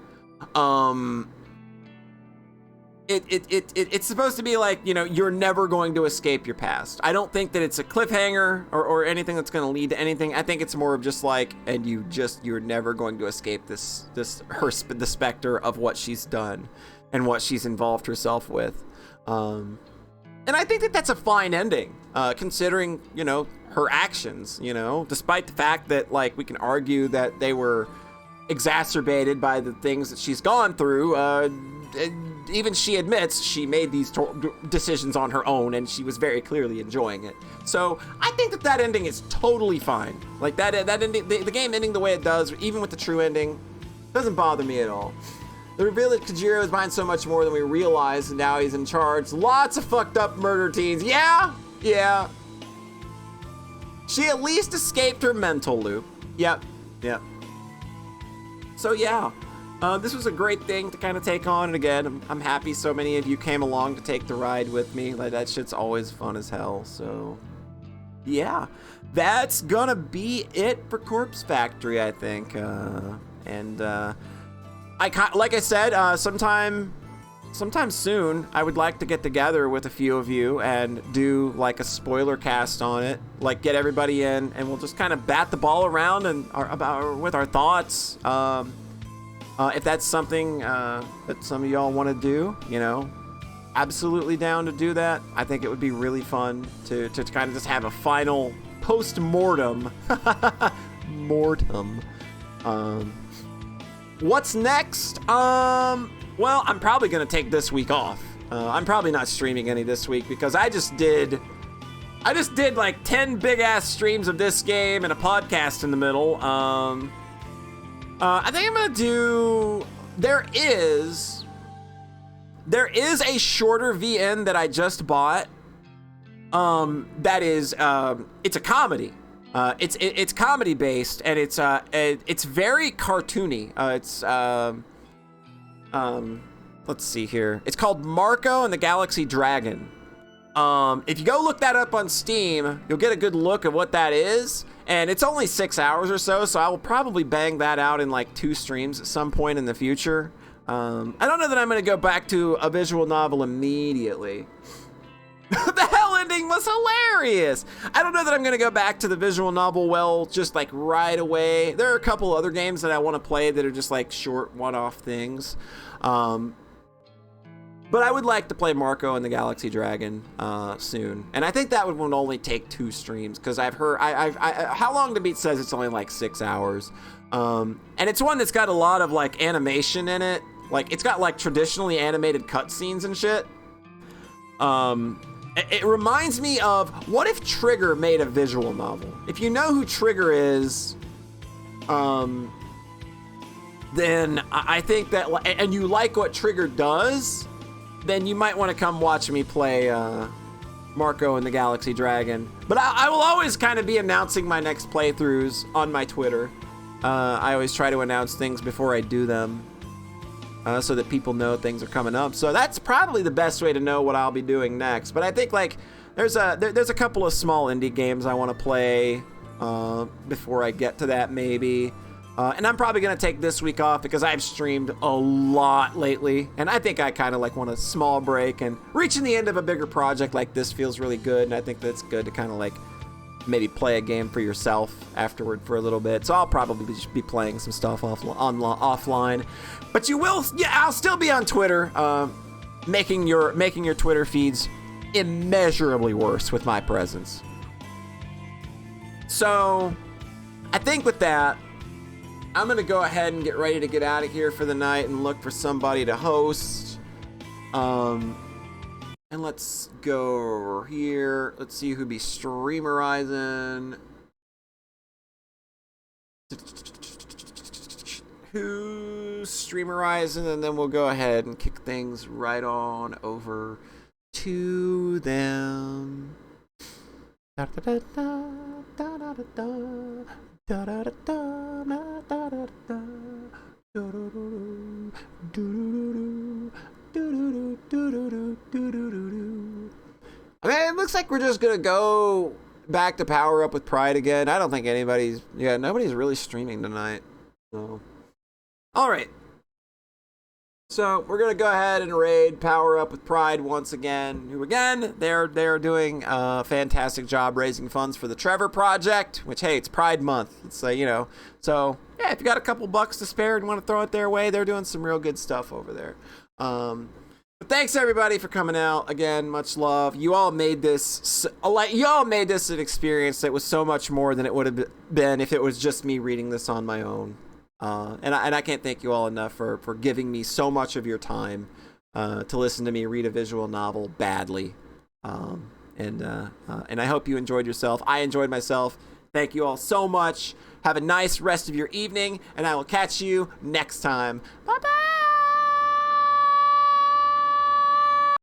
It's supposed to be like, you know, you're never going to escape your past. I don't think that it's a cliffhanger or anything that's going to lead to anything. I think it's more of just like, and you're never going to escape the specter of what she's done and what she's involved herself with. And I think that that's a fine ending, considering, you know, her actions, you know, despite the fact that, like, we can argue that they were exacerbated by the things that she's gone through. Even she admits she made these decisions on her own, and she was very clearly enjoying it. So I think that ending is totally fine. Like, that ending, the game ending the way it does, even with the true ending, doesn't bother me at all. The reveal that Kojiro is behind so much more than we realized, and now he's in charge. Lots of fucked up murder teens. Yeah. She at least escaped her mental loop. Yep. So yeah, this was a great thing to kind of take on. And again, I'm happy so many of you came along to take the ride with me. Like, that shit's always fun as hell. So yeah, that's gonna be it for Corpse Factory, I think. Like I said, sometime soon, I would like to get together with a few of you and do like a spoiler cast on it, like get everybody in, and we'll just kind of bat the ball around and with our thoughts. If that's something that some of y'all want to do, you know, absolutely down to do that. I think it would be really fun to kind of just have a final post-mortem. What's next? Well, I'm probably gonna take this week off. I'm probably not streaming any this week because I just did like 10 big ass streams of this game and a podcast in the middle. I think I'm gonna do. There is a shorter VN that I just bought. That is it's a comedy. It's comedy based, and it's very cartoony. Let's see here. It's called Marco and the Galaxy Dragon. If you go look that up on Steam, you'll get a good look at what that is. And it's only 6 hours or so I will probably bang that out in like 2 streams at some point in the future. I don't know that I'm gonna go back to a visual novel immediately. The hell ending was hilarious. I don't know that I'm gonna go back to the visual novel just like right away. There are a couple other games that I want to play that are just like short one-off things. But I would like to play Marco and the Galaxy Dragon soon. And I think that would only take 2 streams because I've heard How Long to Beat says it's only like 6 hours. And it's one that's got a lot of like animation in it. Like, it's got like traditionally animated cutscenes and shit. It reminds me of, what if Trigger made a visual novel? If you know who Trigger is, then I think that, and you like what Trigger does, then you might want to come watch me play Marco and the Galaxy Dragon. But I will always kind of be announcing my next playthroughs on my Twitter. I always try to announce things before I do them, so that people know things are coming up. So that's probably the best way to know what I'll be doing next. But I think like there's a couple of small indie games I want to play before I get to that maybe. And I'm probably going to take this week off because I've streamed a lot lately. And I think I kind of like want a small break, and reaching the end of a bigger project like this feels really good. And I think that's good to kind of like maybe play a game for yourself afterward for a little bit. So I'll probably just be playing some stuff offline. But you will, yeah, I'll still be on Twitter, making your Twitter feeds immeasurably worse with my presence. So I think with that, I'm gonna go ahead and get ready to get out of here for the night and look for somebody to host. And let's go over here. Let's see who be streamerizing. Who's streamerizing? And then we'll go ahead and kick things right on over to them. Da da da da da da da da da da da da da. I mean, it looks like we're just gonna go back to Power Up with Pride again. I don't think nobody's really streaming tonight. So, all right. So we're gonna go ahead and raid Power Up with Pride once again. Who again? They're doing a fantastic job raising funds for the Trevor Project. Which, hey, it's Pride Month. It's so yeah, if you got a couple bucks to spare and want to throw it their way, they're doing some real good stuff over there. But thanks everybody for coming out again. Much love. You all made this an experience that was so much more than it would have been if it was just me reading this on my own. And I can't thank you all enough for giving me so much of your time to listen to me read a visual novel badly. And I hope you enjoyed yourself. I enjoyed myself. Thank you all so much. Have a nice rest of your evening, and I will catch you next time. Bye-bye!